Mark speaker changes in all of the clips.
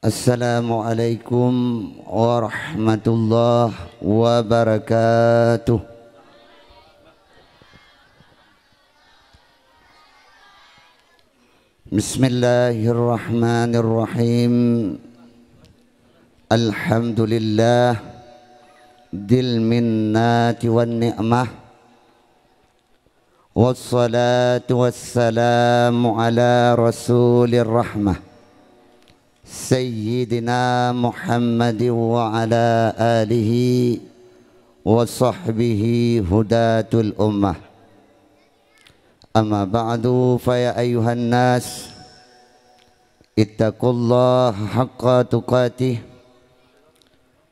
Speaker 1: Assalamualaikum warahmatullahi wabarakatuh. Bismillahirrahmanirrahim. Alhamdulillah dil minnati wan ni'mah. Wassalatu wassalamu ala rasulir rahmah Sayyidina Muhammadin wa ala alihi wa sahbihi hudatul ummah. Amma ba'du fa ya ayuhan nas ittaqullaha haqqa tuqatih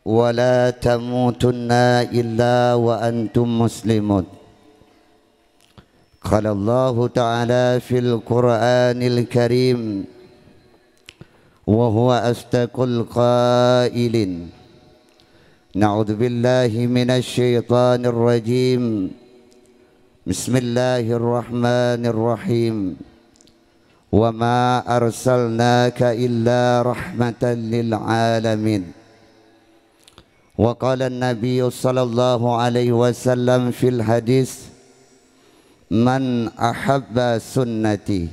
Speaker 1: wa la tamutunna illa wa antum muslimun. Qala Allah ta'ala fil Qur'anil Karim wa huwa astaqul qailin. Na'udzu billahi minasy syaithanir rajim. Bismillahirrahmanirrahim. Wa ma arsalnaka illa rahmatan lil alamin. Wa qala an-nabiy sallallahu alaihi wasallam fil hadis, man ahabba sunnati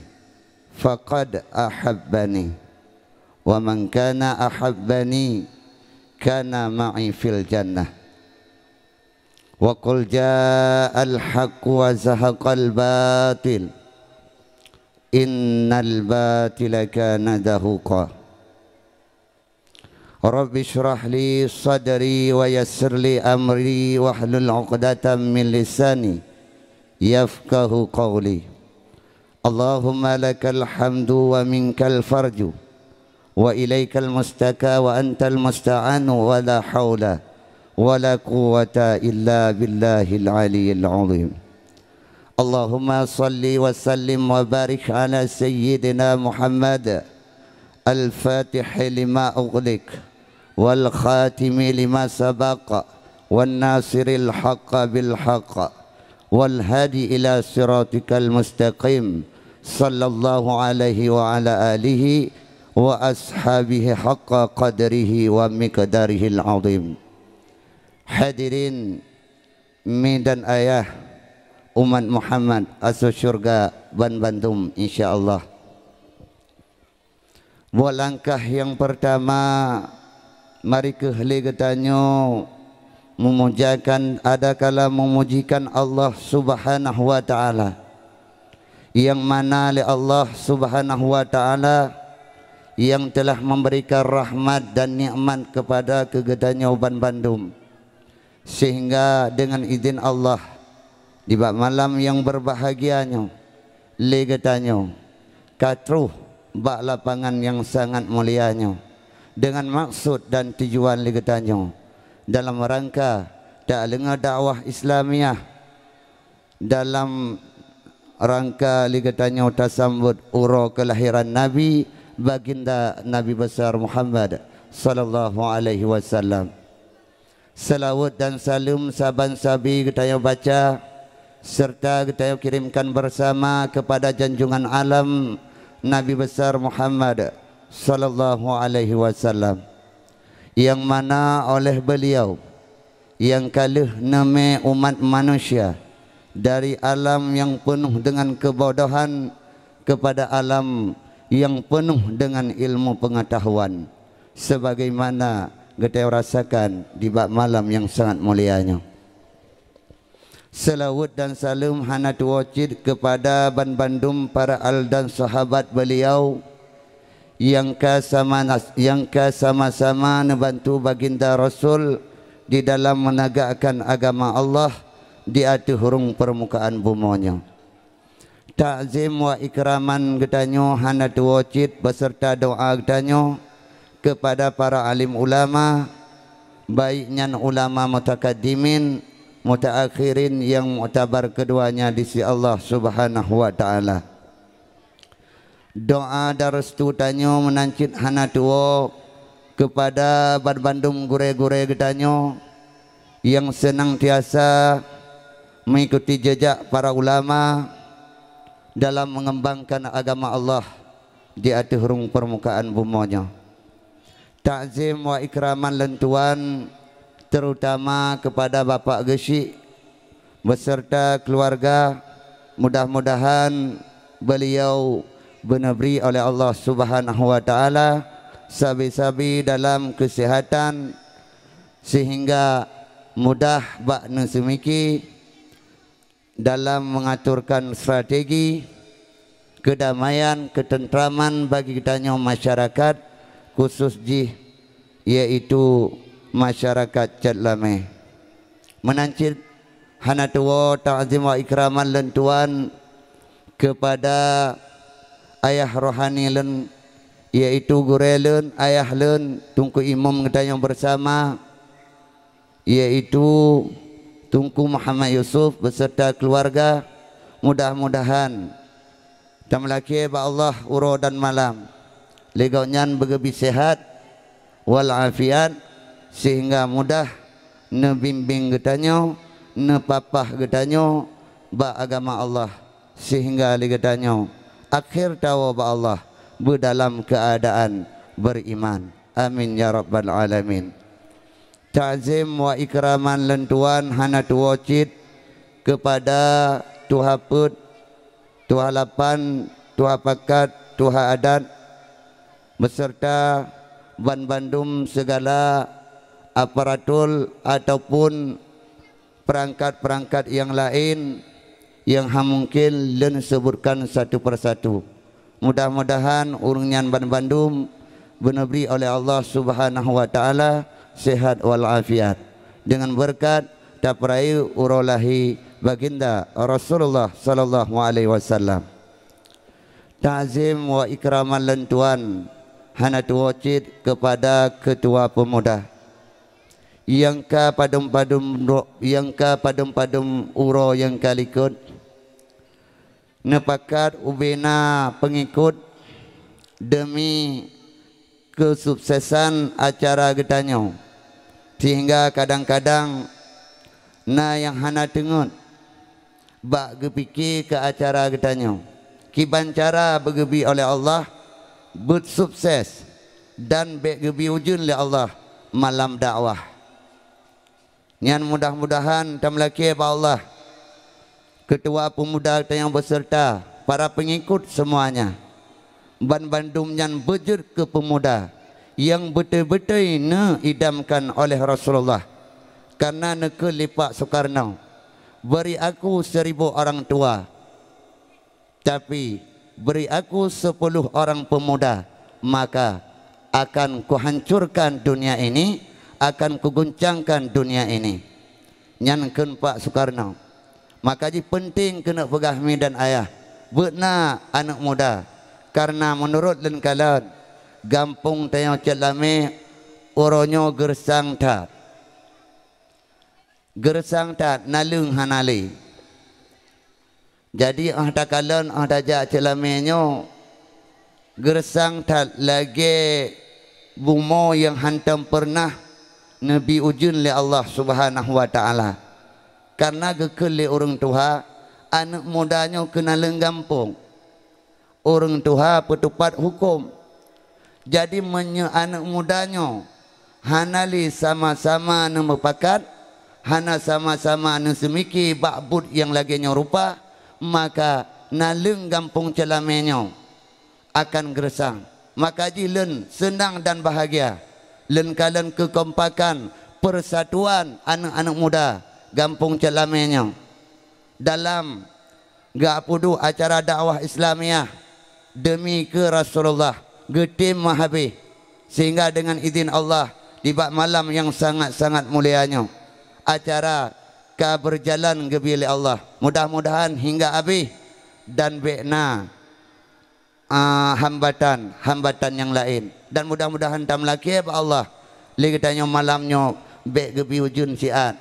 Speaker 1: faqad ahabbani wa man kana ahabbani kana ma'i fil jannah. Wa qul ja'al haqqu wa zahaqal batil innal batila kana zahuqa. Rabbi shrah li sadri wa yassir li amri wahlul 'uqdatam min lisani yafqahu qawli. Allahumma lakal hamdu wa minkal farju wa ilaikal mustaka wa antal musta'anu wa la hawla wa la quwwata illa billahil aliyyil azim. Allahumma salli wa sallim wa barik ala sayyidina Muhammad al-fatih lima ughliq wal khatimi lima sabaqa wan nasiril haqqa bil haqqa wal hadi ila siratikal mustaqim sallallahu alaihi wa ala alihi wa ashabihi haqqa qadrihi wa miqdarihil azim. Hadirin mi dan ayah umat Muhammad asal syurga ban bantum insyaallah. Buat langkah yang pertama, mari kehli getanyo memujakan adakala memujikan Allah Subhanahu wa taala, yang mana oleh Allah Subhanahu wa taala yang telah memberikan rahmat dan nikmat kepada kegetanyo ban bandum, sehingga dengan izin Allah di malam yang berbahagianya legetanyo katruh bak lapangan yang sangat mulianya dengan maksud dan tujuan legetanyo dalam rangka dakwah dakwah Islamiah, dalam rangka legetanyo tasambut uro kelahiran Nabi baginda Nabi besar Muhammad sallallahu alaihi wasallam. Salawat dan salam saban sabi kita baca serta kita kirimkan bersama kepada junjungan alam Nabi besar Muhammad sallallahu alaihi wasallam, yang mana oleh beliau yang kaluh nama umat manusia dari alam yang penuh dengan kebodohan kepada alam yang penuh dengan ilmu pengetahuan, sebagaimana kita rasakan di bab malam yang sangat mulianya. Selawat dan salam hanat wajib kepada ban bandum para al dan sahabat beliau yang sama-sama membantu baginda Rasul di dalam menegakkan agama Allah di atas hurung permukaan bumanya. Ta'zim wa ikraman getanyo hanat wajib beserta doa getanyo kepada para alim ulama, baiknya ulama mutakaddimin mutaakhirin yang muktabar keduanya di sisi Allah Subhanahu wa taala. Doa dan restu tanyo menancit hanatuo kepada ban bandum gure-gure getanyo yang senantiasa mengikuti jejak para ulama dalam mengembangkan agama Allah di atas permukaan bumanya. Ta'zim wa ikraman lentuan terutama kepada Bapak Gesyik beserta keluarga. Mudah-mudahan beliau diberi oleh Allah Subhanahu wa taala sabi-sabi dalam kesihatan sehingga mudah bak semiki dalam mengaturkan strategi kedamaian ketentraman bagi kitanya masyarakat khusus yaitu masyarakat Cadlame. Menancit hanatuwa ta'zim wa ikraman lentuan kepada ayah rohani len yaitu gurelen ayah len tungku imam ngedanya bersama yaitu Tunku Muhammad Yusuf beserta keluarga. Mudah-mudahan tamlaki ba Allah uro dan malam legaunyan begebi sehat wal afiat sehingga mudah nebimbing getanyo nepapah getanyo ba agama Allah sehingga getanyo akhir tawa ba Allah berdalam keadaan beriman. Amin ya rabbal alamin. Ta'zim wa ikraman lentuan hanatu wajid kepada Tuha Put, Tuha Lapan, Tuha Pakat, Tuha Adat beserta Ban Bandung segala aparatur ataupun perangkat-perangkat yang lain yang mungkin len sebutkan satu persatu. Mudah-mudahan urungan Ban Bandung diberi oleh Allah Subhanahu wa taala sehat wal afiat dengan berkat taperai urolahi baginda Rasulullah sallallahu alaihi wasallam. Ta'zim wa ikraman lentuan hanatu wajid kepada ketua pemuda yang ka padum uro yang kalikut nepakat ubena pengikut demi kesuksesan acara getanyo sehingga kadang-kadang na yang hana tengut bak gepiki ke acara getanyo kiban cara begebi oleh Allah bersukses dan begebi ujun oleh Allah malam dakwah. Nyan mudah-mudahan tamlaki ba Allah ketua pemuda yang beserta para pengikut semuanya Ban Bandung nyan bejur ke pemuda yang betul-betul idamkan oleh Rasulullah karena neke lipak Soekarno beri aku 1000 orang tua tapi beri aku 10 orang pemuda maka akan kuhancurkan dunia ini, akan kuguncangkan dunia ini. Nyanken Pak Soekarno. Maka ji penting kena pegah mi dan ayah beuna anak muda karena menurut len kalan gampung tayang Cadlame oronyo gersang tat nalung hanali. Jadi ahda kalan ahda ja Cadlame nyo gersang tat lagi bumo yang hantam pernah Nabi ujun li Allah Subhanahu wa taala. Karena gekeli orang tua anak mudanya kena lenggampung. Orang tua petupat hukum. Jadi anak mudanya hanali sama-sama nemepakat, hana sama-sama nesemiki bakbud yang lagi nyorupa, maka naleng gampung Cadlamenyo akan gersang. Maka jilen senang dan bahagia. Len kalian kekompakan persatuan anak-anak muda gampung Cadlamenyo dalam gapudu acara dakwah Islamiah demi ke Rasulullah getim mahabih sehingga dengan izin Allah di bak malam yang sangat-sangat mulianya acara ka berjalan gebili Allah. Mudah-mudahan hingga habis dan bekna hambatan yang lain dan mudah-mudahan tamlaki ba Allah ligetanyo malamnyo bek gebi ujun siat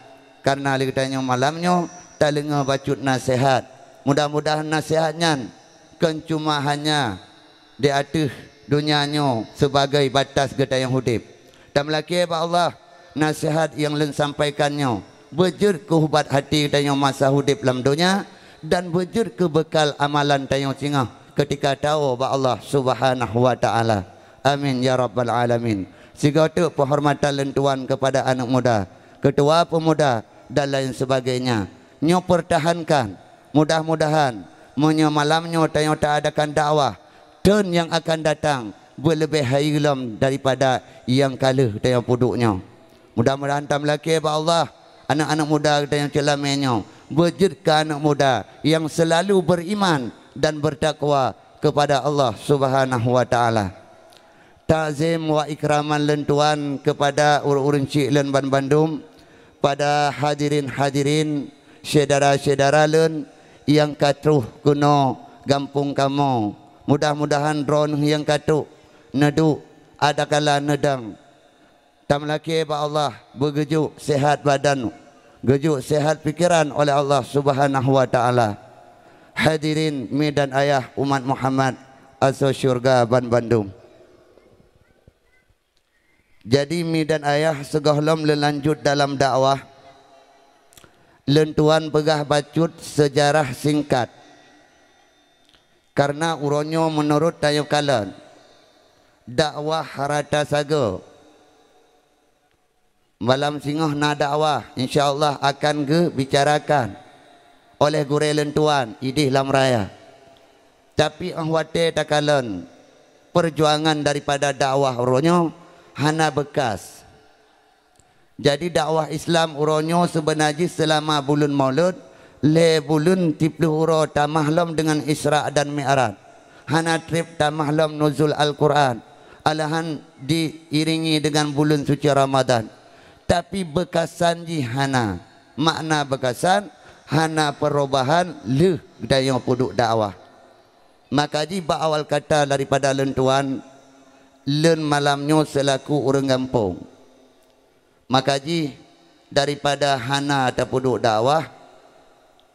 Speaker 1: karena ligetanyo malamnyo talenga bacut nasihat. Mudah-mudahan nasihatnya kan cuma hanya di atas dunianyo sebagai batas getayang hudip. Tamlaki ba Allah nasihat yang len sampaikannya bejur ke hubat hati getayang masa hudip dalam dunia dan bejur ke bekal amalan tayang singah ketika tahu ba Allah Subhanahu wa taala. Amin ya rabbal alamin. Sehingga itu penghormatan lentuan kepada anak muda, ketua pemuda dan lain sebagainya. Nyo pertahankan, mudah-mudahan menyo malamnya tanya tak adakan dakwah dan yang akan datang berlebih hailam daripada yang kalah tanya puduknya. Mudah-mudahan tam laki ba Allah anak-anak muda tanya celamenyo wujudkan anak muda yang selalu beriman dan bertakwa kepada Allah Subhanahu wa taala. Ta'zim wa ikraman lentuan kepada urun cik len ban Bandung, pada hadirin-hadirin saudara-saudara len yang katruh kuno gampung kamu. Mudah-mudahan dron yang katu nedu ada kala nedang. Tam laki ba Allah begejuk sehat badan, gejuk sehat pikiran oleh Allah Subhanahu wa taala. Hadirin mi dan ayah umat Muhammad asal syurga ban Bandung. Jadi mi dan ayah segohlom lelanjut dalam dakwah. Lentuan pegah bacut sejarah singkat. Karena uronyo menurut tayo kalan dakwah harata saga. Malam singoh na dakwah insyaallah akan ke bicarakan oleh gure lentuan idih lam raya. Tapi ahwate takalan perjuangan daripada dakwah uronyo hana bekas. Jadi dakwah Islam uronyo sebenarnya selama bulan Maulud le bulan 30 uro tamahlam dengan Isra dan Mi'raj. Hana trip tamahlam nuzul Al-Quran. Alahan diiringi dengan bulan suci Ramadan. Tapi bekasan ji hana. Makna bekasan hana perubahan leh daya puduk dakwah. Maka ji ba awal kata daripada lentuan len malamnya selaku orang kampung. Maka ji daripada hana atau puduk dakwah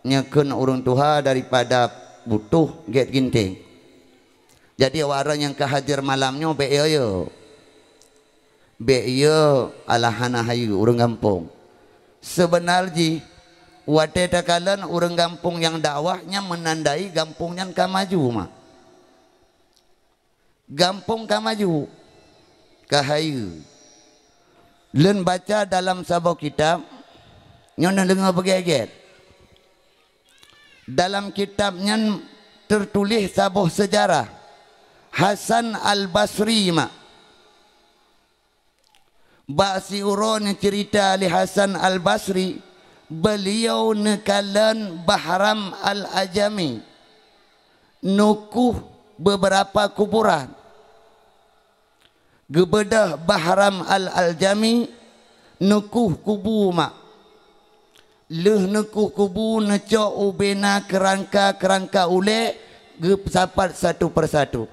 Speaker 1: nyekun orang tua daripada butuh get ginting. Jadi orang yang kehadir malamnya be yo ala hana hayu orang kampung. Sebenarnya wate takalan orang kampung yang dakwahnya menandai kampungnya kamaju mah. Gampung kamaju kahayu. Len baca dalam sabau kitab nyon dengar begeget. Dalam kitabnya tertulis sabau sejarah Hasan Al-Basri mak. Basi uron cerita li Hasan Al-Basri, beliau nekalan Bahram Al-Ajami nukuh beberapa kuburan. Gebedah Bahram Al-Aljami nukuh kubu mak. Leh nukuh kubu necok ubena kerangka ule gesapat satu persatu.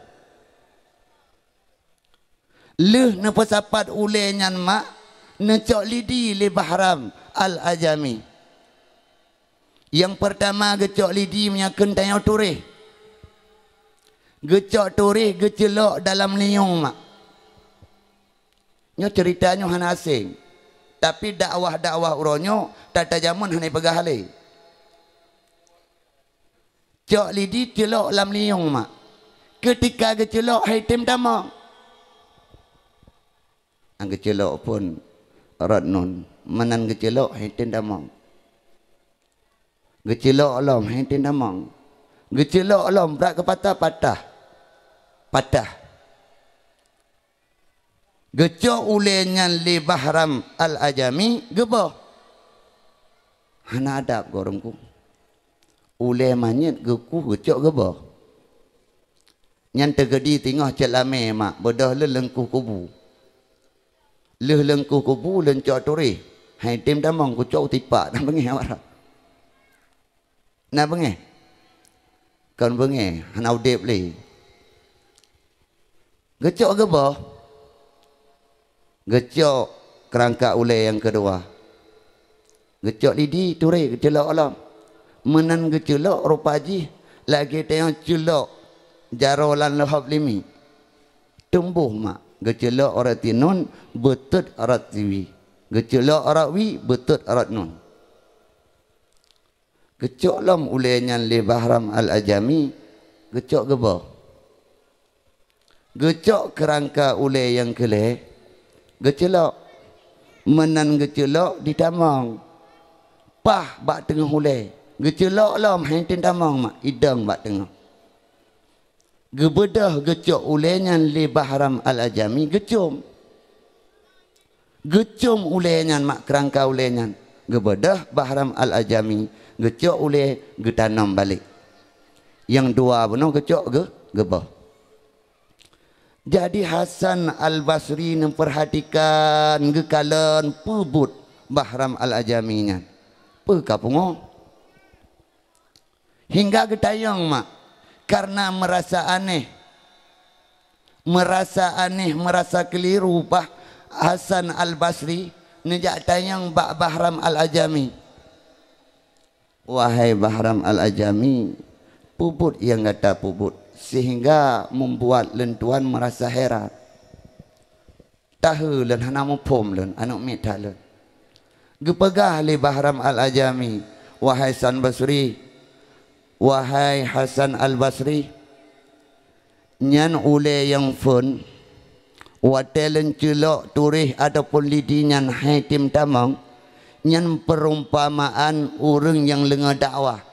Speaker 1: Leh nepesapat ule nyan mak necok lidi le Bahram Al-Ajami. Yang pertama gecok lidi menyaken tayau turih. Gecok turih gecelok dalam liung mak. Nyo ceritanya hana asing. Tapi dakwah-dakwah uronyo tata jamun hana pegah halai. Cok lidi celok lam liung mak. Ketika gecelok haitim tamang. Ang gecelok pun radnun. Manan gecelok haitim tamang. Gecelok alam haitim tamang. Gecelok alam berat ke patah. Patah. Gecok ulenya li Bahram Al-Ajami geboh. Hana adab gorongku. Ule manyet geku gecok geboh. Nyan tegedi tengah celame mak bodoh le lengkuh kubu. Le lengkuh kubu lencok turih. Hai tim damang gecok tipak dan bengih awak. Na bengih. Kan bengih hana udip li. Gecok geboh. Gecok kerangka ule yang kedua. Gecok lidi turi gecelok alam. Menan gecelok rupaji lagi tengok celok jarolan lahab limi. Tumbuh mak. Gecelok orat tinun betut orat tiwi. Gecelok orat wi betut orat nun. Gecok lam ule nyan li Bahram Al-Ajami. Gecok geboh. Gecok kerangka ule yang kelih. gecelok menan gecelok di tamang pah bak tengah hulai gecelok lah main tamang mak idang bak tengah gebedah gecok ulainya li Bahram Al-Ajami gecum ulainya mak kerangka ulainya gebedah Bahram Al-Ajami gecok ulai getanam balik yang dua benar gecok gebah. Jadi Hasan Al-Basri memperhatikan gekalan pebut Bahram Al-Ajaminya. Pekapungo. Hingga getayang mak. Karena merasa aneh. Merasa keliru bah Hasan Al-Basri. Nejak tayang Bahram Al-Ajami. Wahai Bahram Al-Ajami. Pubut yang kata pubut. Sehingga membuat lentuan merasa heran. Tahu len hana mupom len anak mita len. Gepegah li Bahram Al-Ajami. Wahai Hasan Basri. Wahai Hasan Al-Basri. Nyan ule yang fun. Watelen celok turih ataupun lidinyan haitim tamang. Nyan perumpamaan orang yang lengah dakwah.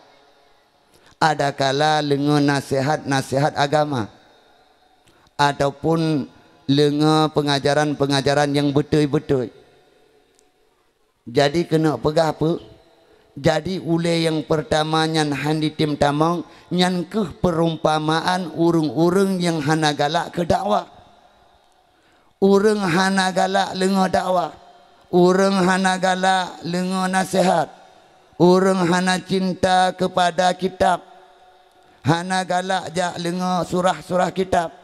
Speaker 1: Ada kala lenga nasihat agama ataupun lenga pengajaran yang betul-betul. Jadi kena pegah apa? Jadi ule yang pertamanya handi tim tamang nyan ke perumpamaan urung-urung yang hana galak ke dakwah. Urung hana galak lenga dakwah. Urung hana galak lenga nasihat. Urung hana cinta kepada kitab. Hana galak jak lenga surah-surah kitab.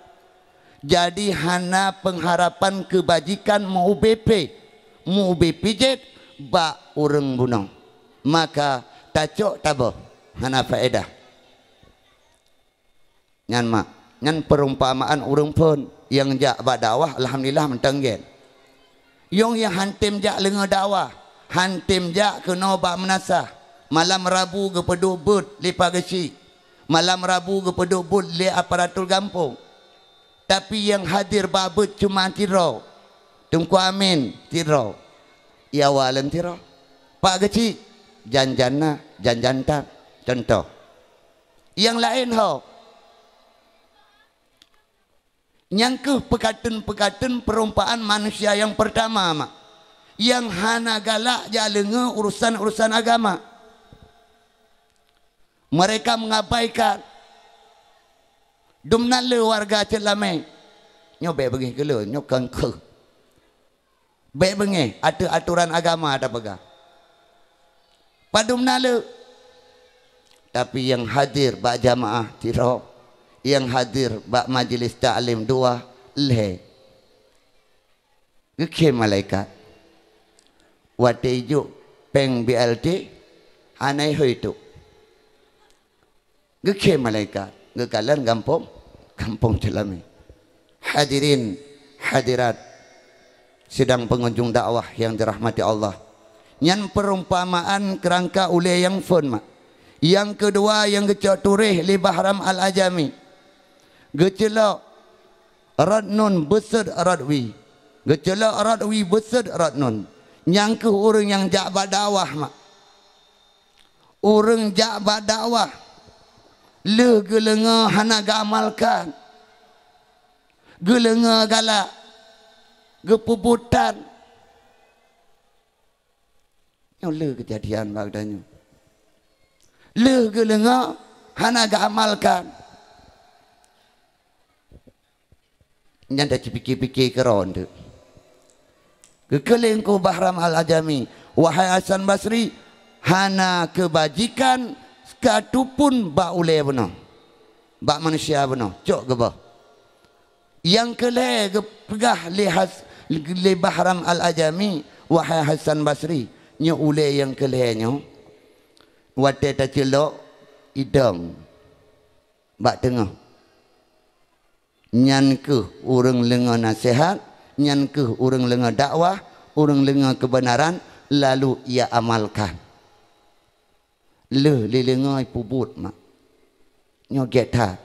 Speaker 1: Jadi hana pengharapan kebajikan mau BP. Mau BPJ bak urung bunong. Maka tacok tabah. Hana faedah. Nyan mak. Nyan perumpamaan urung pun. Yang jak bak dakwah alhamdulillah mentenggen. Yang hantim jak lenga dakwah. Hantim jak kena bak menasah. Malam Rabu ke peduk but lipa gesi. Malam Rabu ke peduk but li aparatur kampung. Tapi yang hadir babut cuma tiro. Tungku Amin tiro. Ya walan tiro. Pak gesi janjana janjantan contoh. Yang lain ho. Nyangkuh pekatun perumpaan manusia yang pertama mak. Yang hana galak jalenga urusan agama. Mereka mengabaikan. Dumnale warga celame. Nyo be bengi ke le, nyo kengke. Be bengi ada aturan agama ada pegah. Padumnale. Tapi yang hadir bak jamaah tiro. Yang hadir bak majlis ta'lim dua leh. Geke malaikat. Wateju peng BLT anai hoitu. Geke malaikat. Gekalan kampung celami. Hadirin hadirat sidang pengunjung dakwah yang dirahmati Allah. Nyan perumpamaan kerangka ule yang fun mak. Yang kedua yang gecok turih li Bahram Al-Ajami. Gecelok radnun besed radwi. Gecelok radwi besed radnun. Yang ke orang yang jak dakwah mak. Orang jak dakwah. Le gelenga hana gamalkan. Gelenga galak. Gepuputan. Yang le kejadian bagdanya. Le gelenga hana gamalkan. Yang dah fikir-fikir keron tu. Kekelingku Bahram Al-Ajami. Wahai Hasan Basri. Hana kebajikan. Katupun bak ule benar. Bak manusia benar. Cok ke bah. Yang kelih pegah li Bahram Al-Ajami. Wahai Hasan Basri. Nya ule yang kelihnya. Wate ta celok. Idang. Bak tengah. Nyan ke urang lenga nasihat. Nyan ke urang lenga dakwah. Urang lenga kebenaran. Lalu ia amalkan. Le lengai pubut mak. Nyo getah.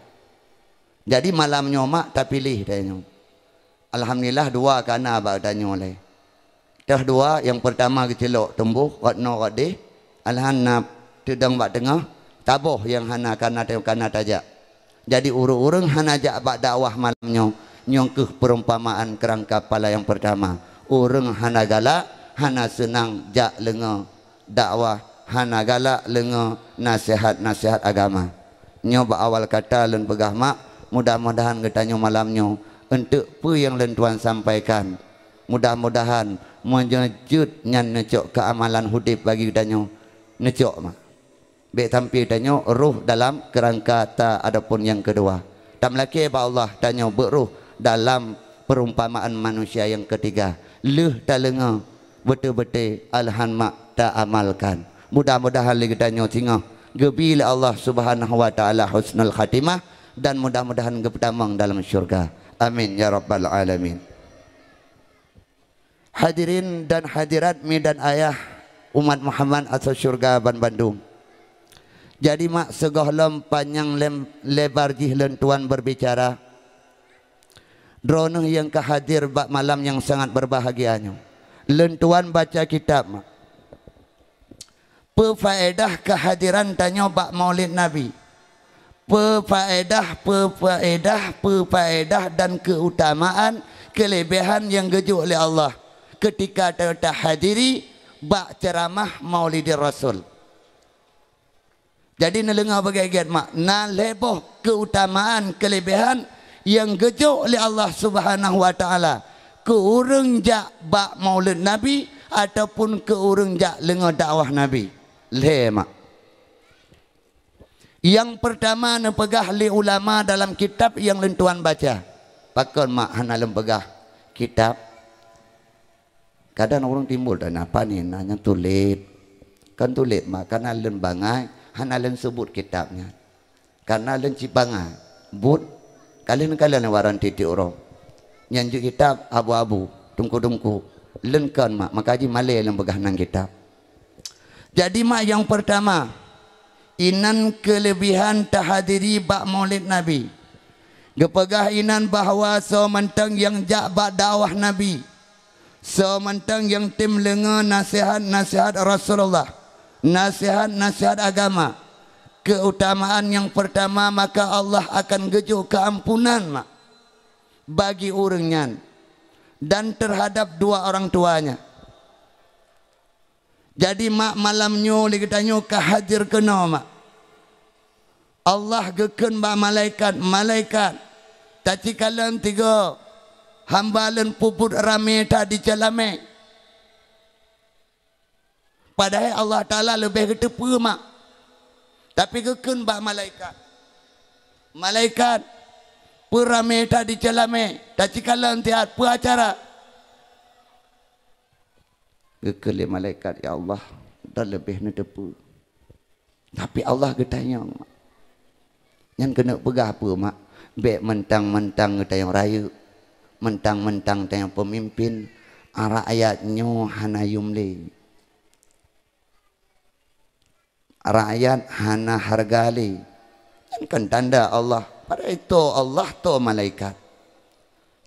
Speaker 1: Jadi malam nyomak tak pilih dah nyo. Alhamdulillah dua kana abang tanya oleh. Dah dua, yang pertama kecelok tumbuh, wakno kadih. Alhamdulillah tudang bak tengah, tabuh yang hana kana tengok kana tajak. Jadi urung-urung hana jak bak dakwah malamnya, nyongkeh perumpamaan kerangka pala yang pertama. Urung hana galak, hana senang jak lenga dakwah, hana galak lenga nasihat-nasihat agama. Nyoba awal kata len pegah mak, mudah-mudahan ketanya malamnya untuk apa yang len tuan sampaikan. Mudah-mudahan menjejut nyan necok keamalan hudip bagi danyo necok mak be tampil danyo ruh dalam kerangka ta adapun yang kedua tam laki ba Allah danyo beruh dalam perumpamaan manusia yang ketiga leh talenga betul-betul alhan mak ta amalkan. Mudah-mudahan lagi danyo tingah gebila Allah Subhanahu wa taala husnul khatimah dan mudah-mudahan gepetamang dalam syurga. Amin ya rabbal alamin. Hadirin dan hadirat mi dan ayah umat Muhammad atau syurga ban Bandung. Jadi mak segah lem panjang lebar jih lentuan berbicara. Dronuh yang kehadir bak malam yang sangat berbahagianya. Lentuan baca kitab mak. Pefaedah kehadiran tanya bak Maulid Nabi. Pefaedah dan keutamaan kelebihan yang gejuk oleh Allah ketika kita hadiri bak ceramah Maulidir Rasul. Jadi nelengah bagian mak na leboh keutamaan kelebihan yang gejuk oleh Allah Subhanahu wa taala ke urang jak bak Maulid Nabi ataupun ke urang jak lenga dakwah Nabi. Le mak. Yang pertama na pegah li ulama dalam kitab yang lentuan baca. Pakon mak hana lem pegah kitab. Kadang orang timbul dan apa ni nanya tulis. Kan tulis mak karena len bangai hana len sebut kitabnya. Karena len cibangai but kalian waran titik orang. Nyanjuk kitab abu-abu, tungku-tungku. Len kan mak makaji malai len pegah nang kitab. Jadi mak yang pertama inan kelebihan tahadiri bak Maulid Nabi. Gepegah inan bahawa sementang yang jak bak dakwah Nabi. Sementang yang tim lenga nasihat-nasihat Rasulullah, nasihat-nasihat agama. Keutamaan yang pertama maka Allah akan gejuk keampunan mak bagi orangnya dan terhadap dua orang tuanya. Jadi mak malamnya dikatanya kehadir kena mak. Allah geken ba malaikat taci kalian tiga hambalan puput rame tadi celame. Padahal Allah Ta'ala lebih ketepu mak. Tapi kekun bah malaikat. Malaikat perame tadi celame. Tak cikalan tiat per acara. Kekun malaikat ya Allah. Dan lebih netepu. Tapi Allah ketanya mak. Yang kena pegah apa mak. Bek mentang-mentang ketayang raya. Mentang-mentang tayang pemimpin rakyatnya hana yumli, rakyat hana hargali. Kan tanda Allah pada itu Allah tu malaikat.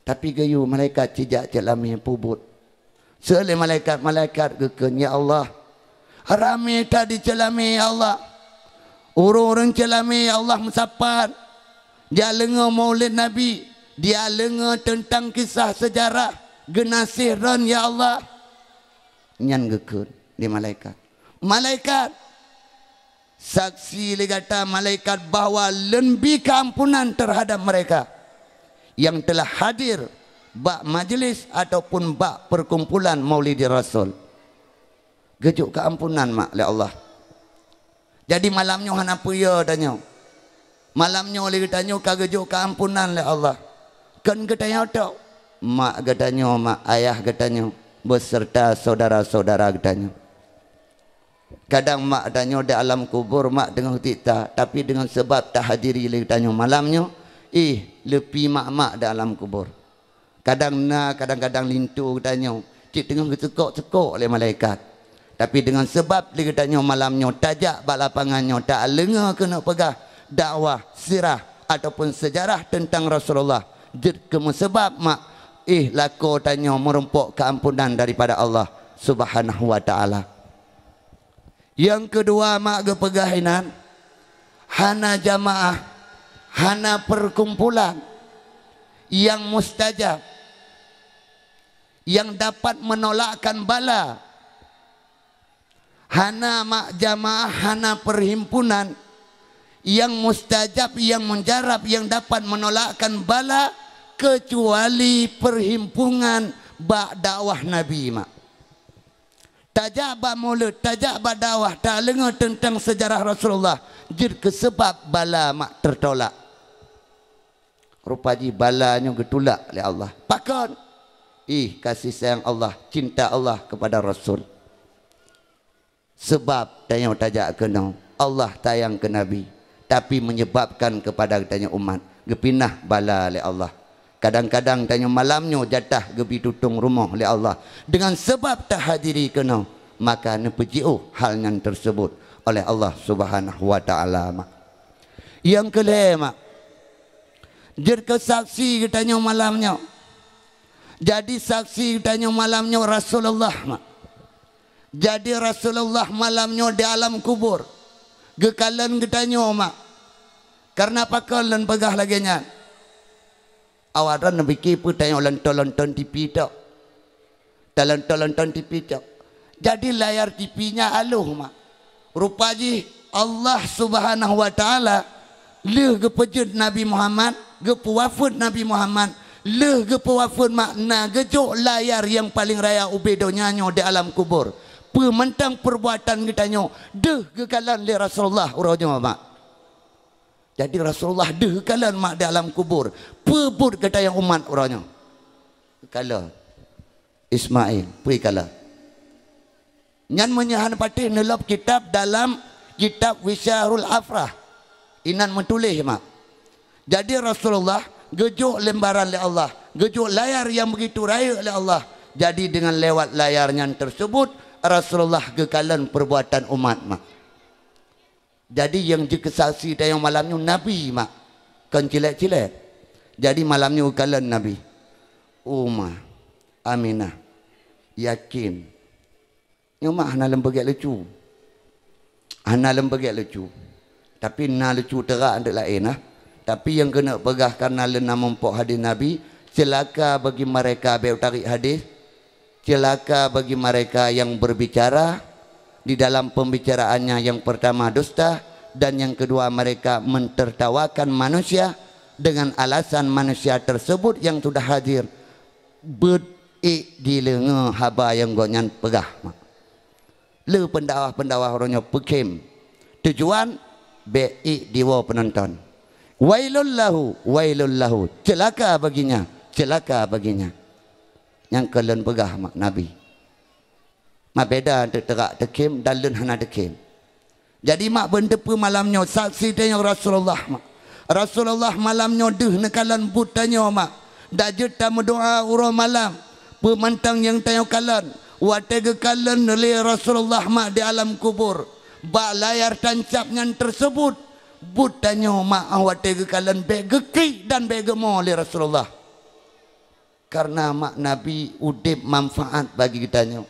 Speaker 1: Tapi gayu malaikat cijak celami pubut. Sele malaikat geken ya Allah. Rame tadi celami ya Allah. Urung-urung celami ya Allah musapat. Dia lenga Maulid Nabi. Dia lenga tentang kisah sejarah genasiran ya Allah. Nyan gekun di malaikat. Malaikat saksi legata malaikat bahawa lebih keampunan terhadap mereka yang telah hadir bak majlis ataupun bak perkumpulan Maulid Rasul. Gejuk keampunan mak oleh Allah. Jadi malamnya hana puya tanya. Malamnya oleh tanya kagejuk keampunan oleh Allah. Kan katanya tau mak katanya mak ayah katanya beserta saudara-saudara katanya. Kadang mak katanya di alam kubur mak dengan kita tapi dengan sebab tak hadiri katanya malamnya lebih mak-mak di alam kubur. Kadang-kadang lintu katanya cik tengah tekuk-tekuk oleh malaikat. Tapi dengan sebab dia katanya malamnya tajak balapangannya tak lenga kena pegah dakwah sirah ataupun sejarah tentang Rasulullah. Sebab mak lako tanya merempok keampunan daripada Allah Subhanahu wa taala. Yang kedua mak ge pegahinan hana jamaah, hana perkumpulan yang mustajab, yang dapat menolakkan bala. Hana mak jamaah, hana perhimpunan yang mustajab, yang menjarab, yang dapat menolakkan bala, kecuali perhimpunan bak dakwah Nabi mak. Tajak bak mulut, tajak bak dakwah, tak lenga tentang sejarah Rasulullah, jid kesebab bala mak tertolak. Rupanya balanya getulak oleh Allah. Pakon kasih sayang Allah, cinta Allah kepada Rasul. Sebab tanya tajak kena Allah tayang ke Nabi, tapi menyebabkan kepada tanya umat gepinah bala oleh Allah. Kadang-kadang tanya malamnya jatah gebi tutung rumah oleh Allah dengan sebab tak hadiri kena, maka nepejiu hal yang tersebut oleh Allah Subhanahu wa taala mak. Yang kelima jid kesaksi katanya malamnya. Jadi saksi katanya malamnya Rasulullah mak. Jadi Rasulullah malamnya di alam kubur. Gekalan katanya mak. Karena pakalan pegah lagi nya. Awaran fikir pun tanya lonton-lonton TV tak. Lonton-lonton TV tak. Jadi layar TV-nya aluh mak. Rupanya Allah Subhanahu wa taala leh gepejud Nabi Muhammad, gepuwafud Nabi Muhammad, leh gepuwafud makna gejuk layar yang paling raya ubedonya di alam kubur. Pementang perbuatan kitanya deh kekalan le Rasulullah urangnya mak. Jadi Rasulullah deh kekalan mak di alam kubur. Pebut kata yang umat urangnya. Kala Ismail pui kala. Nyan menyahan patih nelop kitab dalam kitab Wisyarul Afrah. Inan menulis mak. Jadi Rasulullah gejuk lembaran oleh Allah, gejuk layar yang begitu raya oleh Allah. Jadi dengan lewat layarnya tersebut Rasulullah kekalan perbuatan umat mak. Jadi yang dikesaksi tayang malamnya Nabi mak. Kan cilek-cilek. Jadi malamnya kekalan Nabi. Umar Aminah yakin. Yang mak hana lembagak lucu. Hana lembagak lucu. Tapi na lucu terak untuk lain lah. Tapi yang kena pegah karena lena mempok hadis Nabi, celaka bagi mereka tarik hadis, celaka bagi mereka yang berbicara di dalam pembicaraannya yang pertama dusta, dan yang kedua mereka mentertawakan manusia dengan alasan manusia tersebut yang sudah hadir di lenga haba yang gonyan pegah. Le pendakwah-pendakwah orangnya pekim. Tujuan bei diwa penonton. Wailul lahu, celaka baginya, celaka baginya. Yang kalian pegah mak Nabi. Mak beda untuk terak tekim dan lun hana tekim. Jadi mak bendepu malamnya saksi tanya Rasulullah mak. Rasulullah malamnya deh nekalan butanya mak. Dajut tamu doa urang malam. Pemantang yang tanya kalan. Watega kalan oleh Rasulullah mak di alam kubur. Bak layar tancapnya tersebut. Butanya mak watega kalan begeki dan begemo oleh Rasulullah. Karena mak Nabi udip manfaat bagi kitanya.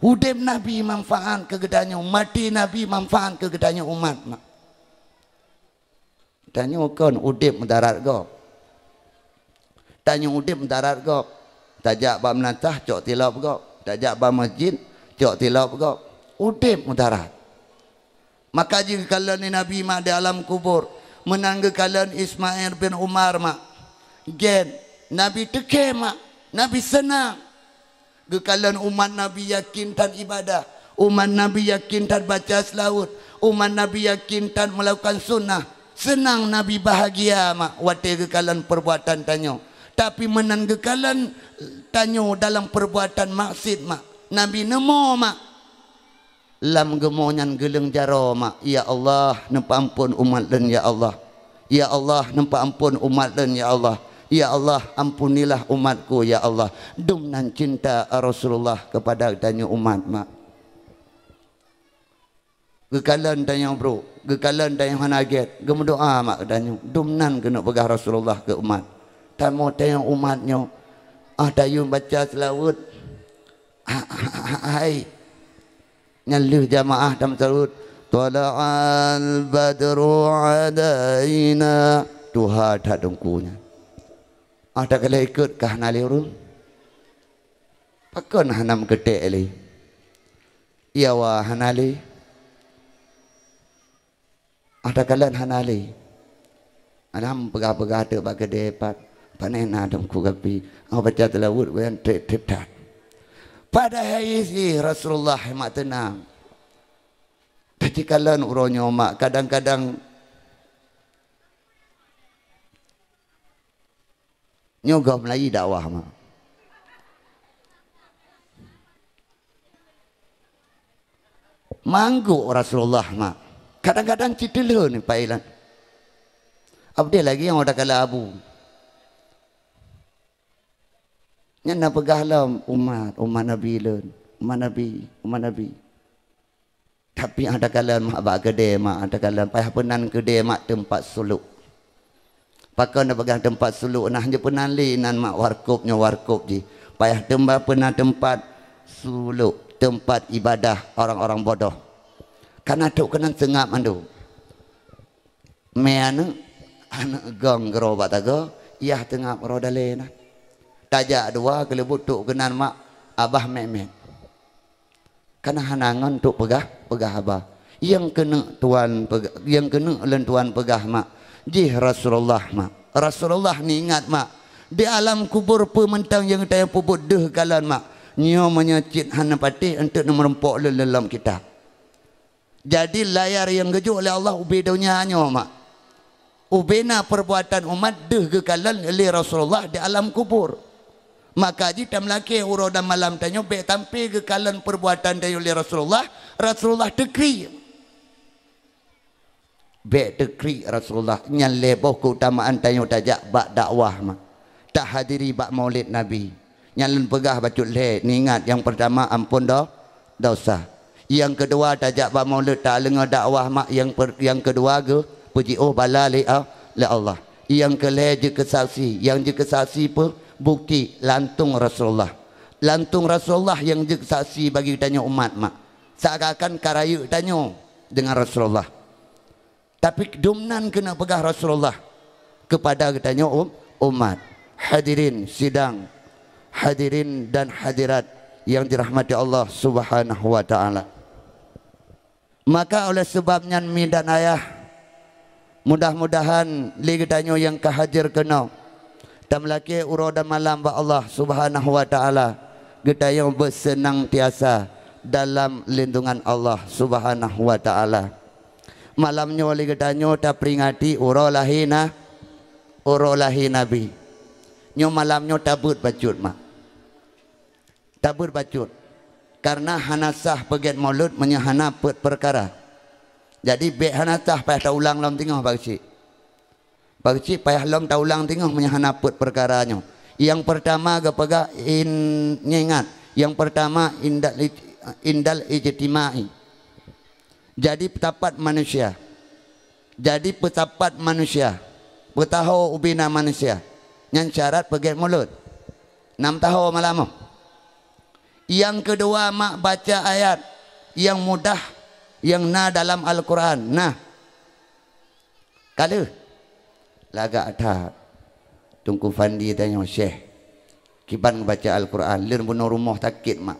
Speaker 1: Udip Nabi manfaat ke gedanya, mati Nabi manfaat ke gedanya umat mak. Tanya kan udip mendarat go. Tanya udip mendarat go. Tajak ba menatah cok tilap go. Tajak ba masjid cok tilap go. Udip mendarat. Maka jika kalian ni Nabi mak di alam kubur, menangga kalian Ismail bin Umar mak. Gen Nabi teke mak. Nabi senang. Kalian umat Nabi yakin tan ibadah. Umat Nabi yakin tan baca selawat. Umat Nabi yakin tan melakukan sunnah. Senang Nabi bahagia mak. Waktu kalian perbuatan tanya. Tapi menangga kalian tanya dalam perbuatan maksud mak. Nabi nemo mak. Lam gemonyan geleng jaro mak. Ya Allah nampak ampun umat dan ya Allah. Ya Allah nampak ampun umat dan ya Allah. Ya Allah ampunilah umatku ya Allah. Dumnan cinta Rasulullah kepada tanya umat mak. Gekalan tanya bro. Gekalan tanya hanaget. Gemendoa mak tanya. Dumnan kena pegah Rasulullah ke umat. tamu tayang umatnya dayung baca selawat hai nyaluh jamaah dalam selawat tala'al badru alaina Tuhan tak dengkunya ada kala ikut kah nali urun pakon hanam gede li iya wah hanali ada kalian hanali anam pegah-pegah tu bagi depat panena dengku kapi aku baca telawud wen trip tat pada hari ini Rasulullah hemat tenang tapi kalian uronya mak kadang-kadang nyogah Melayu dakwah mak mangguk Rasulullah mak kadang-kadang citilo ni Pak Ilan abdi lagi yang ada kala abu nyana pegahlah umat Nabi leun umat Nabi tapi ada kala mak bak gede mak ada kala payah penan gede mak tempat suluk pakon nak pegang tempat suluk nah je penan li nan mak warkop ji payah tempat suluk tempat ibadah orang-orang bodoh karena tu kena sengap mandu meana anak gong gerobat tago iya tengah rodale nah tajak dua kelebut tu kenan mak abah memet karena hanangan tu pegah abah yang kena tuan pegah yang kena len tuan pegah mak jih Rasulullah mak Rasulullah ni ingat mak di alam kubur pementang yang tayang puput deh kalan mak nyo menyecit hana patih untuk merempok dalam kita jadi layar yang gejuk oleh Allah ubi dunia nyo mak ubena perbuatan umat deh kekalan oleh Rasulullah di alam kubur maka jika melaki uro dan malam tanyo be tampi kekalan perbuatan dari oleh Rasulullah dekri be dekri Rasulullah nyaleboh keutamaan tanyo tajak bak dakwah mak tak hadiri bak maulid Nabi nyalun pegah bacut le ni ingat yang pertama ampun dosa yang kedua tajak bak maulid tak lenga dakwah mak yang kedua ke puji bala li Allah yang kelih je kesaksi yang je kesaksi pe bukti lantung Rasulullah yang je kesaksi bagi tanya umat mak seakan karayu tanya dengan Rasulullah tapi dumnan kena pegah Rasulullah kepada tanya umat hadirin sidang hadirin dan hadirat yang dirahmati Allah Subhanahu wa taala maka oleh sebabnya mi dan ayah mudah-mudahan li getanyo yang kahajar kena dan melaki uro dan malam ba Allah Subhanahu wa taala getayo bersenang tiasa dalam lindungan Allah Subhanahu wa taala malamnya li getanyo ta peringati uro lahi Nabi nyo malamnya tabut bacut mak tabut bacut karena hanasah peget maulud menyahana perkara jadi be hanatah payah ta ulang lam tengah bagci payah lam ta ulang tengah menyahana perkara nyo yang pertama gapega ingat yang pertama indal ijtimai jadi petapat manusia petaho ubina manusia yang syarat peget mulut 6 tahun malam yang kedua mak baca ayat yang mudah yang dalam Al-Quran kalau lagak ada tungku Fandi tanya Syekh kiban baca Al-Quran lir bunuh rumah takit mak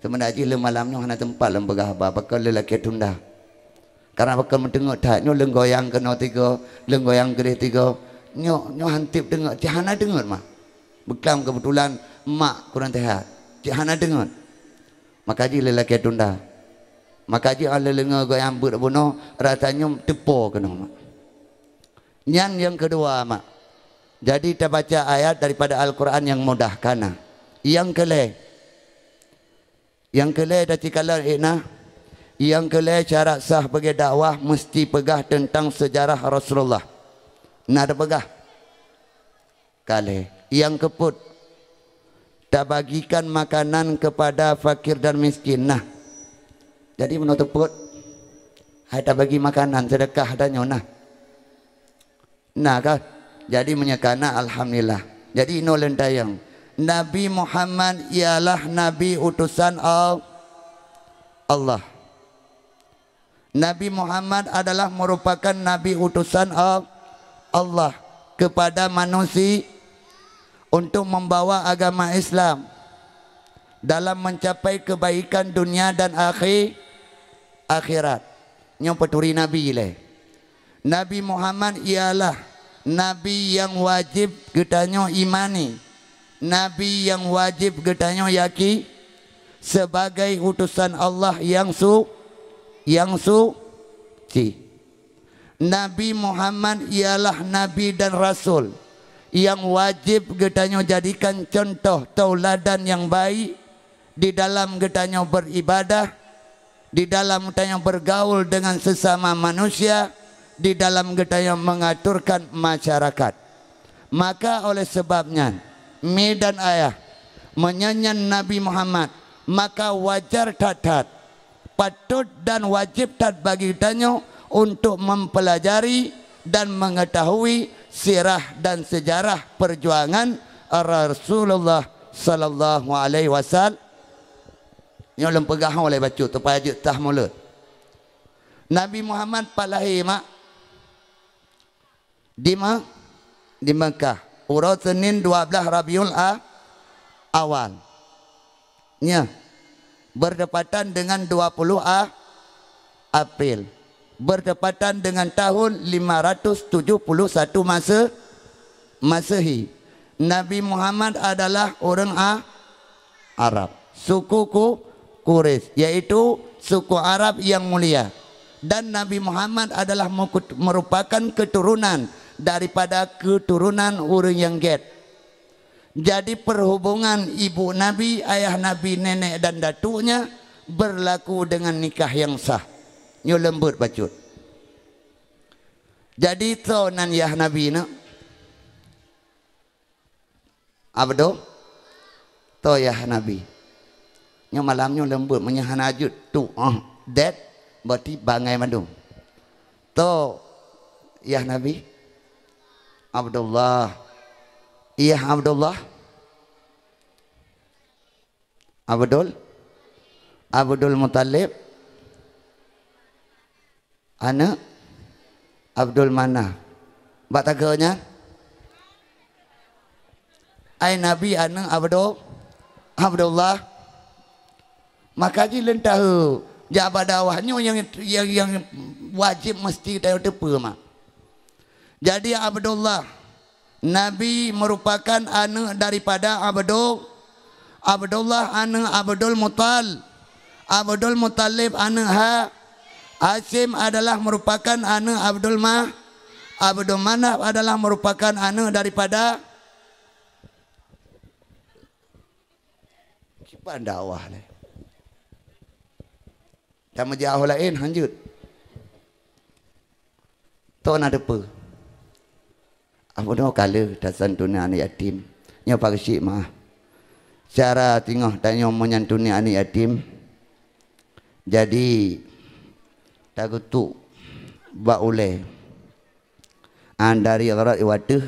Speaker 1: sebenarnya le malamnya hana tempat lem begah ba bakal lelaki tunda karena bakal mentengok tak nyo lenggoyang kena tiga lenggoyang gede tiga nyo hantip tengok cihana dengar mak bekam kebetulan mak kurang tehat cihana dengar maka ji lelaki tunda maka ji ala lenga goyang but bunuh rasanya tepo kena mak yang kedua mak jadi kita baca ayat daripada Al-Quran yang mudah kana yang kelih dah cikalah yang kelih syarat sah bagi dakwah mesti pegah tentang sejarah Rasulullah ada pegah kalih yang keput tak bagikan makanan kepada fakir dan miskin jadi menurut put hai tak bagi makanan sedekah dan nyona kan Jadi menyekana alhamdulillah. Jadi ino lentayang. Nabi Muhammad ialah nabi utusan Allah. Nabi Muhammad adalah merupakan nabi utusan Allah kepada manusia untuk membawa agama Islam dalam mencapai kebaikan dunia dan akhirat. Yang peturi nabi le. Nabi Muhammad ialah nabi yang wajib getanyo imani. Nabi yang wajib getanyo yaki sebagai utusan Allah yang suci. Nabi Muhammad ialah nabi dan rasul yang wajib getanyo jadikan contoh tauladan yang baik di dalam getanyo beribadah, di dalam getanyo bergaul dengan sesama manusia, di dalam getanyo mengaturkan masyarakat. Maka oleh sebabnya mi dan ayah menyanyian Nabi Muhammad, maka wajar tatat, patut dan wajib tat bagi tanyo untuk mempelajari dan mengetahui sirah dan sejarah perjuangan Rasulullah sallallahu alaihi wasallam. Nyo lem pegah oleh baca tu payah tah mulut. Nabi Muhammad palahir mak di Mekah. Urut Senin 12 Rabiul Awal. Nya berdepatan dengan 20 April. Berdepatan dengan tahun 571 Masehi. Nabi Muhammad adalah orang Arab, suku Quraisy, yaitu suku Arab yang mulia. Dan Nabi Muhammad adalah merupakan keturunan daripada keturunan orang yang get. Jadi perhubungan ibu Nabi, ayah Nabi, nenek dan datuknya berlaku dengan nikah yang sah. Nyo lembut bacut. Jadi tonan yah Nabi na abdo to yah Nabi. Nyo malamnya lembut menyahanajut tu that berarti bangai mandung. To yah Nabi Abdullah. Iya Abdullah. Abdul Muttalib. Anak Abdul Manaf. Bak taganya ai Nabi anak Abdullah. Maka ji lentahu jabat dawahnya yang wajib mesti tahu tepu mak. Jadi Abdullah, Nabi merupakan anak daripada Abdullah anak Abdul Muttalib anak Hashim adalah merupakan anak Abdul Manaf adalah merupakan anak daripada siapa dakwah le. Dan jauh lain lanjut. Tu nak depa. Apa dah kala dasan dunia anak yatim. Nya pagsik mah. Cara tengok tanya menyantuni anak yatim. Jadi tagutu ba oleh dari gerak iwatuh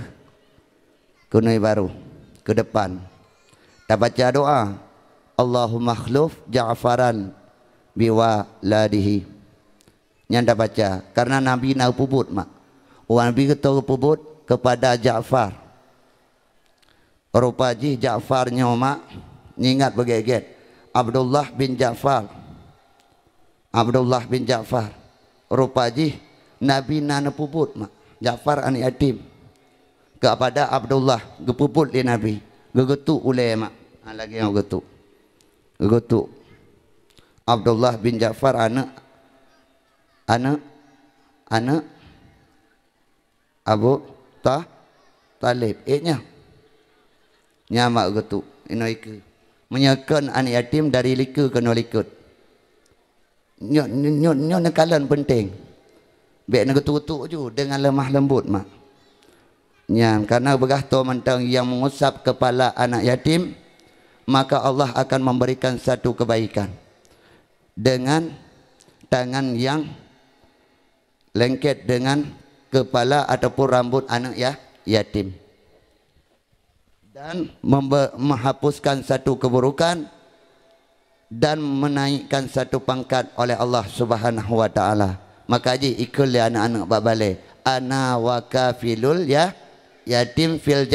Speaker 1: kunai baru ke depan. Tak baca doa. Allahumma khluf Ja'faran biwaladihi. Nyanda baca karena Nabi nak pubut mak. Orang Nabi kata pubut kepada Ja'far. Rupaji Ja'farnya mak ingat begeget Abdullah bin Ja'far. Rupaji Nabi nana puput mak Ja'far anak yatim kepada Abdullah gepuput di Nabi gegetuk ulai mak lagi yang gegetuk Abdullah bin Ja'far anak Abu Talib nyamak getuk ino iku menyekan anak yatim dari liku ke nolikut nyo nekalan penting bek nak getuk ju dengan lemah lembut mak nyam karena begahto mentang yang mengusap kepala anak yatim maka Allah akan memberikan satu kebaikan dengan tangan yang lengket dengan kepala ataupun rambut anak yatim dan menghapuskan satu keburukan dan menaikkan satu pangkat oleh Allah Subhanahu wa taala. Maka ji ikul ya anak-anak babale ana wa kafilul ya yatim fil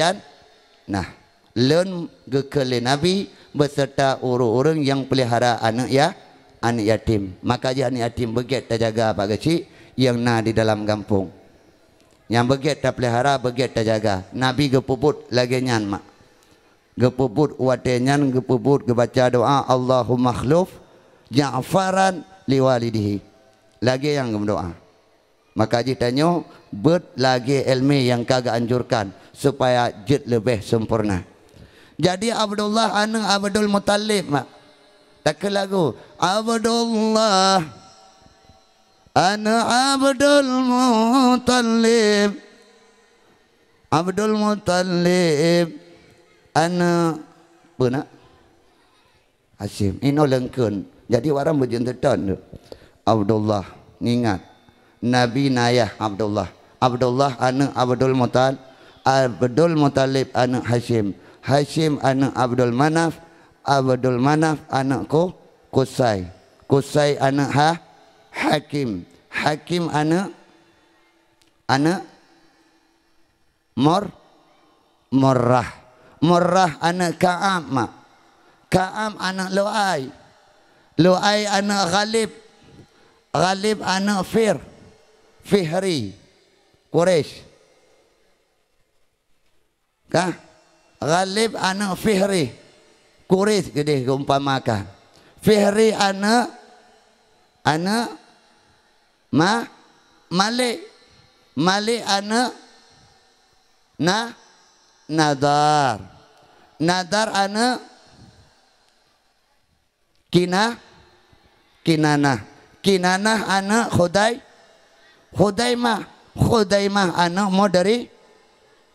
Speaker 1: nah leun gekele nabi beserta orang-orang yang pelihara anak yatim. Maka ji anak yatim begitu terjaga pak kecil yang na di dalam kampung. Yang begitu terpelihara begitu terjaga. Nabi gepuput lagi nyan mak. Gepuput watenyan gepuput gebaca doa Allahumma khluf Ja'faran liwalidihi. Lagi yang berdoa. Maka haji tanya bet lagi ilmi yang kagak anjurkan supaya jid lebih sempurna. Jadi Abdullah anak Abdul Muttalib mak. Tak lagu Abdullah anak Abdul Muttalib. Abdul Muttalib anak apa nak? Hasim. Ini lengkun. Jadi orang berjentetan tu. Abdullah ingat Nabi Nayah Abdullah. Abdullah anak Abdul Muttalib. Abdul Muttalib anak Hashim. Hashim anak Abdul Manaf. Abdul Manaf anak Qusay. Qusay anak Hakim. Hakim anak Murrah. Murrah anak Ka'ab mak. Ka'ab anak Lu'ay. Lu'ay anak Ghalib. Ghalib anak Fihri Quraisy. Kah? Ghalib anak Fihri Quraisy gede umpamakan. Fihri anak Malik. Malik anak Nadar. Nadar anak Kinanah. Kinanah anak Khudaimah. Khudaimah anak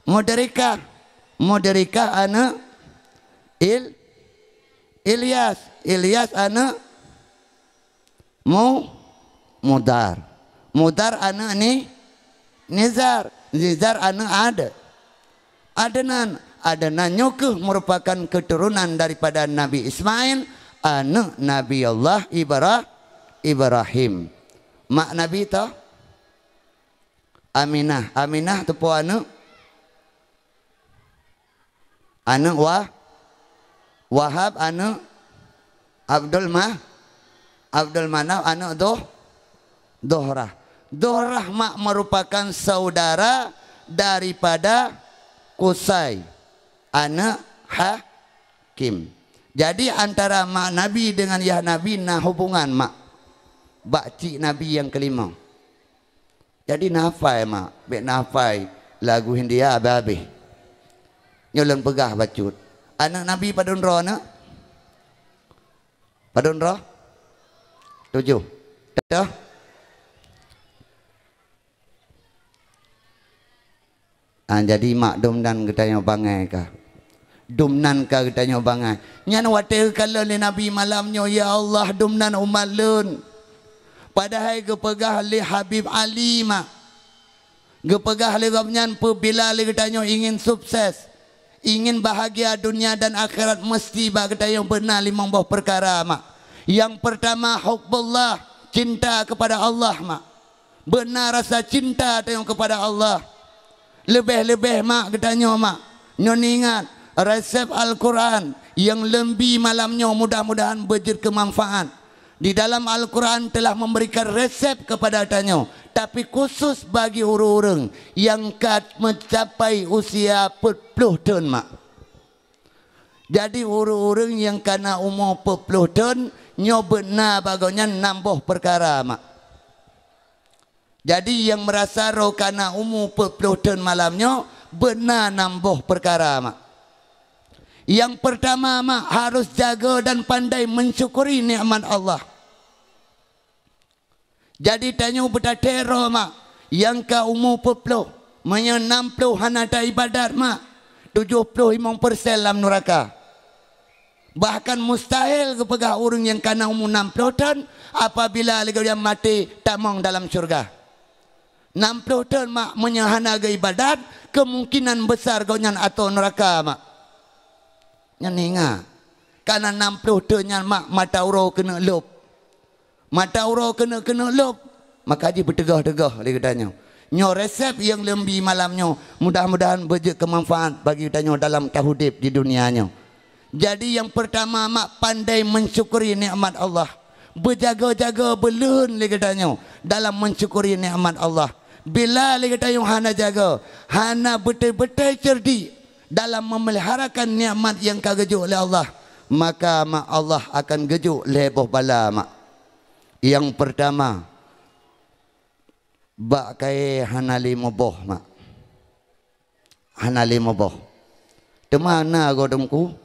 Speaker 1: Mudarikah. Mudarikah anak Ilyas. Ilyas anak Mudar. Mudar anak Nizar. Nizar anak Adnan. Adnan nyukuh merupakan keturunan daripada Nabi Ismail anak Nabi Allah Ibrahim. Mak Nabi tu Aminah. Aminah tu puan anak Wahab anak Abdul Manaf anak Dohrah. Dohrah mak merupakan saudara daripada Qusay anak Hakim. Jadi antara mak Nabi dengan Yah Nabi nah hubungan mak bakcik Nabi yang kelima. Jadi nafai mak, bek nafai lagu Hindia habis. Nyolong pegah bacut. Anak Nabi padun roh nak? Padun roh? 7. Dah. Jadi mak dumnan ketanya bangai kah? Dumnan ka ketanya bangai. Nyan wate kala li Nabi malamnya ya Allah dumnan umat lun. Padahal gepegah li Habib Ali mak. Gepegah li gabnyan pebila li ketanya ingin sukses. Ingin bahagia dunia dan akhirat mesti ba ketanya benar 5 buah perkara mak. Yang pertama hubbullah, cinta kepada Allah mak. Benar rasa cinta tayang kepada Allah. Lebih-lebih mak ketanya mak. Nyon ingat resep Al-Quran yang lebih malamnya mudah-mudahan berjid kemanfaat. Di dalam Al-Quran telah memberikan resep kepada tanya. Tapi khusus bagi orang-orang yang mencapai usia 40 tahun mak. Jadi orang-orang yang kena umur 40 tahun nyo benar bagusnya nambah perkara mak. Jadi yang merasa roh kena umur 40 tahun malamnya benar nambah perkara mak. Yang pertama mak harus jaga dan pandai mensyukuri nikmat Allah. Jadi tanya berdatero mak yang ke umur 40 menya 60 hanada ibadat mak 75% dalam neraka. Bahkan mustahil kepegah orang yang kena umur 60 tahun apabila dia mati tak mau dalam syurga. 60 tahun mak menyahana ke ibadat, kemungkinan besar kau nyan atau neraka mak. Nyan ingat. Karena 60 tahun nyan mak mata uro kena lop. Mata uro kena lop. Maka dia bertegah-tegah dia katanya. Nyo resep yang lebih malamnya, mudah-mudahan berjaya kemanfaat bagi kita dalam tahudib di dunianya. Jadi yang pertama mak pandai mensyukuri nikmat Allah. Berjaga-jaga belun dia katanya dalam mensyukuri nikmat Allah. Bila dia katanya hana jaga, hana betul-betul cerdik dalam memeliharakan nikmat yang kagejuk oleh Allah, maka mak Allah akan gejuk leboh bala mak. Yang pertama, bak kai hanali moboh mak. Hanali moboh. Temana godongku?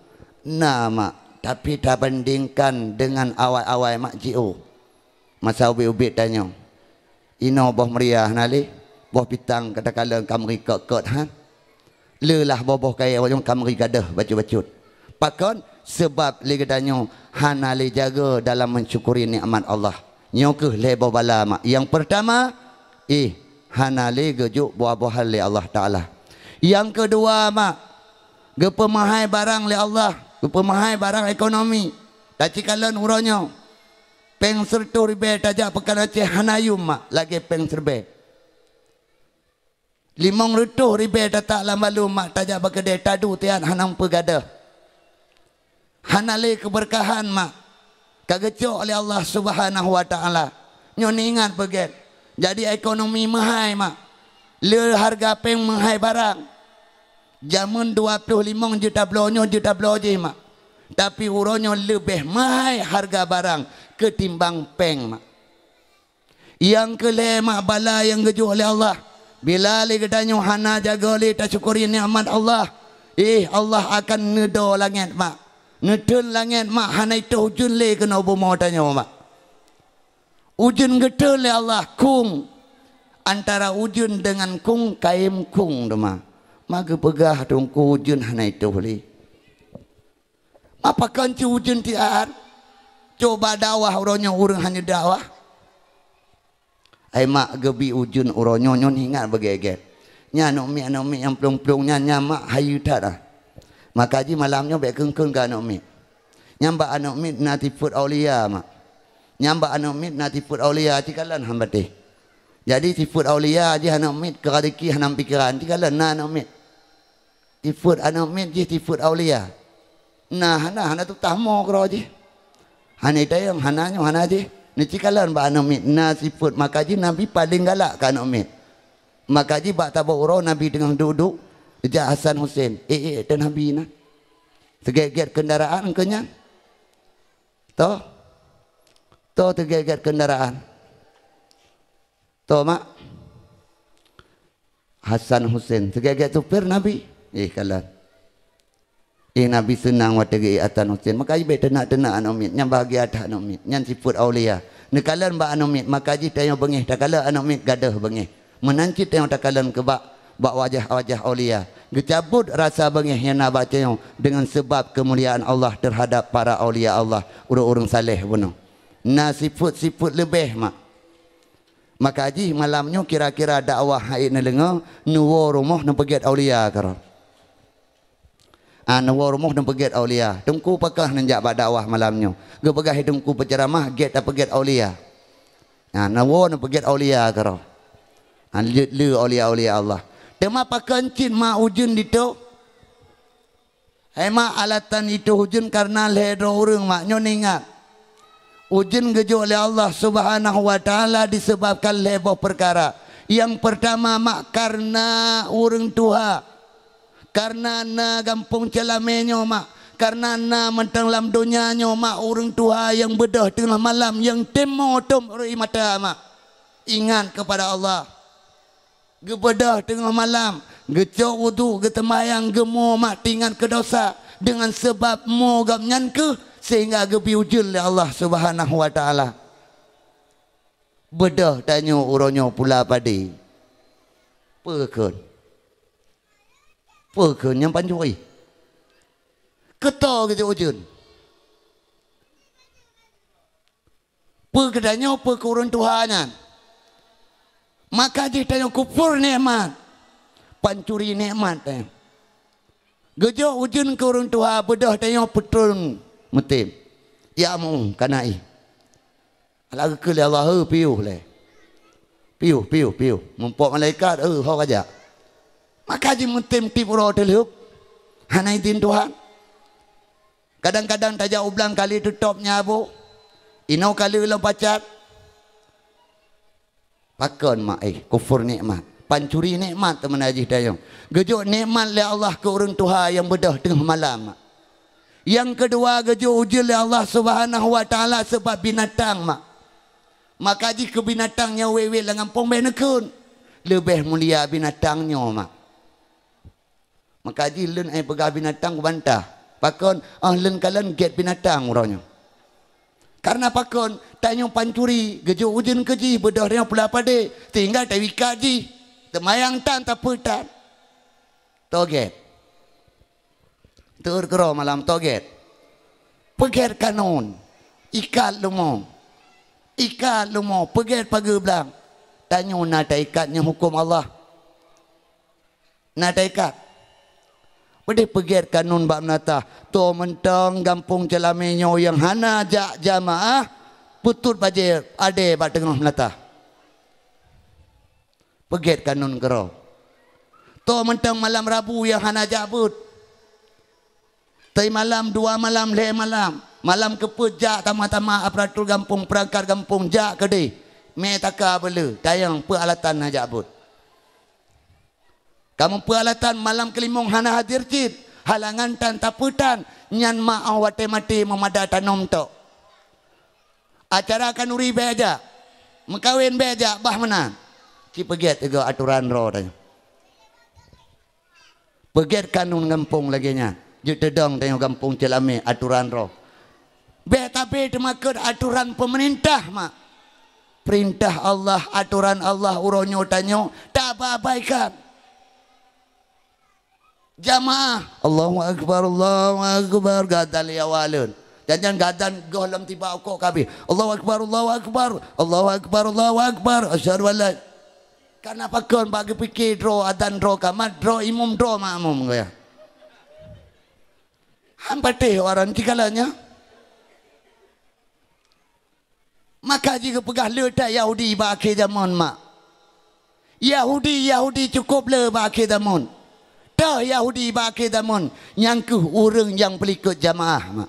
Speaker 1: Nah mak, tapi tak bandingkan dengan awal-awal mak jiu. Masa ubi-ubi tanya. Ino boh meriah hanali, boh pitang kata-kala kamri kekot han. Lelah boh kai wajong kamri gadah bacut-bacut. Pakon sebab li katanya hanali jaga dalam mensyukuri nikmat Allah. Nyokeh lebo bala mak. Yang pertama, hanali gejuk buah-buahan li Allah Ta'ala. Yang kedua mak, gepemahai barang li Allah, gepemahai barang ekonomi. Tacikalan uronyo. Peng sertu ribe tajak pekan Aceh hanayum mak, lagi peng serbe. 500 ribe tatak lambalu mak tajak berkedai tadu tian hanang pegada. Hanali keberkahan mak. Kagecok oleh Allah Subhanahu wa Ta'ala. Nyon ingat beget. Jadi ekonomi mahai mak. Le harga peng mahai barang. Jamun 25 juta blonyo juta bloje mak. Tapi uronyo lebih mahai harga barang ketimbang peng mak. Yang kelima bala yang gejuk oleh Allah. Bila li gedanyo hana jaga li tak syukuri nikmat Allah. Allah akan nedo langit mak. Nedun langit mak hana itu ujun le kena bomo tanya mak. Ujun gedul le Allah kung. Antara ujun dengan kung kaim kung dema. Maka pegah tungku ujun hana itu le. Apa kanci ujun tiar? Coba dakwah uronyo urang hanya dakwah. Ai mak gebi ujun uronyo nyon ingat begeget. Nya nomi yang plong-plong nya mak hayu dah. Maka ji malamnya baik kengkeng ke anak mit. Nyamba anak mit nati put aulia mak. Nyamba anak mit nati put aulia tikalan hamba teh. Jadi tifut aulia ji anak mit keradiki hanam pikiran tikalan na anak mit. Tifut anak mit ji tifut aulia. Nah hana tu tahmo kro ji. Hana itu yang hananya hana ji. Ni tikalan ba anak mit na tifut maka ji nabi paling galak ke anak mit. Maka ji bak tabur nabi dengan duduk Ejak Hasan Hussein. Dan Nabi na. Tergeget kendaraan kenya. Toh tergeget kendaraan. Toh mak. Hasan Hussein. Tergeget supir Nabi. Kalan. Nabi senang wategi Hasan Hussein. Maka ibe tenak-tenak anomit. Yang bahagia atas anomit. Yang sifut aulia. Nekalan ba anomit. Maka ji tayang bengih. Takala anomit gadah bengih. Menancit tayang takalan kebak. Bak wajah-wajah aulia. Gecabut rasa bengih yang nak baca dengan sebab kemuliaan Allah terhadap para aulia Allah. Orang-orang saleh bunuh. Nah sifut-sifut lebih mak. Maka haji malamnya kira-kira dakwah haid na lenga. Nuwa rumah na pegiat aulia kara. Nuwa rumah na pegiat aulia. Tungku pakah nanjak bak dakwah malamnya. Gepegah tungku penceramah get na pegiat aulia. Nuwa na pegiat aulia kara. Le aulia-aulia Allah. Tema pakancin ma ujun dito. Ma alatan itu ujun karena lehdo urang mak nyon ingat. Ujun gejo oleh Allah Subhanahu wa Ta'ala disebabkan leboh perkara. Yang pertama mak karena urang tuha. Karena na gampung celamenyo mak. Karena na mentang lam dunianyo mak urang tuha yang bedah tengah malam yang temo tom ri mata mak. Ingat kepada Allah. Gebedah tengah malam, gecok wudu, getemayang, gemo mak tingan ke dosa dengan sebab mo gamnyan ke sehingga gebi ujul oleh Allah Subhanahu wa Ta'ala. Bedah tanya uronyo pula padi. Pekun yang panjui. Keto gitu ujun. Pekedanyo pekurun Tuhannya. Maka dia tanya kufur nikmat, pancuri nikmat tanya. Gejok ujun ke orang tua bedah tanya petrun metim. Ya mu kanai. Lagu ke Allah piuh le. Piuh. Mumpok malaikat ho aja. Maka dia metim tip ro teluk. Hanai din Tuhan. Kadang-kadang tajak ublang kali tutupnya abu. Inau kali ulang pacat. Pakon mak kufur nikmat, pancuri nikmat teman haji dayung. Gejok nikmat le Allah ke orang tua yang bedah tengah malam. Yang kedua gejok ujian le Allah Subhanahu wa taala sebab binatang mak. Maka jika binatangnya wewe dengan pong benekun lebih mulia binatangnya mak. Maka ji len ai pegang binatang bantah. Pakon len kalian get binatang orangnya. Karena pakon tanya pancuri gejo ujun keji bedah yang pula pade tinggal tak wikaji temayang tan tak petan toget terkero malam toget peget kanon ikat lumo peget pagi belang tanya nada ikatnya hukum Allah nada ikat Pede peget kanun bab nata to mentang gampung celamenyo yang hana jak jamaah putut baje ade ba tengah nata. Peget kanun kero. To mentang malam Rabu yang hana jabut. Tai malam 2 malam le malam. Malam keput jak tama-tama aparatur gampung perangkat gampung jak kede. Me taka bela tayang peralatan hajabut. Kamu peralatan malam kelimung hana hadir cid. Halangan tan taputan. Nyan ma'au wate mati memada tanom tok. Acara akan uri beja. Mekawin beja bah mana. Ci peget juga aturan roh tanya. Peget kanun gampung lagi nya. Juk tedong tanya gampung celame aturan roh. Be tapi temakut aturan pemerintah mak. Perintah Allah, aturan Allah uronyo tanyo. Tak apa-abaikan. Jamaah Allahu Akbar gadan ya walun jangan gadan golam tiba kok kabi Allahu Akbar asyhadu an la karena pakon bagi fikir dro adan dro kamat dro imum dro makmum ya hampate orang tigalanya maka jika pegah letak Yahudi ba akhir zaman mak Yahudi cukup le ba akhir zaman dah Yahudi baki damun yang ke orang yang pelikut jamaah mak.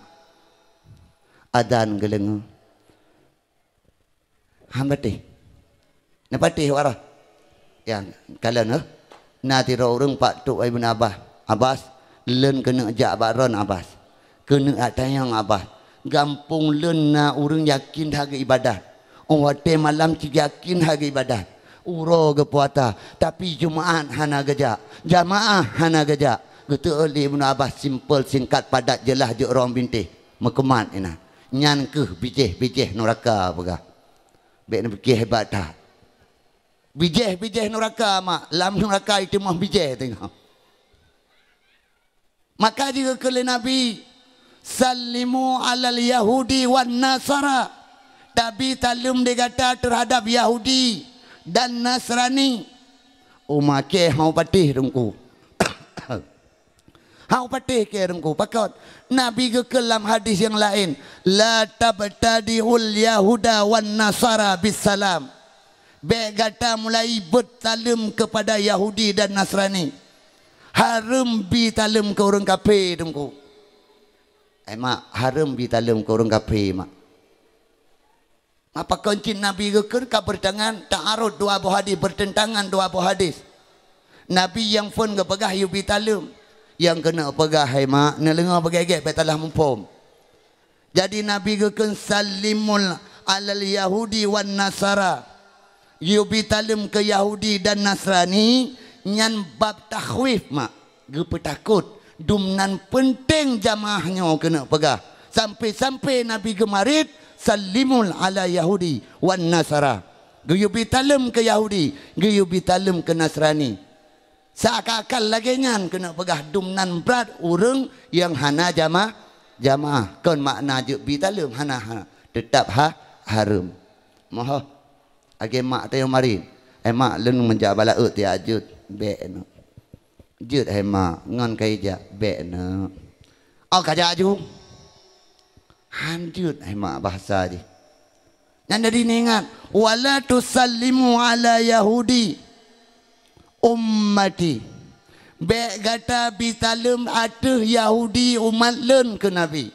Speaker 1: Adan geleng. Hambati. Napati warah. Yang kalian nanti orang Pak Tuk Ibn Abbas len kena jak baron Abbas. Kena atayang Abbas. Gampung len na orang yakin harga ibadah. Orang malam yakin harga ibadah. Uro kepuata tapi Jumaat hana gejak jamaah hana gejak gitu oleh Ibn Abbas simple singkat padat jelas je orang bintih mekemat ina nyan ke bijih neraka pegah bek nak fikir hebat dah bijih neraka mak lam neraka itu mah bijih tengok maka juga kele Nabi sallimu alal Yahudi wan Nasara tapi talum digata terhadap Yahudi dan Nasrani umake hau patih rungku hau patih ke rungku pakot Nabi ke dalam hadis yang lain la tabtadiul yahuda wan nasara bisalam be gata mulai bertalim kepada Yahudi dan Nasrani haram bi talim ke orang kafir rungku mak haram bi talim ke orang kafir mak apa kunci Nabi gekir ka bertangan ta'arud dua buah hadis bertentangan dua buah hadis Nabi yang pun ke pegah yubi talum yang kena pegah hai mak nelenga begegek betalah mumpum jadi Nabi gekir salimul alal Yahudi wan Nasara yubi talum ke Yahudi dan Nasrani nyan bab takhwif mak gepetakut dumnan penting jamaahnya kena pegah sampai Nabi gemarit salimul ala Yahudi wan Nasara. Guyubi talem ke Yahudi, guyubi talem ke Nasrani. Seakan-akan lagi nyan kena pegah dumnan berat urang yang hana jamaah. Kon makna je bi talem hana tetap haram. Moho age mak tayo mari. mak lun menjak bala ti ajut be no jut mak ngon kai ja be no au kaja ju hanjut mak bahasa je yang dari ingat wala tusallimu ala yahudi ummati be gata bitalum atuh Yahudi umat len ke Nabi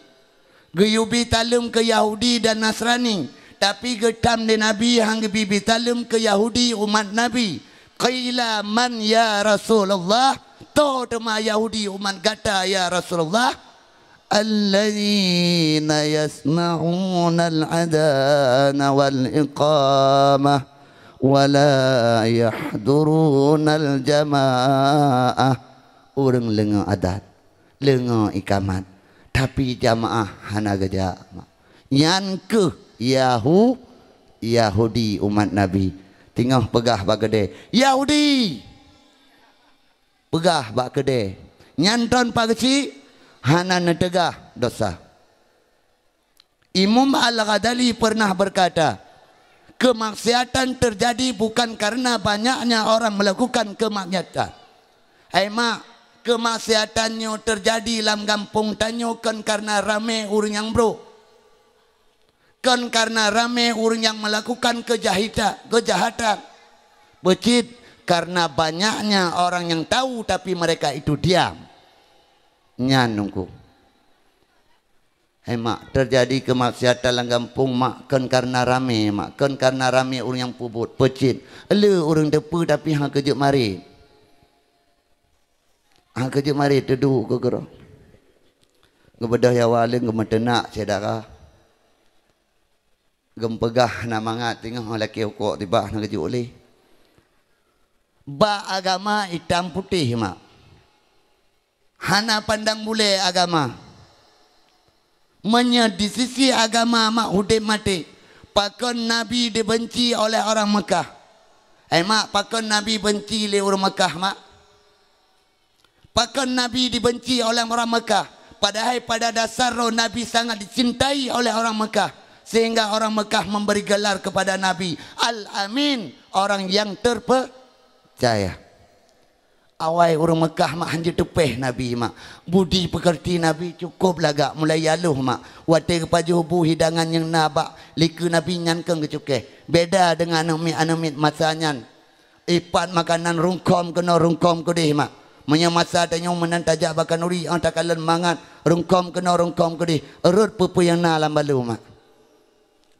Speaker 1: geyubi talum ke Yahudi dan Nasrani tapi getam de Nabi hang bibi talum ke Yahudi umat Nabi qila man ya Rasulullah to tema Yahudi umat gata ya Rasulullah alladzina yasma'una al-adana wal iqamah wala yahdurunal jamaah urang lengo adat lengo ikamat tapi jamaah hana geja nyan ke Yahudi umat Nabi tinggal pegah bak gede Yahudi pegah bak gede nyanton pak kecil hana netegah dosa. Imam Al-Ghazali pernah berkata kemaksiatan terjadi bukan karena banyaknya orang melakukan kemaksiatan. Mak, kemaksiatannya terjadi dalam kampung tanyo kan karena ramai orang yang bro. Kan karena ramai orang yang melakukan kejahatan. Becit karena banyaknya orang yang tahu tapi mereka itu diam. Nyanungku. Mak terjadi kemaksiatan dalam kampung mak kan karena rame mak kan karena rame orang yang pubut pecit ele orang depu tapi hang kerja mari teduh ke gero gebedah ya wale gemetenak sedara gempegah na mangat tengah laki ukok tiba nak kerja oleh ba agama hitam putih mak hana pandang bule agama di sisi agama mak hudim mati pakon Nabi dibenci oleh orang Mekah mak pakon Nabi benci oleh orang Mekah mak pakon Nabi dibenci oleh orang Mekah padahal pada dasar Nabi sangat dicintai oleh orang Mekah sehingga orang Mekah memberi gelar kepada Nabi Al-Amin orang yang terpercaya. Awai orang Mekah mak hanya tepeh Nabi mak budi pekerti Nabi cukup lagak mulai yaluh mak wate kepaju bu hidangan yang nabak liku Nabi nyankeng kecuke beda dengan anumit masanya ipat makanan rungkom kena rungkom kedih mak menya masa tanya menantajak bakan uri tak kalen mangat rungkom kena rungkom kedih erut pupu yang na alam balu mak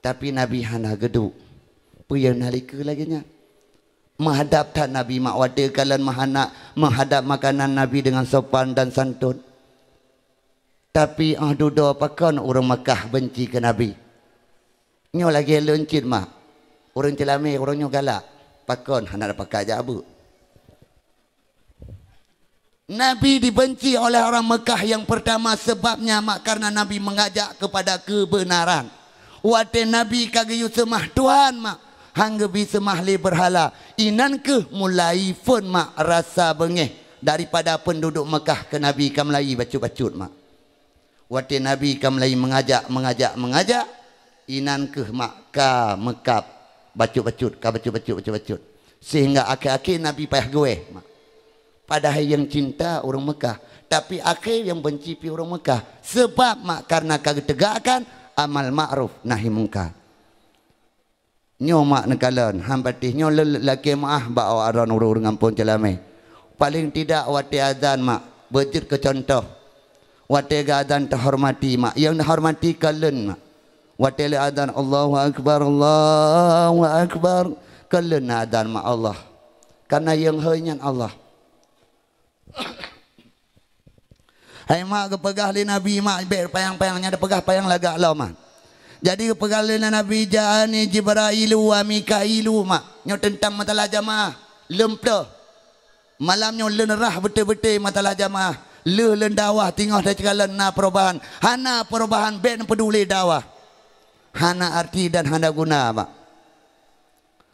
Speaker 1: tapi Nabi hana geduk pu yang naliku lagi nya menghadap tak Nabi mak wada kalian menghadap makanan Nabi dengan sopan dan santun tapi duda pakon orang Mekah benci ke Nabi nyo lagi lencit mak orang celame orangnya galak pakon hana pakai jabu Nabi dibenci oleh orang Mekah yang pertama sebabnya mak karena Nabi mengajak kepada kebenaran wada Nabi kagayu semah Tuhan mak hangga bisa mahli berhala inan ke mulai pun mak rasa bengeh daripada penduduk Mekah ke Nabi kamlai bacut-bacut mak waktu Nabi kamlai mengajak inan ke mak ka mekap bacut-bacut sehingga akhir-akhir Nabi payah gue mak padahal yang cinta orang Mekah tapi akhir yang benci pi orang Mekah sebab mak karena kagak tegakkan amal ma'ruf nahi mungkar nyo mak nekalan hampatih nyo lelaki maah bawa aran urang ngampun celame paling tidak wate azan mak berjut ke contoh wate azan terhormati mak yang hormati kalen mak wate azan Allahu akbar kalen azan mak Allah karena yang hanya Allah hai mak kepegah li Nabi mak ber payang-payangnya ada pegah payang lagak lau mak jadi pegalian Nabi ja'ani Jibrailu wa Mikailu mak nyo tentang matalah jamaah lemplo malamnya lenerah betul-betul matalah jamaah len dakwah tinggal dah cekalan na perubahan hana perubahan ben peduli dakwah hana arti dan hana guna mak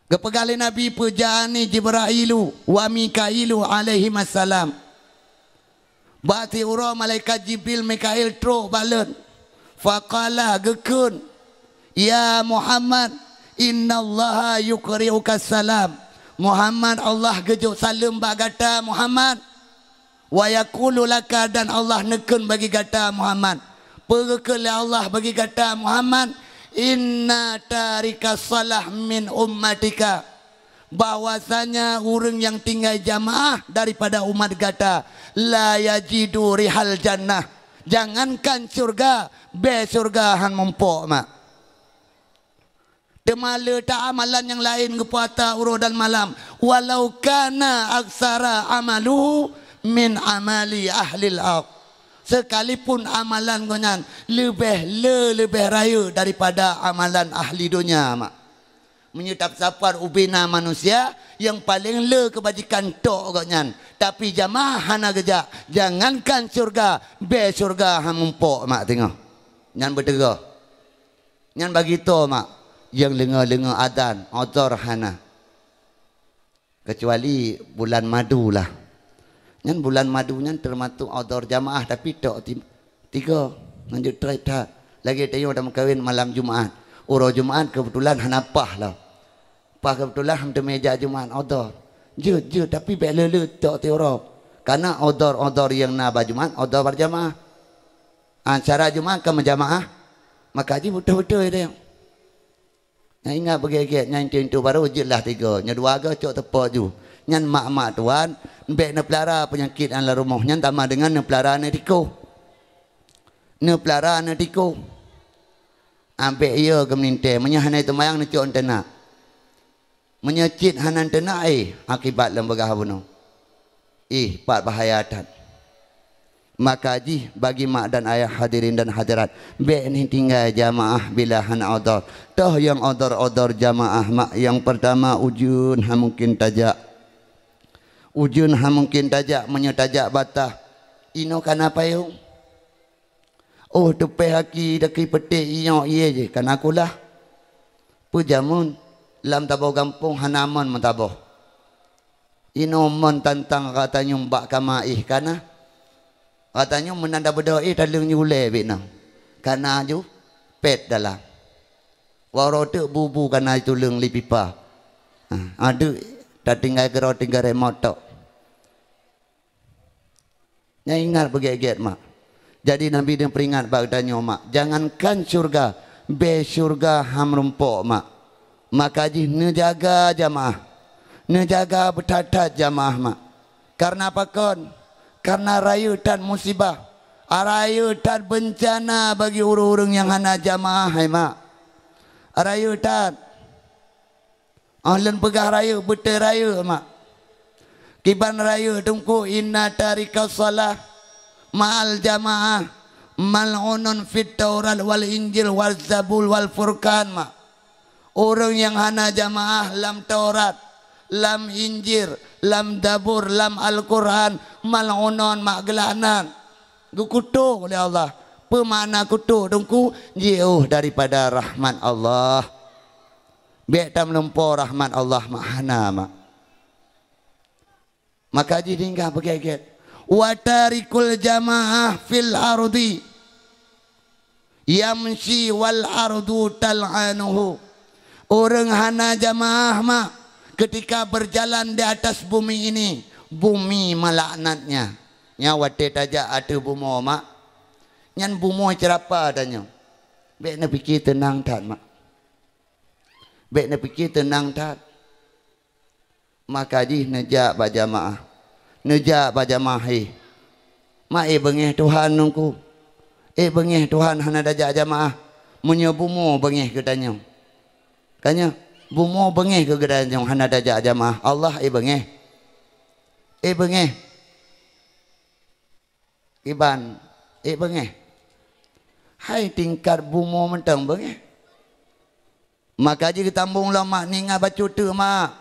Speaker 1: kepegali Nabi pejani Jibrailu wa Mikailu alaihi assalam bati ura malaikat Jibril Mikail tro balen faqala gekun ya Muhammad innallaha yukri'uka salam Muhammad Allah gejuk salam bagata Muhammad. Wa yaqulu laka dan Allah nekun bagi gata Muhammad. Perkele Allah bagi gata Muhammad, inna tarika salah min ummatika. Bahwasanya orang yang tinggal jamaah daripada umat gata la yajidu rihal jannah. Jangankan surga, be surga han mempok mak. Temala tak amalan yang lain ke puasa uruh dan malam. Walau kana aksara amaluhu min amali ahlil ardh. Sekalipun amalan konyan lebih raya daripada amalan ahli dunia mak. Menyetap sapar ubina manusia yang paling kebajikan tok konyan. Tapi jamaah hana gejak. Jangankan surga, be surga han mempok mak tengok. Nyan bertega. Nyan bagi to mak. Yang lenga-lenga adan odor hana, kecuali bulan madu lah. Nyan bulan madu nyan termasuk odor jamaah, tapi tok tiga lanjut try tak lagi tayo dah kawin malam Jumaat. Uro Jumaat kebetulan hanapah lah. Pas kebetulan ham meja Jumaat odor. Je tapi belele tok tioro. Karena odor yang na Jumaat odor berjamaah. Acara Jumaat ke menjamaah. Maka ji betul-betul dia. Yang ingat bagi-bagi yang itu baru jelah tiga. Yang dua agak cok tepak ju. Yang mak-mak tuan bek nak pelara penyakit dalam rumah. Yang tambah dengan nak pelara nak tiko. Nak pelara nak tiko. Ambek ia ke meninte. Menyahanai temayang nak cok tenak. Menyecit hanan tenak akibat lembaga bunuh. Part bahayatan. Maka ji bagi mak dan ayah hadirin dan hadirat, bek ni tinggal jamaah bila hana odor. Toh yang odor jamaah mak yang pertama ujun ha mungkin tajak. Ujun ha mungkin tajak menyetajak batah. Ino kenapa yo? Oh tepe haki daki petik iyo iye je kan akulah. Pujamun lam tabau kampung hanaman mentabau. Ino mon tantang katanya mbak kamaih kana. Katanya menanda berdoa dalam nyulai bina. Karena ju pet dalam. Warote bubu karena itu leng lipipa. Ada tak tinggal gerau tinggal remote tok. Yang ingat begitu mak. Jadi Nabi dia peringat bagdanya mak. Jangankan surga, be surga ham rumpok mak. Maka ji nejaga jamaah. Nejaga bertatat jamaah mak. Karena apa kon? Karena rayutan musibah, rayutan bencana bagi orang-orang yang hana jamaah mak. Rayutan ahlan pegah rayu betul rayu mak. Kiban rayu tungku inna tarika salah ma'al jamaah mal'unun fit taurat wal injil wal zabul wal furqan mak. Orang yang hana jamaah lam Taurat, lam Injil, lam Dabur, lam Al-Quran, mal'unon mak gelanan. Kukutuk oleh Allah. Pemakna kutuk dongku jauh daripada rahmat Allah. Biar tak melempau rahmat Allah mahana mak. Maka ji tinggal begitu. Wa tarikul jamaah fil ardi yamshi wal ardu tal'anuhu. Orang hana jamaah mak ketika berjalan di atas bumi ini, bumi melaknatnya. Nya wate tajak ada bumo mak. Nyan bumo cerapa adanya. Bek nak fikir tenang tak mak. Bek nak fikir tenang tak. Maka ji nejak berjamaah. Nejak berjamaah mak bengih Tuhan nungku. Bengih Tuhan hana dajak jamaah. Munyo bumo bengih katanya. Kanya bumo bengih ke gedan yang hana dajak jamaah. Allah bengih. Bengih. Iban bengih. Hai tingkat bumo mentang bengih. Maka ji ketambung lah mak ningat baca tu mak.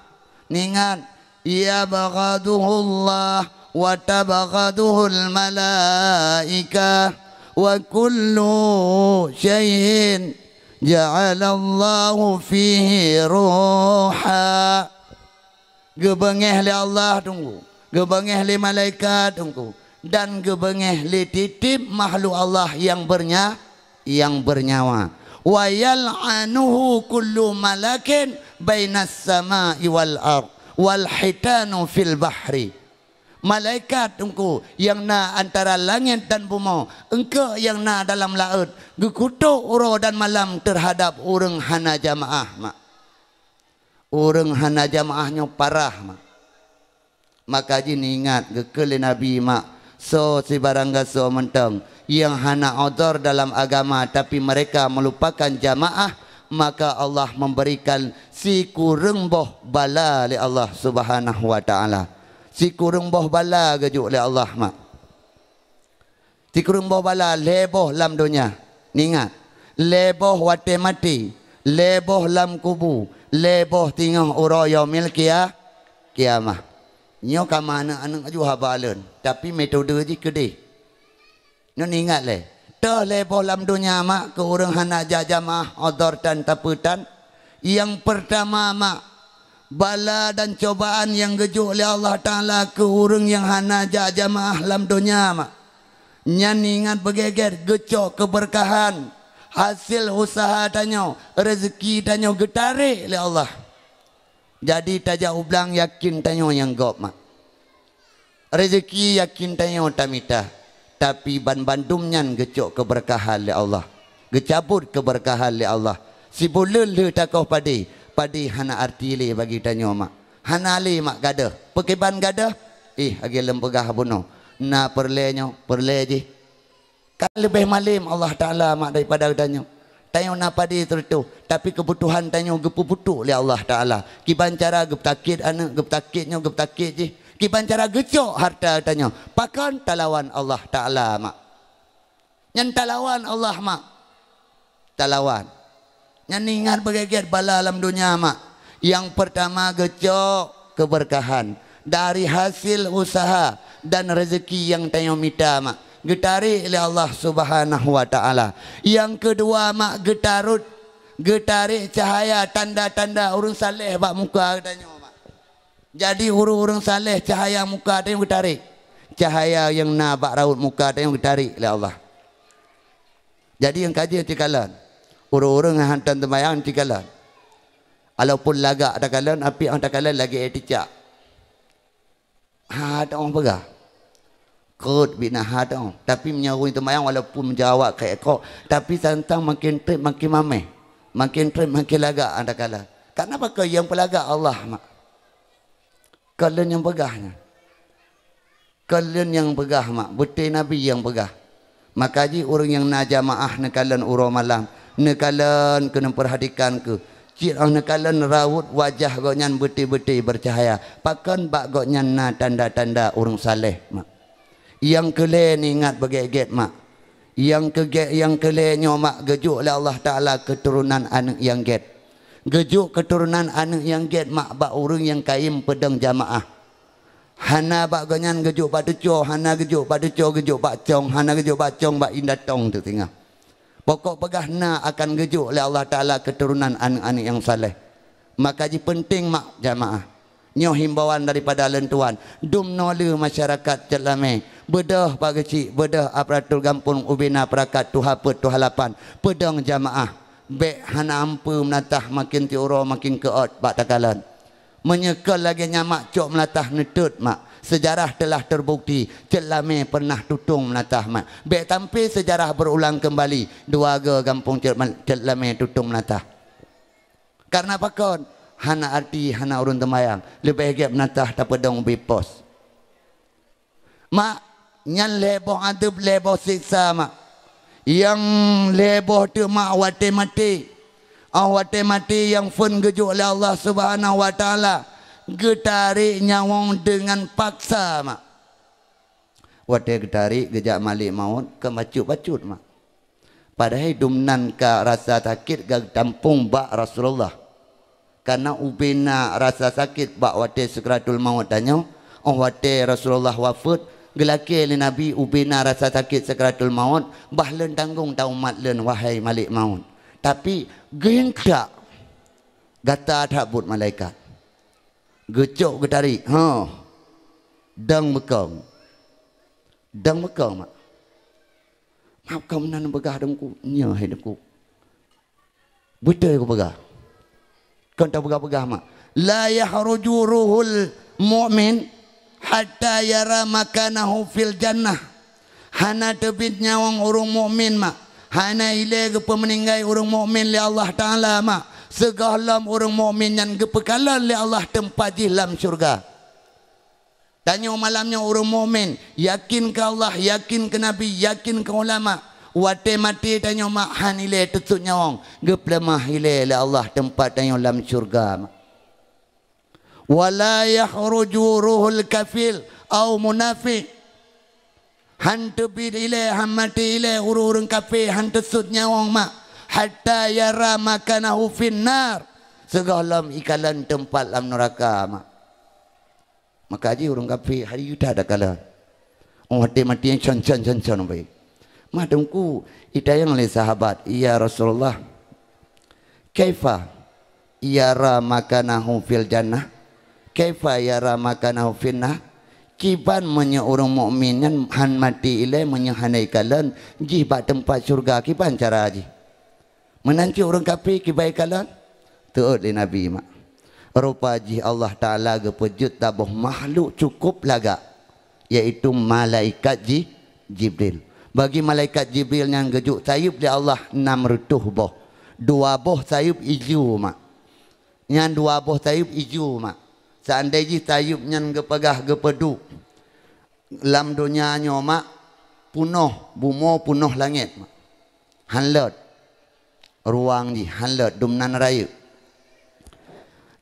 Speaker 1: Ningat ya baghaduhullah wa tabaghaduhul malaika wa kullu syai'in ja'alallahu fihi ruha. Gebengeh li Allah tunggu. Gebengeh li malaikat tunggu. Dan gebengeh li titip makhluk Allah yang bernyawa. Wa yal'anuhu kullu malakin bainas sama'i wal ard wal hitanu fil bahri. Malaikat engkau yang na antara langit dan bumi, engkau yang na dalam laut, gekutuk uro dan malam terhadap urang hana jamaah mak. Urang hana jamaahnya parah mak. Maka jini ingat gekele Nabi mak, so si barangga so mentang yang hana odor dalam agama tapi mereka melupakan jamaah, maka Allah memberikan si kurang boh bala oleh Allah Subhanahu wa taala. Si kurang boh bala gajuk oleh Allah mak. Si kurang boh bala leboh lam dunia. Ni ingat, leboh wate mati, leboh lam kubu, leboh tinggal uro yaumil kiamah. Nyo ka mana anak aju habalan, tapi metode je kedai. Nyo ni ingat le. Dah leboh lam dunia mak ke urang hana jamaah odor dan taputan. Yang pertama mak, bala dan cobaan yang gejuk oleh Allah Ta'ala ke urang yang hana jamaah lam dunia mak. Nyan ingat bergeger gecok keberkahan, hasil usaha tanyo, rezeki tanyo getarik oleh Allah. Jadi tajak ublang yakin tanyo yang gop mak. Rezeki yakin tanyo tamita. Tapi ban-bandum nyan gecok keberkahan oleh Allah. Gecabut keberkahan oleh Allah. Si bulul le takoh padi. Padi hana arti le bagi tanyo mak. Hana le mak gada. Pekiban gada. Agi lempegah bunuh. Na perlenyo, perle je. Kan lebih malim Allah Ta'ala mak daripada tanyo. Tanyo na padi tertu. Tapi kebutuhan tanyo gepu-putu oleh Allah Ta'ala. Kiban cara geptakit anak, geptakitnya geptakit je. Kiban cara gecok harta tanyo. Pakan talawan Allah Ta'ala mak. Yang talawan Allah mak. Talawan. Yang ingat bergeger bala alam dunia mak. Yang pertama gecok keberkahan dari hasil usaha dan rezeki yang tanyo minta mak. Getarik oleh Allah Subhanahu wa taala. Yang kedua mak getarik cahaya tanda-tanda urang saleh bak muka tanyo mak. Jadi urang saleh cahaya muka tanyo getarik. Cahaya yang na bak raut muka tanyo getarik oleh Allah. Jadi yang kaji tikalan. Urang-urang hantan tembayang tikalan. Walaupun lagak takalan, api ang takalan lagi eticak. Ada orang pegah. Kot bina ada orang. Tapi menyaruh tembayang walaupun menjawab ke ekor. Tapi santang makin trip makin mameh. Makin trip makin lagak ang takalan. Kenapa kau yang pelagak Allah mak? Kalian yang pegahnya. Kalian yang pegah mak. Betul Nabi yang pegah. Maka ji orang yang najamaah nekalan uro malam. Nekalan kena perhatikan ke. Cik nekalan rawut wajah goknyan betul-betul bercahaya. Pakan bak goknyan na tanda-tanda orang saleh mak. Yang kele ni ingat beget-get mak. Yang kelenyo mak gejuk oleh Allah Ta'ala keturunan anak yang get. Gejuk keturunan anak yang get mak bak orang yang kaim pedang jamaah. Hana bak goknyan gejuk bak deco, hana gejuk bak deco, gejuk bak cong, hana gejuk bak cong bak indatong tu tinggal. Pokok pegah na akan gejuk oleh Allah Ta'ala keturunan anak-anak yang saleh. Maka ji penting mak jamaah. Nyoh himbauan daripada lentuan. Dum nole masyarakat celame. Bedah pak kecik. Bedah aparatur gampung ubina perakat tuhaput tuhalapan. Pedang jamaah. Bek hana ampu menatah makin tiuro makin keot bak takalan. Menyekal lagi nyamak cok melatah netut mak. Sejarah telah terbukti celame pernah tutung melatah mak. Bek tampil sejarah berulang kembali. Dua ga kampung celame tutung melatah. Karena apa kon? Hana arti hana urun temayang. Lebih gap menatah tak pedang bipos. Mak nyan leboh adub leboh siksa mak. Yang leboh tu mak wate mati. Wate mati yang fun gejuk oleh Allah Subhanahu wa taala. Getarik nyawang dengan paksa mak. Wate getarik gejak malik maut ke bacut-bacut mak. Padahal dumnan ka rasa sakit ke tampung bak Rasulullah. Karena ubina rasa sakit bak wate sakratul maut tanyo. Wate Rasulullah wafat gelaki li Nabi ubina rasa sakit sakratul maut. Bahlen tanggung taumat len wahai malik maut. Tapi gengkak gata takbut malaikat. Gecok getarik. Dang bekang. Dang bekang mak. Maaf kau menan begah dengku. Nya hai dengku. Betul aku begah. Kau tak begah-begah mak. la yahruju ruhul mu'min hatta yara makanahu fil jannah. Hana tebit nyawang urang mukmin mak, hana ile ke pemeninggai urang mukmin li Allah Taala mak, segalam urang mukmin yang gepekalan li Allah tempat di dalam syurga. Tanya malamnya urang mukmin, yakin ke Allah, yakin ke Nabi, yakin ke ulama. Wate mati tanya mak han ile tutut nyawang geplemah ile li Allah tempat tanya dalam syurga mak. Wala yahruju ruhul kafil au munafiq. Han tebit ile, han mati ile urang kafir, han tesut nyawang mak hatta yara makanahu finnar, segalam ikalan tempat dalam neraka mak. Maka aja urang kafir hari yuta ada kala mati yang concon baik. Madamku itayang le sahabat, ya Rasulullah, kaifa yara makanahu fil jannah, kaifa yara makanahu finnar. Kiban menya orang mukmin yang han mati ile menya hanai kalan ji ba tempat syurga kiban cara ji. Menanti orang kafir kibai kalan tuut li Nabi mak. Rupa ji Allah Taala gepejut tabuh makhluk cukup laga, iaitu malaikat Jibril. Bagi malaikat Jibril yang gejuk sayup di Allah 600 boh. 2 boh sayup ijo mak. Yang 2 boh sayup ijo mak. Seandainya tayub nyan gepegah gepedu lam dunia mak punuh bumo punuh langit mak. Hanlot ruang di hanlot dumnan raya.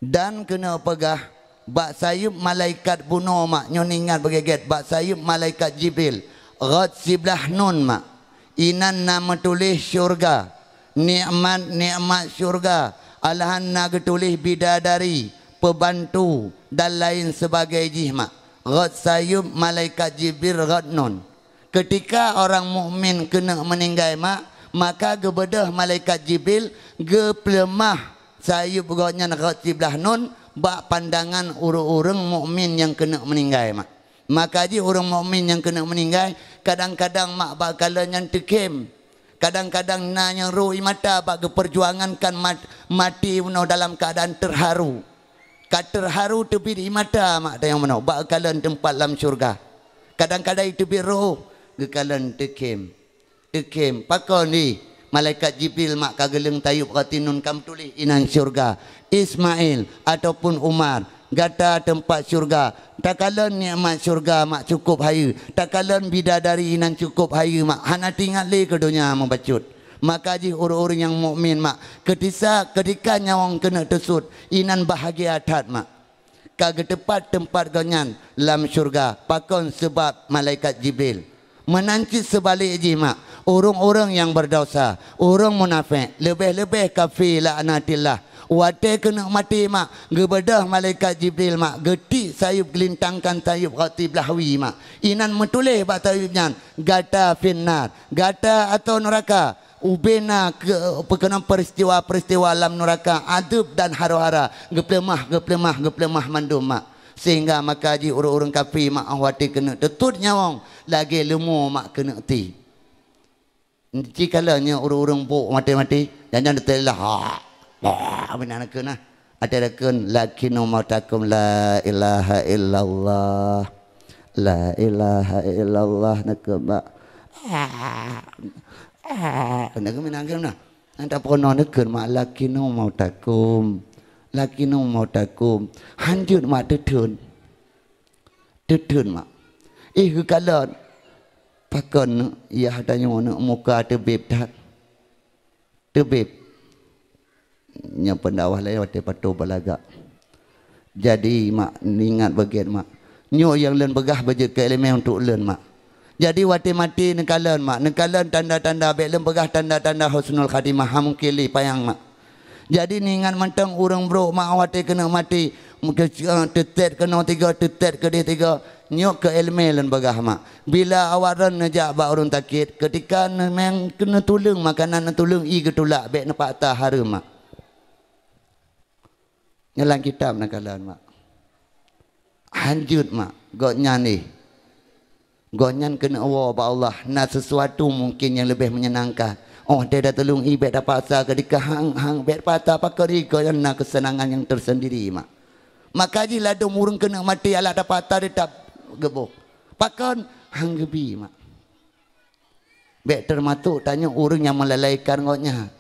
Speaker 1: Dan kena pegah bak sayup malaikat bunuh mak nyoningat begeget bak sayup malaikat Jibril ghad siblah nun mak. Inan nama tulis syurga, nikmat syurga, alahan nak tulis bidadari, pembantu dan lain sebagai jihmak. Ghad sayub malaikat Jibril ghad nun. Ketika orang mukmin kena meninggal mak, maka gebedah malaikat Jibril geplemah sayub ghadnya ghad siblah nun bak pandangan urang-urang mukmin yang kena meninggal mak. Maka ji orang mukmin yang kena meninggal kadang-kadang mak bakalan yang tekem, kadang-kadang na yang ruhi mata bak perjuangan kan mati dalam keadaan terharu. Terharu tepi di mata mak tayang mana bakalan tempat dalam syurga. Kadang-kadang itu biru gekalan tekem pakon ni malaikat Jibril mak kageleng tayub katinun kam tulis inan syurga Ismail ataupun Umar gata tempat syurga. Takalan nikmat syurga mak cukup hayu, takalan bidadari inan cukup hayu mak hana tinggal le ke dunia membacut. Maka ji orang-orang yang mukmin mak ketika nyawang kena tesut inan bahagia tat mak kage tempat ganyan dalam syurga pakon sebab malaikat Jibril. Menanti sebalik ji mak orang-orang yang berdosa, orang munafik, lebih-lebih kafir laknatillah, wate kena mati mak gebedah malaikat Jibril mak getik sayup gelintangkan sayup khatib lahwi mak inan metulih bak sayupnya gata finnar, gata atau neraka. Ubena ke perkenaan peristiwa-peristiwa alam neraka adab dan hara-hara geplemah mandum mak. Sehingga maka ji orang-orang kafir mak awati kena tetut nyawang lagi lemu mak kena ti. Jikalanya orang-orang buk mati-mati jangan detelah benar kena ada kun lakinu mautakum la ilaha illallah la ilaha illallah nakba nak menangkan nah anda pernah neker mak lakinu mautakum hanjut mak tetun mak kekalan pakon ia hadanya nak muka tebib tat tebib nya pendawah lain wate patu balaga. Jadi mak ingat bagian mak nyo yang len begah bajet ke elemen untuk len mak. Jadi wate mati nekalan mak, nekalan tanda-tanda bek len begah tanda-tanda husnul khatimah mungkin li payang mak. Jadi ni ingat mentang urang bro mak wate kena mati tetet kena 3 tetet ke dia 3 nyok ke elemen len begah mak. Bila awaran najak ba urang takit ketika memang kena tulung makanan tulung i getulak bek nepak ta harum mak. Nyalang kitab nakalan mak hanjut mak goknya ni goknya kena awal ba Allah na sesuatu mungkin yang lebih menyenangkan. Oh dia dah tolong ibet dapat asa ketika hang bet patah pakari kau yang nak kesenangan yang tersendiri mak Maka ji ladung urang kena mati ala dapat tak gebuk. Pakon hang gebi mak. Bek termasuk tanya urang yang melalaikan ngotnya.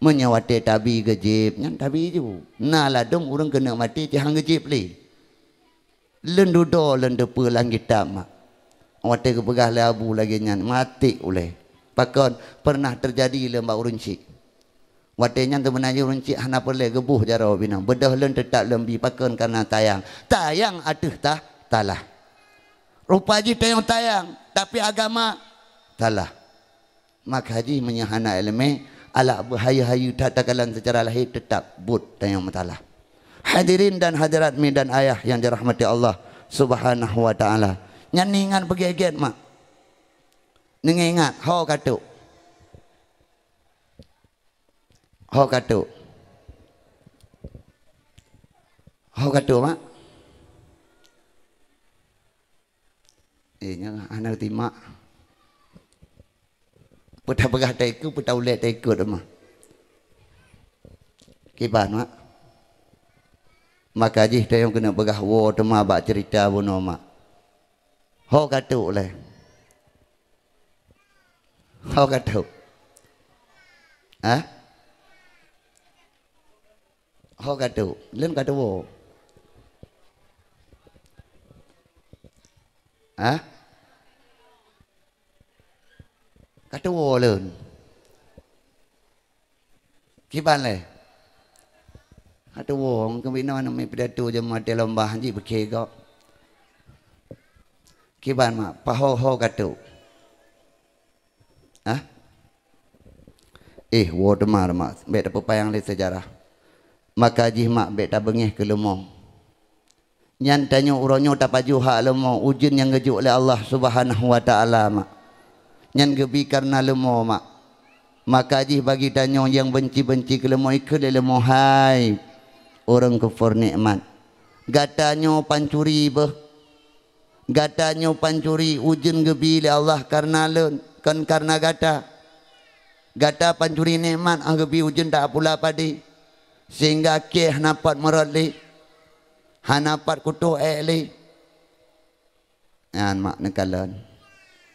Speaker 1: Menyawate tabi gejib nyan tabi ju. Nah ladung urang kena mati ti hang gejib li. Lendudo lendepe langit mak. Wate ke pegah le abu lagi nyan mati oleh. Pakon pernah terjadi lembak urang cik. Watenya tu menaji runcik hana perle gebuh jaro bina. Bedah len tetap lembi pakon karena tayang. Tayang aduh tah talah. Rupa ji tayang tayang tapi agama talah. Maka haji menyahana ilmu ala bahaya-hayu tatakalan secara lahir tetap but tayang matalah. Hadirin dan hadirat mi dan ayah yang dirahmati Allah Subhanahu wa taala. Nyaningan begeget mak. Ningingat ho katuk. Ho katuk mak. Nya anak timak. Putah pegah taiku putah ulet taiku dah mah. Kiban mak. Maka jih tayong kena pegah wo tema bak cerita bono mak. Ho katuk le. Ho katuk. Ha? Ho katu, len katu wo. Ah? Katu wo len. Kiban le. Katu wo kebina nama pidato jemaah lomba haji berkega. Kiban mak, paho ho katu. Ah? Wo demar mak, bet apa payang le sejarah. Maka jih mak bek tak bengih ke lemong. Nyan tanya uronyo tak paju hak lemong. Ujin yang gejuk oleh Allah Subhanahu wa taala mak. Nyan gebi karena lemong mak. Maka jih bagi tanya yang benci-benci ke lemong ikut le lemong hai. Orang kufur nikmat. Gatanyo pancuri beh. Gatanyo pancuri ujin gebi le Allah karena len kan karena gata. Gata pancuri nikmat ang gebi ujin tak pula padi. Sehingga keh napat merali hanapat kutu li yan mak nekalan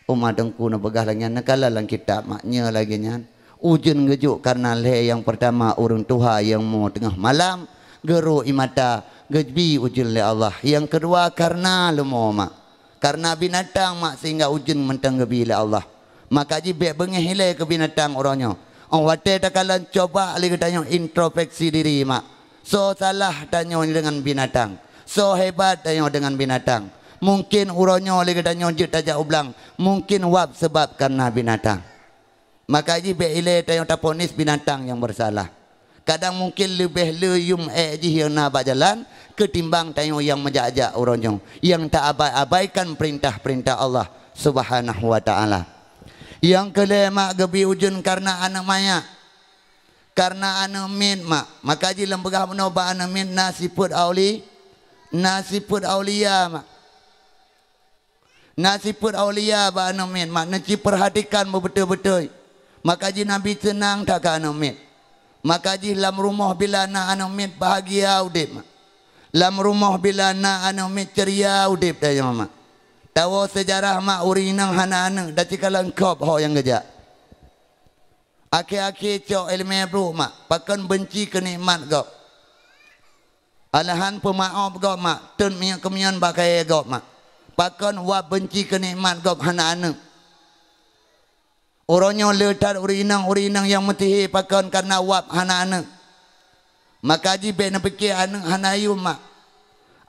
Speaker 1: umat dengku na begah lagi nekalan lang kitab maknya lagi nyan ujun gejuk karena le yang pertama urang tuha yang mau tengah malam geru imata gejbi ujun le Allah yang kedua karena lemo mak karena binatang mak sehingga ujun mentang gebi le Allah maka jibek bengih hile ke binatang orangnya. Oh wate takalan coba lagi tanya introspeksi diri mak. So salah tanya dengan binatang. So hebat tanya dengan binatang. Mungkin uronyo lagi tanya jut tajak ublang. Mungkin wab sebab karena binatang. Maka ji be ile tanya taponis binatang yang bersalah. Kadang mungkin lebih leyum ji yang nak berjalan ketimbang tanya yang menjajak uronyo yang tak abaikan perintah-perintah Allah Subhanahu wa taala. Yang kelima gebi ujun karena anak maya. Karena anak min mak. Maka ji lembegah menoba anak min nasiput aulia mak. Nasiput aulia ba anak min mak. Nanti perhatikan betul-betul. Maka ji Nabi tenang tak ke anak min. Maka ji lam rumah bila anak min bahagia udip mak. Lam rumah bila anak min ceria udip dah mak. Tahu sejarah mak urinang hana-hana dah cikalan kop ho yang gejak. Aki-aki cok ilmu bro mak, pakan benci kenikmat gop. Alahan pemaaf gop mak, tun minyak kemian bakai gop mak. Pakan wab benci kenikmat gop hana-hana. Orangnya letak urinang yang metihi pakan karena wab hana-hana. Maka jibe nak fikir anak hanayu mak.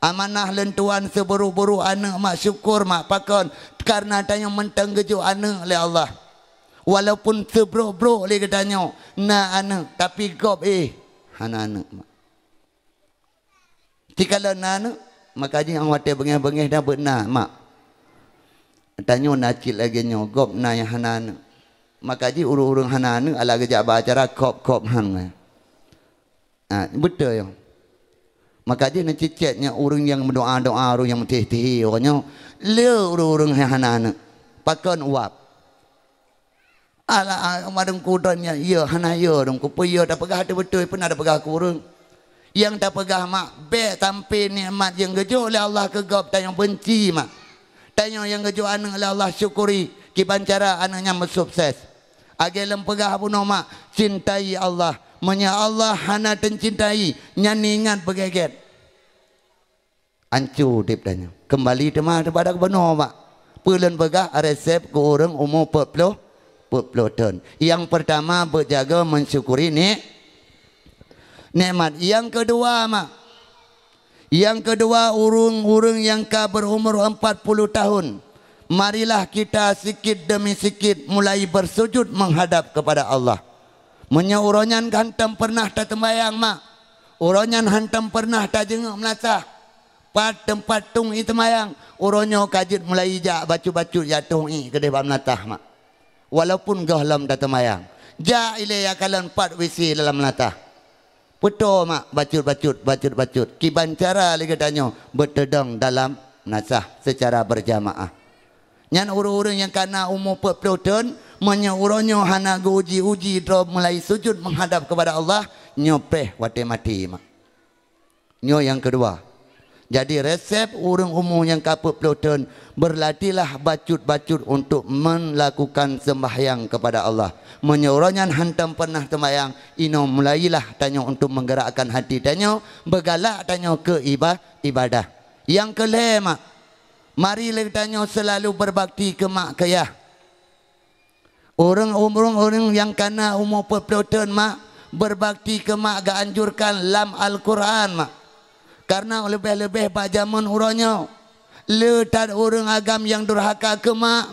Speaker 1: Amanah lentuan seburu-buru anak mak syukur mak pakon karena tanya mentang gejuk anak oleh Allah. Walaupun sebro-bro le katanya na anak tapi gop hana anak mak. Tikala na anak maka ji ang wate bengeh-bengeh dah benar mak. Tanya nacil lagi nyo gop na yang hana anak. Maka ji urung-urung hana anak ala gejak acara kop-kop hang. Betul ya. Maka dia nak cicetnya orang yang berdoa-doa, orang yang mentih-tih, orangnya le orang-orang yang hana-hana. Pakan uap. Ala madang kudannya, ya hana ya dong. Kupu ya dah pegah ada betul pun ada pegah kurung. Yang tak pegah mak be tampil nikmat yang gejo oleh Allah kegop dan yang benci mak. Tanya yang gejo anak oleh Allah syukuri kiban cara anaknya mensukses. Age lem pegah pun mak cintai Allah. Menya Allah hana dan cintai nyaningan begeget. Ancu dip tanya. Kembali tema kepada benar mak. Pulen pegah resep ke orang umur 40 tahun. Yang pertama berjaga mensyukuri nikmat. Yang kedua mak. Yang kedua urung-urung yang ka berumur 40 tahun. Marilah kita sikit demi sikit mulai bersujud menghadap kepada Allah. Menya uronyan hantam pernah tak tembayang mak. Uronyan hantam pernah tak jenguk melasah. Pat tempat tung itu mayang. Uronyo kajit mulai jak bacu-bacu jatuh kedai melatah mak. Walaupun gahlam tak tembayang. Ja ilaya kalan pat wisi dalam melatah. Betul mak bacut. Kiban cara lagi tanya bertedang dalam nasah secara berjamaah. Nyan urung-urung yang kana umur 40 tahun menya uronyo hana uji drop mulai sujud menghadap kepada Allah nyopeh wate mati mak. Nyo yang kedua. Jadi resep urung umur yang ka 40 tahun berlatihlah bacut untuk melakukan sembahyang kepada Allah. Menyoronyan hantam pernah sembahyang ino mulailah tanya untuk menggerakkan hati tanya bergalak tanya ke ibadah. Yang kelima mari tanya selalu berbakti ke mak kayah. Orang yang kana umur 40 tahun mak berbakti ke mak ga anjurkan lam Al-Quran mak. Karena lebih-lebih pak zaman uronyo letat orang agam yang durhaka ke mak.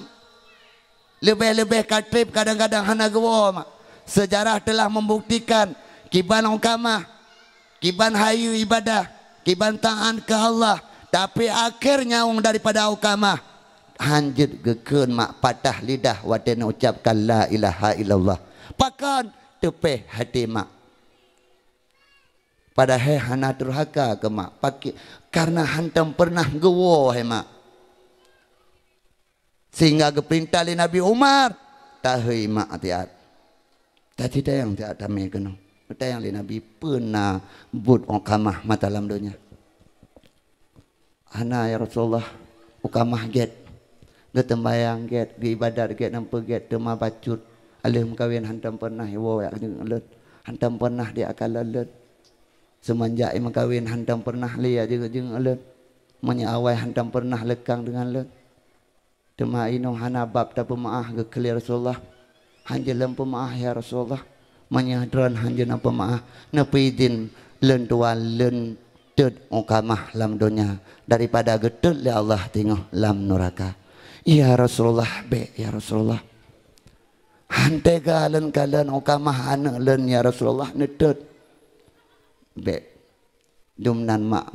Speaker 1: Lebih-lebih katrib kadang-kadang hana gewa mak. Sejarah telah membuktikan kiban ukamah, kiban hayu ibadah, kiban ta'an ke Allah. Tapi akhirnya daripada ukamah hanjut geken mak patah lidah wadena ucapkan la ilaha illallah. Pakan tepeh hati mak. Padahal hana durhaka ke mak. Karena hantam pernah gewa mak. Sehingga keperintah li Nabi Umar tahui mak tiat. Tadi yang tiat tamai kena. Yang li Nabi pernah but ukamah mata dalam dunia. Ana ya Rasulullah ukamah get. Getembayang get, ge ibadat get nampa get tema bacut. Alim kawin hantam pernah wo yak leut. Hantam pernah dia akal leut. Semenjak imam kawin hantam pernah lia jeung leut. Menya awai hantam pernah lekang dengan leut. Tema ino hana bab ta pemaah ge kali Rasulullah. Hanjeulem pemaah ya Rasulullah. Menyadran hanjeuna pemaah nepi izin leun tuan leun tud ukamah lam dunya daripada getud li Allah tengok lam neraka. Ya Rasulullah be ya Rasulullah. Hante kalen ukamah anak leun ya Rasulullah netud. Be dumnan mak.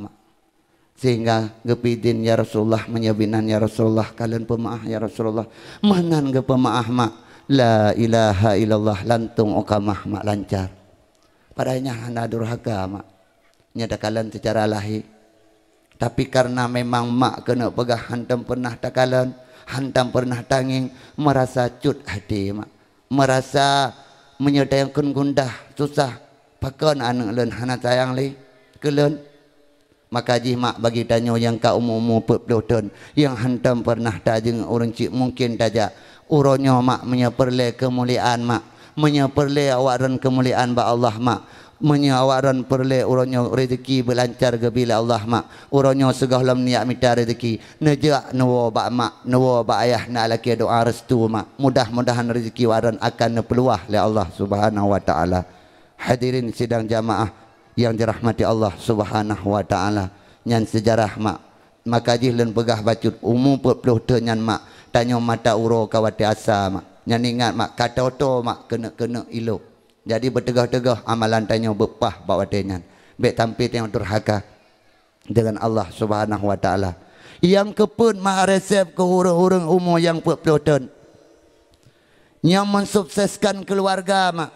Speaker 1: Sehingga gepidin ya Rasulullah menyabinan ya Rasulullah kalian pemaah ya Rasulullah manan ge pemaah mak la ilaha illallah lantung ukamah mak lancar padanya hana durhaka mak nyata kalian secara lahir tapi karena memang mak kena pegah hantam pernah takalan hantam pernah tanging merasa cut hati mak merasa menyedayangkan gundah susah pakon anak leun hana sayang li ke leun. Maka mak bagi tanya yang ka umur 40 tahun yang hantam pernah tajeng orang cik mungkin taja uronyo mak menyeperle kemuliaan mak menyeperle awaran kemuliaan ba Allah mak menyawaran perle uronyo rezeki berlancar gebila Allah mak uronyo segahlam niat minta rezeki nejak nuwo ba mak nuwo ba ayah na laki doa restu mak mudah-mudahan rezeki waran akan peluah oleh Allah Subhanahu wa taala. Hadirin sidang jamaah yang dirahmati Allah Subhanahu wa taala. Nyan sejarah mak maka jihlen pegah bacut umum 40 tahun nyan mak tanya mata uro kawati asa mak nyan ingat mak kata oto mak kena ilo jadi bertegah-tegah amalan tanya bepah bawa nyan bek tampil yang durhaka dengan Allah Subhanahu wa taala. Yang kepun mak resep ke hurung-hurung umur yang 40 tahun yang mensukseskan keluarga mak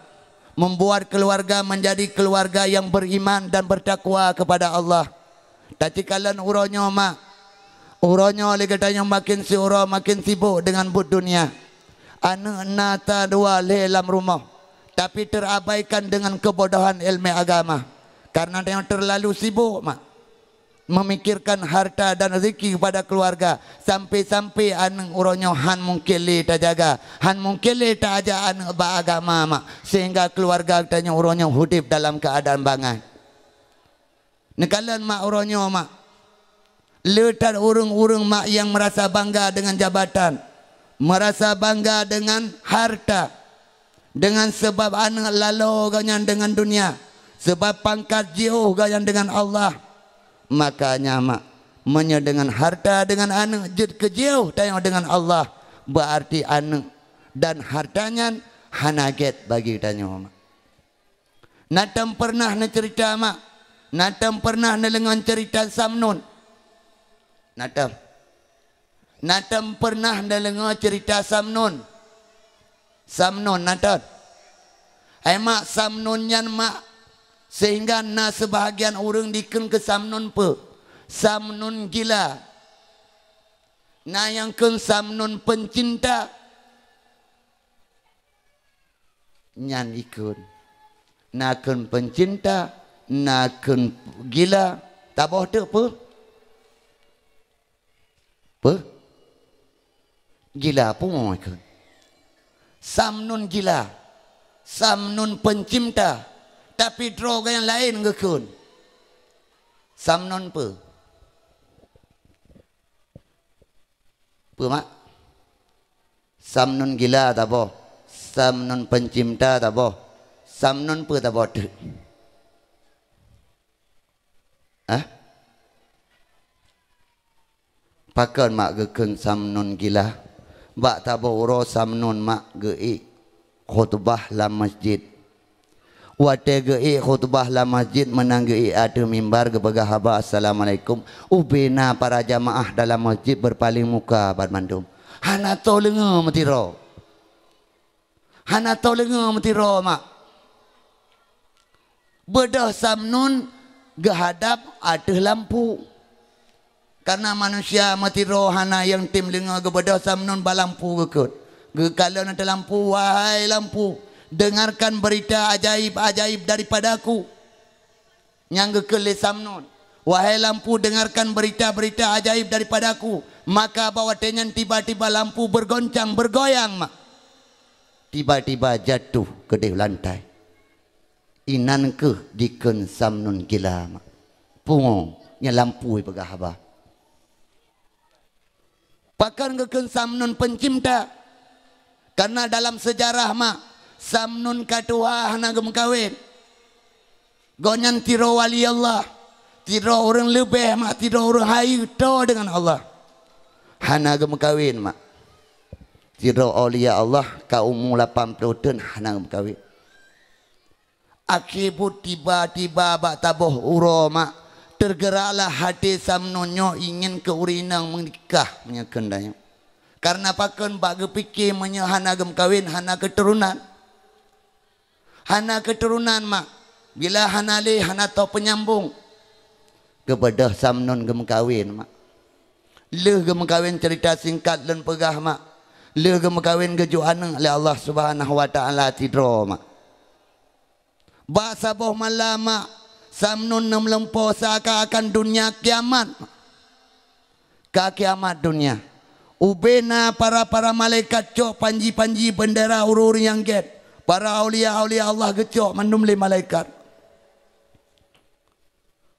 Speaker 1: membuat keluarga menjadi keluarga yang beriman dan bertakwa kepada Allah. Tapi kalian uronyo mak, uronyo lagi tanya makin si uro makin sibuk dengan but dunia. Anak nata dua dalam rumah, tapi terabaikan dengan kebodohan ilmu agama. Karena dia terlalu sibuk mak memikirkan harta dan rezeki kepada keluarga, sampai-sampai anak uronyo han mungkin le tak jaga, han mungkin le tak aja anak beragama mak, sehingga keluarga tanya uronyo hidup dalam keadaan bangai. Nekalan mak uronyo mak letak urung-urung mak yang merasa bangga dengan jabatan, merasa bangga dengan harta, dengan sebab anak lalu ganyan dengan dunia, sebab pangkat jauh ganyan dengan Allah. Makanya mak dengan harta dengan anak jid kejauh tayang dengan Allah, berarti anak dan hartanya hanaget bagi tanya mak. Natam pernah na cerita mak, natam pernah na lengan cerita Samnun. Natam pernah na lengan cerita Samnun. Samnun natam. Ai mak Samnun nyan mak, sehingga na sebahagian orang diken ke Samnun pe, Samnun gila. Na yang ken Samnun pencinta nyan ikun. Na ken pencinta, na ken gila, tak boh tu pe. Pe? Gila pun ikun. Samnun gila, Samnun pencinta. Tapi droga yang lain ngekun. Samnun pe. Pe mak? Samnun gila tak boh. Samnun pencipta tak boh. Samnun pe tak boh tu. Ah? Pakan mak gekun Samnun gila. Bak tak boh uro Samnun mak gei khutbah lam masjid. Wate gei khutbah la masjid menang gei ada mimbar kepada haba assalamualaikum. Ubena para jamaah dalam masjid berpaling muka pada mandum. Hana tau lenga metiro. Hana tau lenga metiro mak. Bedah Samnun gehadap ada lampu. Karena manusia metiro hana yang tim lenga kepada Samnun balampu gekut. Kalau ada lampu, wahai lampu, dengarkan berita ajaib-ajaib daripadaku. Yang gekele Samnun, wahai lampu, dengarkan berita-berita ajaib daripadaku. Maka bawa tenyan tiba-tiba lampu bergoncang, bergoyang mak. Tiba-tiba jatuh ke di lantai. Inan ke diken Samnun gila mak. Pungo nya lampu pegahaba. Pakan geken Samnun pencipta. Karena dalam sejarah mak Samnun katua hana gem kawin. Gonyan tiro wali Allah. Tiro orang lebih mak, tiro orang hayu to dengan Allah. Hana gem kawin mak. Tiro awliya Allah ka umur 80 tahun hana gem kawin. Akibat tiba-tiba bak taboh uro mak. Tergeraklah hati Samnunyo ingin ke urinang menikah menyakendanya. Karena pakan bak gepikir menyahana gem kawin hana keturunan. Hana keturunan mak. Bila hana le hana tau penyambung. Kepada Samnun gem kawin mak. Le gem kawin cerita singkat dan pegah mak. Le gem kawin gejuana oleh Allah Subhanahu wa taala tidro mak. Ba saboh malam mak Samnun melempau seakan-akan dunia kiamat. Ka kiamat dunia. Ubena para malaikat cok panji-panji bendera urur yang get. Para aulia-aulia Allah gecok mandumli malaikat.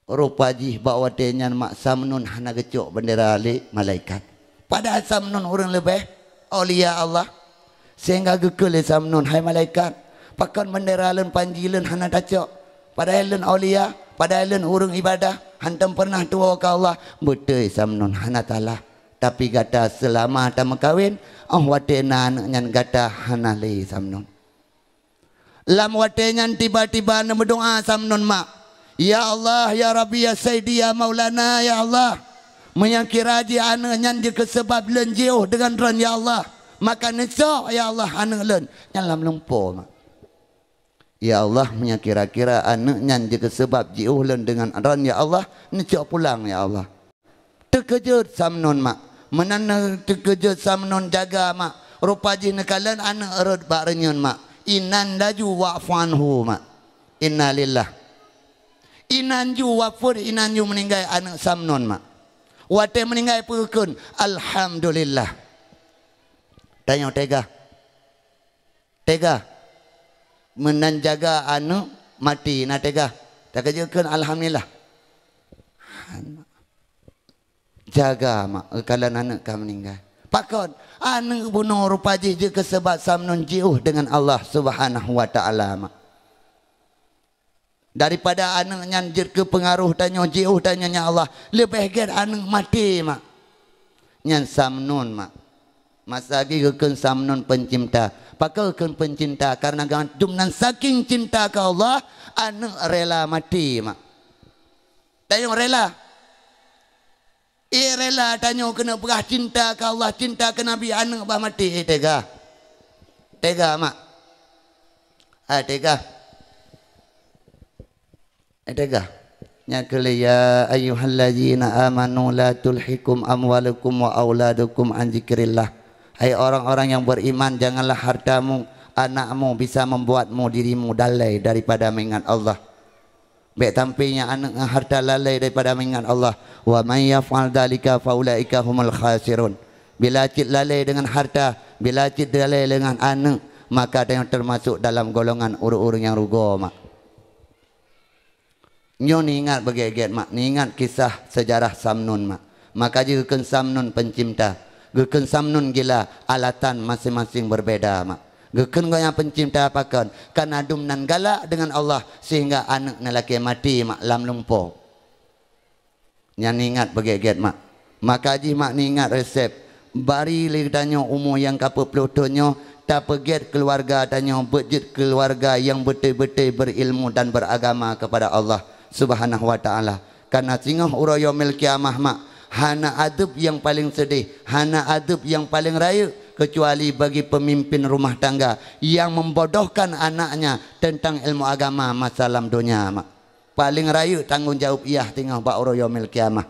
Speaker 1: Rupaji bawa tenyan mak Samnun hana gecok bendera ali malaikat. Padahal Samnun orang lebih aulia Allah. Sehingga gekele Samnun hai malaikat. Pakan bendera len panji len hana dacok. Padahal len aulia, padahal len orang ibadah. Hantam pernah tua ke Allah. Betul Samnun hana talah. Tapi kata selama tak kawin, watena nyan kata hana le Samnun. Lam watenyan tiba-tiba na berdoa Samnun mak. Ya Allah, ya Rabbi, ya Sayyidi, ya Maulana, ya Allah. Menyangkiraji anak nyan je kesebab len jauh dengan ran ya Allah. Maka nesok ya Allah anak len nyan lam lumpur mak. Ya Allah, menyakira-kira anak nyan je kesebab jauh len dengan ran ya Allah, nesok pulang ya Allah. Terkejut Samnun mak. Menana terkejut Samnun jaga mak. Rupaji nekalan anak erut bak renyun mak. Inan laju wa'fanhu mak. Inna lillah. Inanju wafur inanju meninggal anak samnon mak. Wate meninggal pukun alhamdulillah. Tanya tega. Tega. Menanjaga anak mati na tega. Tak kerjakan alhamdulillah. Jaga mak kalau anak kau meninggal. Pakon anak bunuh rupa je kesebat samnon jauh dengan Allah Subhanahu wa taala mak. Daripada anak nyanjir ke pengaruh tanya jauh tanya Allah, lebih baik anak mati mak. Nyan samnon mak. Masa lagi keun samnon pencipta. Pakal keun pencinta karena jumnan saking cinta ke Allah, anak rela mati mak. Tanya rela. Rela tanya kena berah cinta ke Allah, cinta ke Nabi, anak bah mati. Tega. Tega mak. Tega. Tega. Nyakali ya ayyuhallazina amanu la tulhikum amwalukum wa auladukum an zikrillah. Hai orang-orang yang beriman, janganlah hartamu, anakmu bisa membuatmu dirimu dalai daripada mengingat Allah. Baik tampilnya anak harta lalai daripada mengingat Allah. Wa may yaf'al dzalika faulaika humul khasirun. Bila cit lalai dengan harta, bila cit lalai dengan anak, maka dia termasuk dalam golongan orang-orang yang rugo mak. Nyo ni ingat begitu mak, ni ingat kisah sejarah Samnun mak. Maka jika ken Samnun pencipta, ken Samnun gila alatan masing-masing berbeda mak. Geken goyang pencipta apakan karena dumnan galak dengan Allah sehingga anak lelaki mati mak lam lumpuh. Yang ingat begitu mak. Maka ji mak ni ingat resep. Bari li tanya umur yang kapal pelutonyo tak peget keluarga tanya bejit keluarga yang betul-betul berilmu dan beragama kepada Allah Subhanahu wa taala. Karena singah uraya yaumil kiamah mak hana adab yang paling sedih, hana adab yang paling raya kecuali bagi pemimpin rumah tangga yang membodohkan anaknya tentang ilmu agama masalah dunia mak. Paling raya tanggungjawab ia tengah ba'ura yaumil kiamah.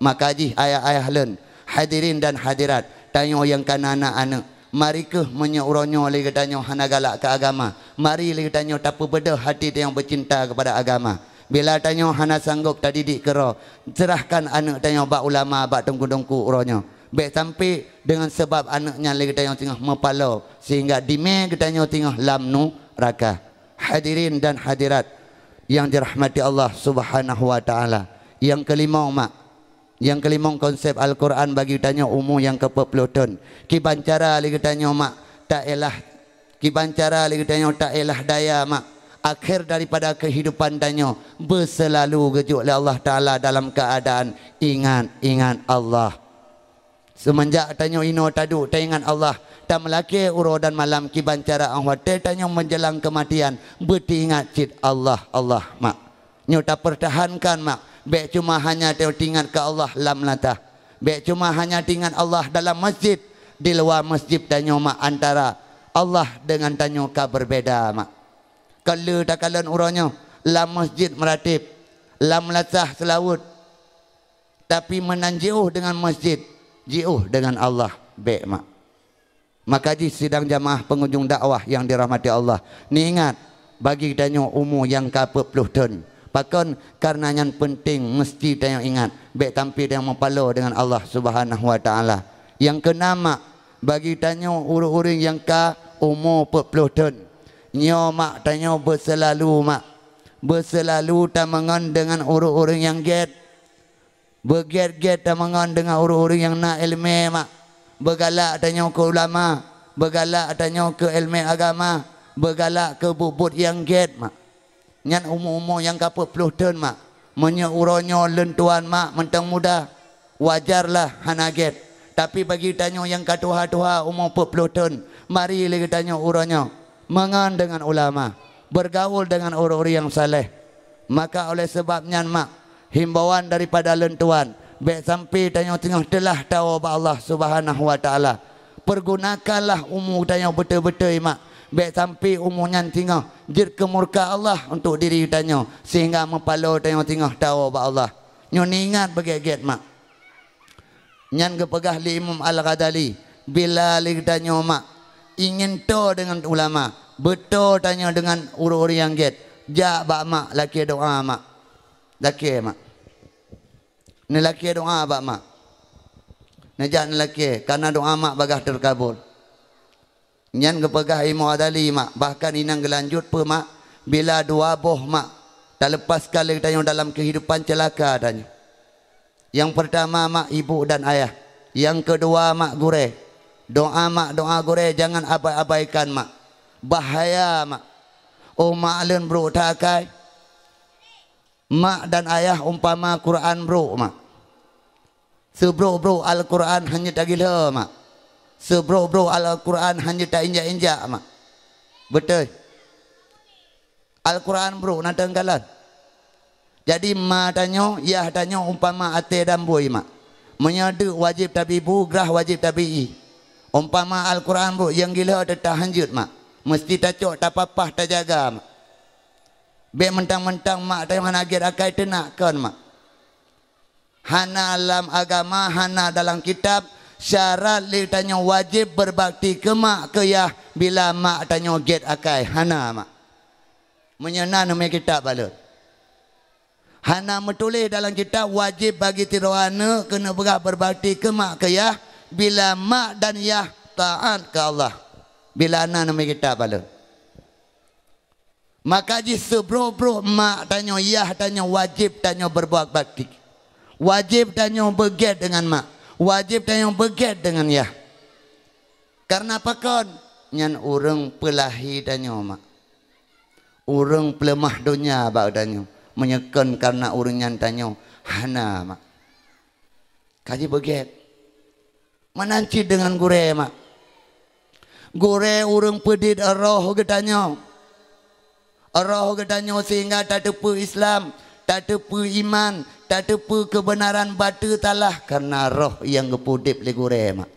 Speaker 1: Maka ji ayah-ayah len hadirin dan hadirat tanya yang kana anak-anak mari ke menyuronyo lagi tanya hana galak ke agama. Mari lagi tanya tak bedah hati yang bercinta kepada agama. Bila tanya hana sanggup tak didik kero, serahkan anak tanya bak ulama bak tengku-tengku uronyo. Baik sampai dengan sebab anaknya lagi tanya tengah mepalo sehingga dime tanya tengah lamnu raka. Hadirin dan hadirat yang dirahmati Allah Subhanahu wa taala. Yang kelima mak, yang kelima konsep Al-Quran bagi tanya umur yang ke-40. Kibancara lagi tanya mak tak elah, kibancara lagi tanya tak elah daya mak. Akhir daripada kehidupan tanya berselalu gejuk oleh Allah taala dalam keadaan ingat Allah. Semenjak tanya ino tadu ingat Allah tak melaki uro dan malam kibancara ahwate tanya menjelang kematian beringat cit Allah mak. Nyo tak pertahankan mak. Baik cuma hanya ingat ke Allah lam latah. Baik cuma hanya ingat Allah dalam masjid, di luar masjid tanya mak antara Allah dengan tanya ka berbeda mak. Kalau tak kalian uronyo lam masjid meratib, lam latah selawut. Tapi menanjauh dengan masjid, jauh dengan Allah baik mak. Maka di sidang jamaah pengunjung dakwah yang dirahmati Allah, ni ingat bagi tanya umur yang ke-40 tahun. Pakon karena yang penting mesti tanya ingat baik tampil yang mempalo dengan Allah Subhanahu wa taala. Yang keenam mak bagi tanya urang-urang yang ke umur 40 tahun. Nyo mak tanya berselalu mak. Berselalu tamangan dengan urang-urang yang get. Beget-get tamangan dengan urang-urang yang nak ilmu mak. Bergalak tanya ke ulama, bergalak tanya ke ilmu agama, bergalak ke bubut yang get mak. Nyan umur-umur yang ke-40 tahun mak. Menyeuronyo lentuan mak mentang muda. Wajarlah hana get. Tapi bagi tanya yang ketua-tua umur 40 tahun, mari lagi tanya uronyo mengan dengan ulama, bergaul dengan orang-orang yang saleh. Maka oleh sebabnya mak himbauan daripada lentuan baik sampai tanya tengah telah tahu Allah Subhanahu wa taala. Pergunakanlah umur tanya betul-betul mak. Baik sampai umurnya tengah jir kemurka Allah untuk diri tanya sehingga mempalo tanya tengah tahu Allah. Nyo ingat begitu mak. Nyan kepegah li Imam Al-Ghazali bila li tanya mak ingin to dengan ulama, betul tanya dengan urus-urus yang get. Jak bak mak laki doa mak. Laki mak. Ni laki doa abak mak. Najak ni laki karena doa mak bagah terkabul. Nyan kepegah imu adali mak. Bahkan inang gelanjut pe mak. Bila dua boh mak. Tak lepas kali tanya dalam kehidupan celaka tanya. Yang pertama mak ibu dan ayah. Yang kedua mak gure. Doa mak doa gure jangan abaikan mak. Bahaya mak. Oh mak len bro takai. Mak dan ayah umpama Quran bro mak. Sebro Al-Quran hanya tak gila mak. Sebro Al-Quran hanya tak injak-injak mak. Betul. Al-Quran bro nak tenggalan. Jadi mak tanya, yah tanya umpama ate dan boy mak. Menyadu wajib tabibu, gerah wajib tabi'i. Umpama Al-Quran bro yang gila tetap hanjut mak. Mesti tak cok tak papah tak jaga mak. Bek mentang-mentang mak tanya hanagir akai tenakkan mak. Hana dalam agama, hana dalam kitab, syarat li tanya wajib berbakti ke mak ke yah bila mak tanya get akai, hana mak. Menyena nama kitab balut. Hana metulis dalam kitab wajib bagi tirohana kena berbakti ke mak ke yah bila mak dan yah taat ke Allah. Bila ana nama kitab balut. Maka ji sebro mak tanya yah tanya wajib tanya berbuat bakti. Wajib tanya beget dengan mak. Wajib tanya beget dengan yah. Karena apa kon? Nyan urang pelahi tanya mak. Urang pelemah dunia bak tanya. Menyekan karena urang nyan tanya hana mak. Kaji beget. Menanci dengan gure mak. Gure urang pedit roh ke tanya. Roh ke tanya sehingga tak tepu Islam. Tak tepu iman, tak tepu kebenaran batu talah karena roh yang kepudip le gure mak.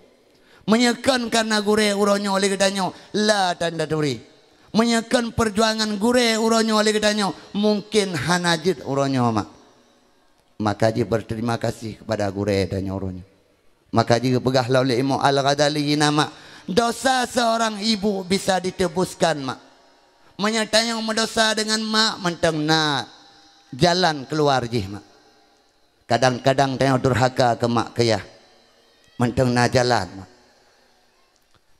Speaker 1: Menyekan karena gure uronyo oleh kedanyo la tanda duri. Menyekan perjuangan gure uronyo oleh kedanyo mungkin hanajid uronyo mak. Maka ji berterima kasih kepada gure danyo uronyo. Maka ji pegah laule imu Al-Ghazali nama dosa seorang ibu bisa ditebuskan mak. Menyatanya mendosa dengan mak mentang nak jalan keluar jih mak. Kadang-kadang tengok durhaka ke mak ke yah. Menteng na jalan mak.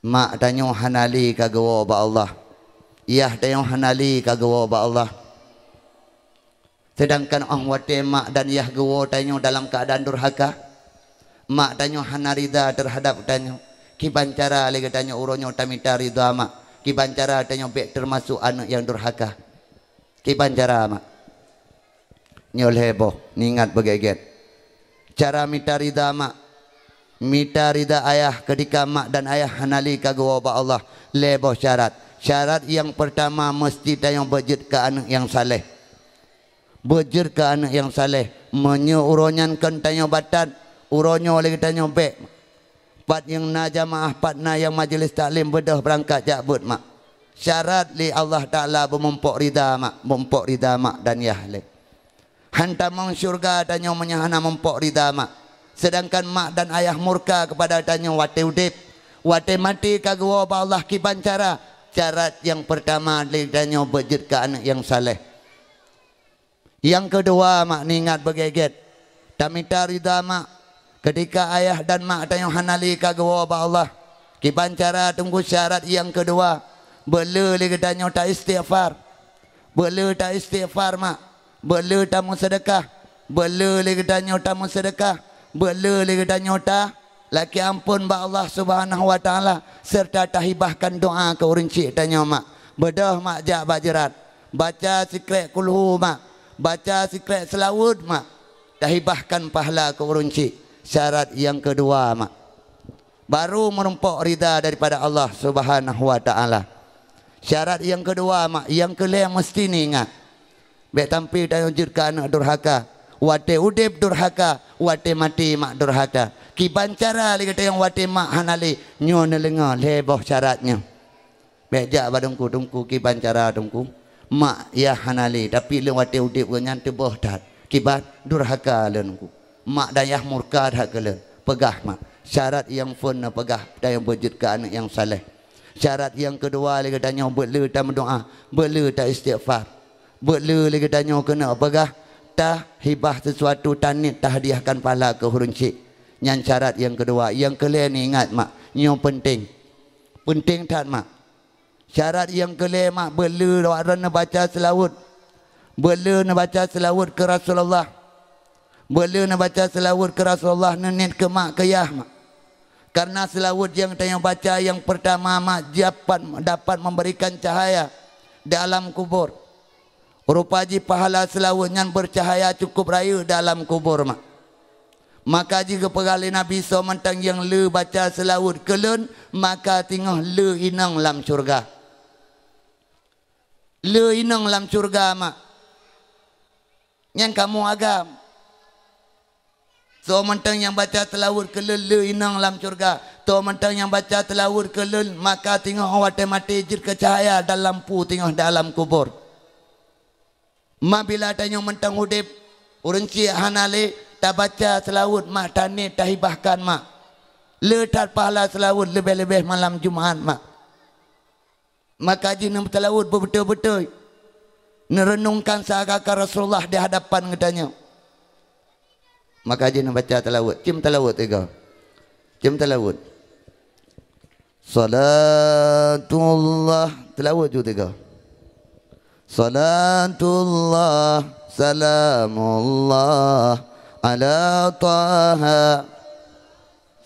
Speaker 1: Mak tanya hanali kagawa ba Allah. Yah tanya hanali kagawa ba Allah. Sedangkan orang wate mak dan yah gawa tanya dalam keadaan durhaka. Mak tanya hanarida terhadap tanya. Kibancara lagi tanya uronyo tamita ridha mak. Kibancara tanya bek termasuk anak yang durhaka. Kibancara mak. Nyol heboh, ningat begeget. Cara minta rida mak, minta rida ayah ketika mak dan ayah hanali kagawa ba Allah. Leboh syarat. Syarat yang pertama mesti tayang berjid ke anak yang saleh. Berjid ke anak yang saleh. Menyuronyankan tayang batan, uronyo oleh tayang bek. Pat yang na jamaah, pat na yang majlis taklim bedah berangkat jakbut mak. Syarat li Allah Ta'ala bermumpuk rida mak, mumpuk rida mak dan yah leh. Hantamang syurga tanya menyahana mempok rida mak. Sedangkan mak dan ayah murka kepada tanya wate udip. Wate mati kagawa ba Allah kibancara. Syarat yang pertama tanya berjid ke anak yang saleh. Yang kedua mak ningat begeget. Tamita rida mak. Ketika ayah dan mak tanya hanali kagawa ba Allah. Kibancara tunggu syarat yang kedua. Bela lagi tanya tak istighfar. Bela tak istighfar mak. Bela tamu sedekah. Bela lagi tanya tamu sedekah. Bela lagi tanya ta laki ampun ba Allah Subhanahu wa taala serta tahibahkan doa ke urang cik tanya mak. Bedah mak jak bajerat. Baca sikret kulhu mak. Baca sikret selawud mak. Tahibahkan pahala ke urang cik. Syarat yang kedua mak. Baru merumpok rida daripada Allah Subhanahu wa taala. Syarat yang kedua mak, yang kelima mesti ni ingat. Bek tampil dan wujudkan anak durhaka. Wate udip durhaka, wate mati mak durhaka. Kibancara li kata yang wate mak hanali nyo nelenga leboh syaratnya. Bek jak badungku tungku kibancara tungku. Mak ya hanali tapi le wate udip nyan tebah tat. Kibat durhaka lenku. Mak dayah murka dak kelen. Pegah mak. Syarat yang fun pegah dan yang wujudkan anak yang saleh. Syarat yang kedua li katanya bela tak berdoa, bela tak istighfar. Bela lagi tanya kena apakah tah hibah sesuatu tanit tahdiahkan pahala ke hurun cik. Yang syarat yang kedua. Yang kelima ni ingat mak, yang penting. Penting tak mak? Syarat yang kelima mak, bela orang nak baca selawat. Bela nak baca selawat ke Rasulullah. Bela nak baca selawat ke Rasulullah nenit ke mak ke yah mak. Karena selawat yang tayang baca yang pertama mak dapat memberikan cahaya dalam kubur. Rupaji pahala selawat yang bercahaya cukup raya dalam kubur mak. Maka jika pegali Nabi SAW mentang yang le baca selawat kelun, maka tengah le inang dalam syurga. Le inang dalam syurga mak. Yang kamu agam. So mentang yang baca selawat kelun le inang dalam syurga. So mentang yang baca selawat kelun, maka tengah awat mati jir ke cahaya dalam lampu tengah dalam kubur. Mak bila tanya mentang hudip, urang cik hanale tak baca selawat mak tanit tak hibahkan mak. Letak pahala selawat lebih-lebih malam Jumaat mak. Maka jina selawat betul-betul. Nerenungkan seakan Rasulullah di hadapan katanya. Maka jina baca selawat. Cim selawat tiga. Cim selawat. Salatullah. Selawat juga tiga. Salatullah. Salamullah. Ala Taha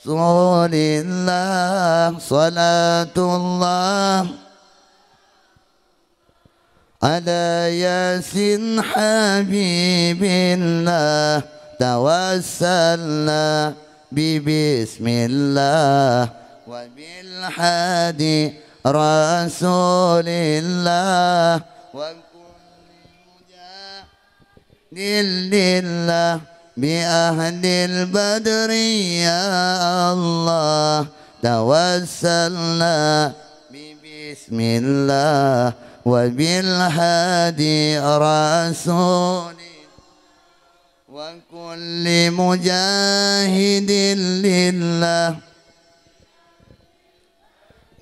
Speaker 1: Rasulillah Salatullah Ala Yasin Habibillah Tawassalna Bismillah Wa bilhadi Rasulillah Wa kulli mujahidillah بأهل البدر يا الله توسلنا بسم الله وبالهادي رسول وكل مجاهد لله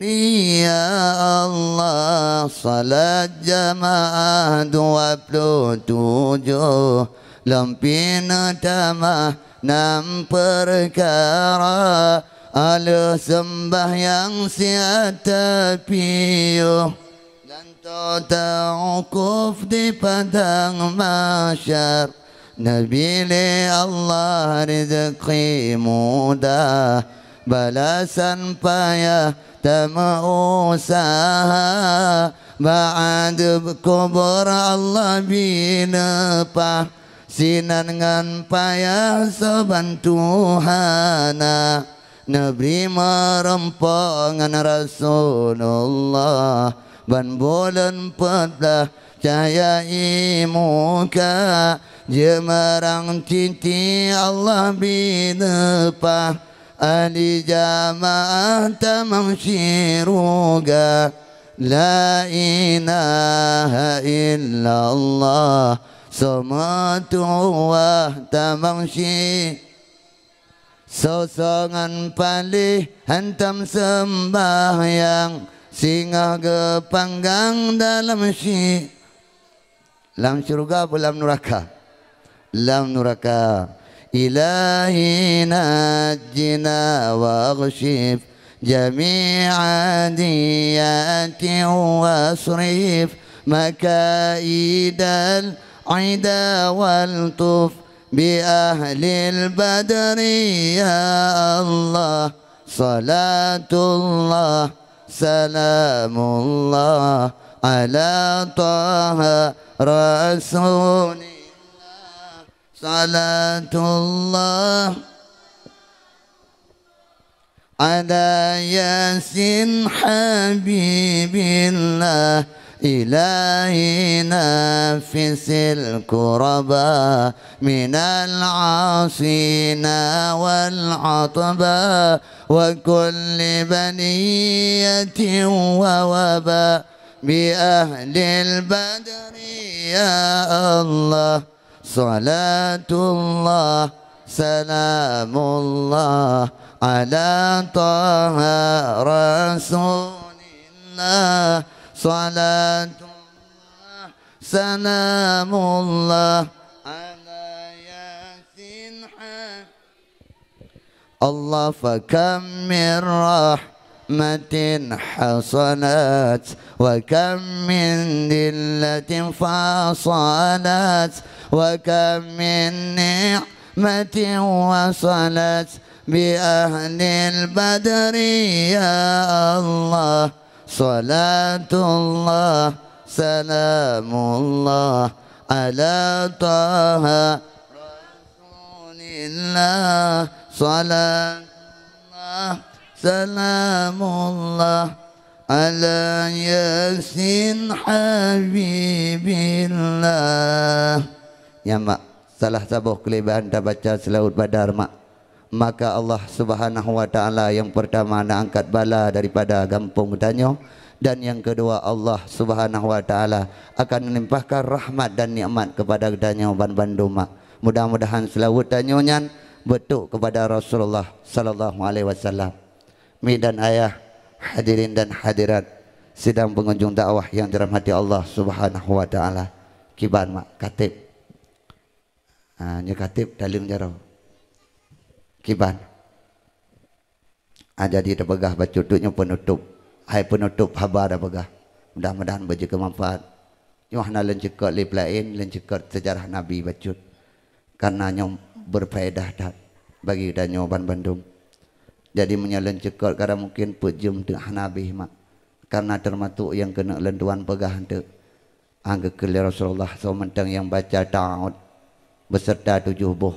Speaker 1: يا الله صلاة جماعة 27 Lampina tamah 6 perkara ala sembahyang siata piyuh dan ta'ukuf di padang masyar Nabi li Allah rizki mudah balasan payah tama usaha ba'ad kubur Allah binapah sinan ngan payah soban Tuhana Nabi merempangan Rasulullah ban bulan 14 cahaya muka jemerang cinti Allah binepah ali jamaah tamang syiruga la ilaha illallah Somatuwah tamang syi Sosongan palih hantam sembahyang Singa gepanggang dalam syi Lam syurga apa lam neraka? Lam neraka Ilahi najjina wa ghshif Jami'a diyati wasrif Makaidal عدا والطف بأهل البدر يا الله صلاة الله سلام الله على طه رسول الله صلاة الله على ياسين حبيب الله إلهي نفس الكرباء من العاصين والعطباء وكل بنية ووباء بأهل البدر يا الله صلاة الله سلام الله على طه رسول الله صلاة الله سلام الله على Allah fakam min rahmatin hasanat wa kam min dillatin fasalat wa kam min ni'matin wasalat bi ahlil badri ya Allah salatullah salamullah ala taha rasulillah salatullah salamullah ala yasin habibillah. Ya mak, salah sabuh kelebihan dah baca selaut badar mak, maka Allah Subhanahu wa taala yang pertama nak angkat bala daripada kampung Danyo, dan yang kedua Allah Subhanahu wa taala akan melimpahkan rahmat dan nikmat kepada Danyo dan Bandung mak. Mudah-mudahan selawat Danyo nyan betul kepada Rasulullah sallallahu alaihi wasallam. Mi dan ayah, hadirin dan hadirat sidang pengunjung dakwah yang dirahmati Allah Subhanahu wa taala. Kiban mak katib. Nya katib dalim jarau. Kiban. Jadi terpegah bacututnya penutup. Hai penutup haba dah pegah. Mudah-mudahan berjaga manfaat. Yohana lencekot lip lain, lencekot sejarah Nabi bacut. Karena nyom berfaedah dah bagi danyo ban Bandung. Jadi menyalin cekot karena mungkin pejum tengah Nabi mak. Karena termasuk yang kena lentuan pegah tu. Angga ke Rasulullah SAW yang baca ta'ud beserta 7 buh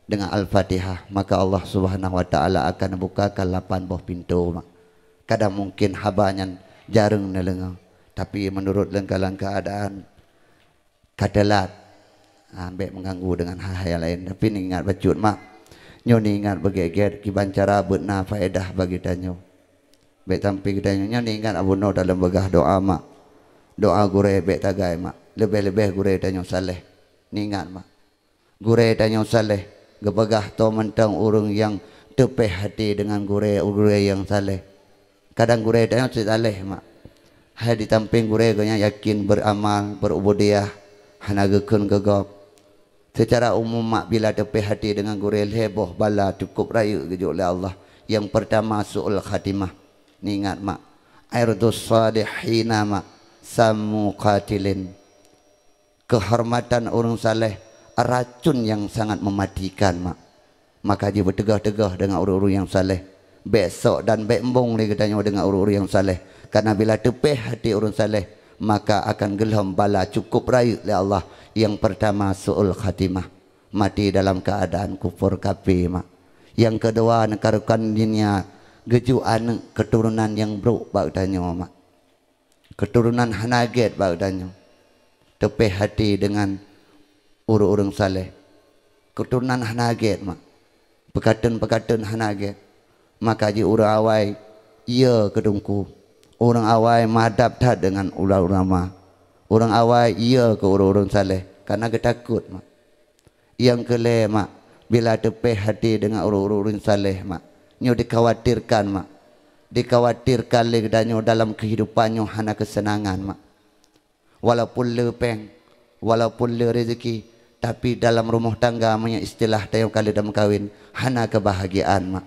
Speaker 1: dengan Al-Fatihah, maka Allah Subhanahu wa taala akan bukakan 8 buah pintu mak. Kadang mungkin habanya jarang nelengah, tapi menurut langkah-langkah keadaan kadalat ambek mengganggu dengan hal-hal lain. Tapi ni ingat bacut mak, nyo ni ingat begeger kiban cara beuna faedah bagi danyo. Bek tampi danyo nyo ni ingat abuno dalam begah doa mak. Doa gure bek tagai mak. Lebih-lebih gure danyo saleh. Ni ingat mak. Gure danyo saleh. Gebegah to mentang urung yang tepeh hati dengan gure yang saleh. Kadang gure danyo saleh mak. Hai ditamping gure gonya yakin beramal, berubudiyah, hanagakeun gegap. Secara umum mak bila tepeh hati dengan gure heboh bala cukup raya gejuk oleh Allah. Yang pertama su'ul khatimah. Ni ingat mak. Airdus salihina mak. Samu qatilin. Kehormatan orang saleh racun yang sangat mematikan mak. Maka dia bertegah-tegah dengan orang-orang yang saleh. Besok dan bembong lagi katanya dengan orang-orang yang saleh. Karena bila tepeh hati orang saleh, maka akan gelom bala cukup raya oleh Allah. Yang pertama su'ul khatimah, mati dalam keadaan kufur kafir mak. Yang kedua nekarukan dunia geju anak keturunan yang buruk bak danyo mak. Keturunan hanaget bak danyo. Tepeh hati dengan orang-orang saleh. Keturunan hanaget mak. Pekatan-pekatan hanaget. Maka ji orang awai ia kedungku. Orang awai madap tak dengan ulama. Orang awai ia ke orang-orang saleh karena ketakut mak. Yang kelima mak, bila tepeh hati dengan orang-orang saleh mak, nyo dikhawatirkan mak. Dikhawatirkan lagi danyo dalam kehidupannya hana kesenangan mak. Walaupun lepeng, walaupun le rezeki, tapi dalam rumah tangga punya istilah tayang kali dah kawin hana kebahagiaan mak.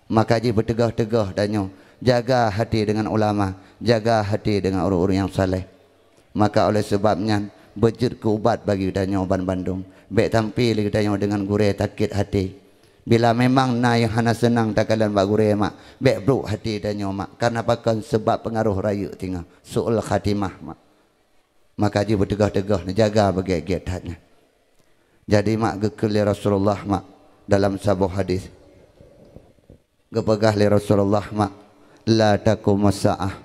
Speaker 1: Maka ji bertegah-tegah danyo jaga hati dengan ulama, jaga hati dengan orang-orang yang saleh. Maka oleh sebabnya berjud ke ubat bagi danyo ban Bandung. Baik tampil lagi danyo dengan gure takit hati. Bila memang na yang hana senang tak kalian bak gure mak, baik bruk hati danyo mak. Karena pakan sebab pengaruh raya tinggal su'ul khatimah mak. Maka ji bertegah-tegah jaga bagi hatnya. Jadi mak gekeli Rasulullah mak dalam sebuah hadis. Gepegah li Rasulullah mak, la taqumu sa'ah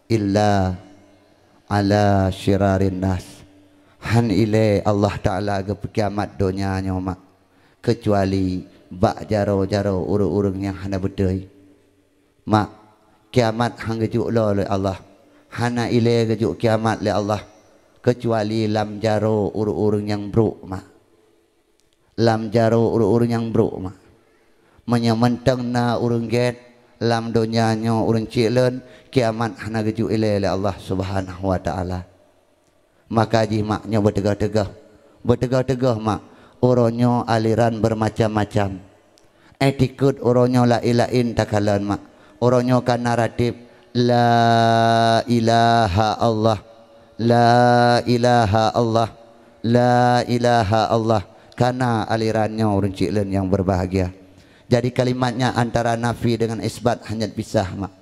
Speaker 1: illa ala syirarin nas. Han ile Allah Ta'ala ke kiamat dunia mak, kecuali bak jaro-jaro urung-urung yang hana bedai. Mak, kiamat hang gejuk lo oleh Allah. Hana ile gejuk kiamat le Allah, kecuali lam jaro urung-urung yang buruk mak. Lam jaro urung-urung yang buruk mak. Menyamentang na urung get lam dunia nyo urung cilen kiamat hana gejuk ile le Allah Subhanahu wa taala. Maka ji mak nyo bertegah-tegah. Bertegah-tegah mak. Uronyo aliran bermacam-macam. Attitude orangnya lain-lain takalan mak. Orangnya kan naratif la ilaha Allah, la ilaha Allah, la ilaha Allah. Karena alirannya orang ciklen yang berbahagia. Jadi kalimatnya antara nafi dengan isbat hanya pisah mak.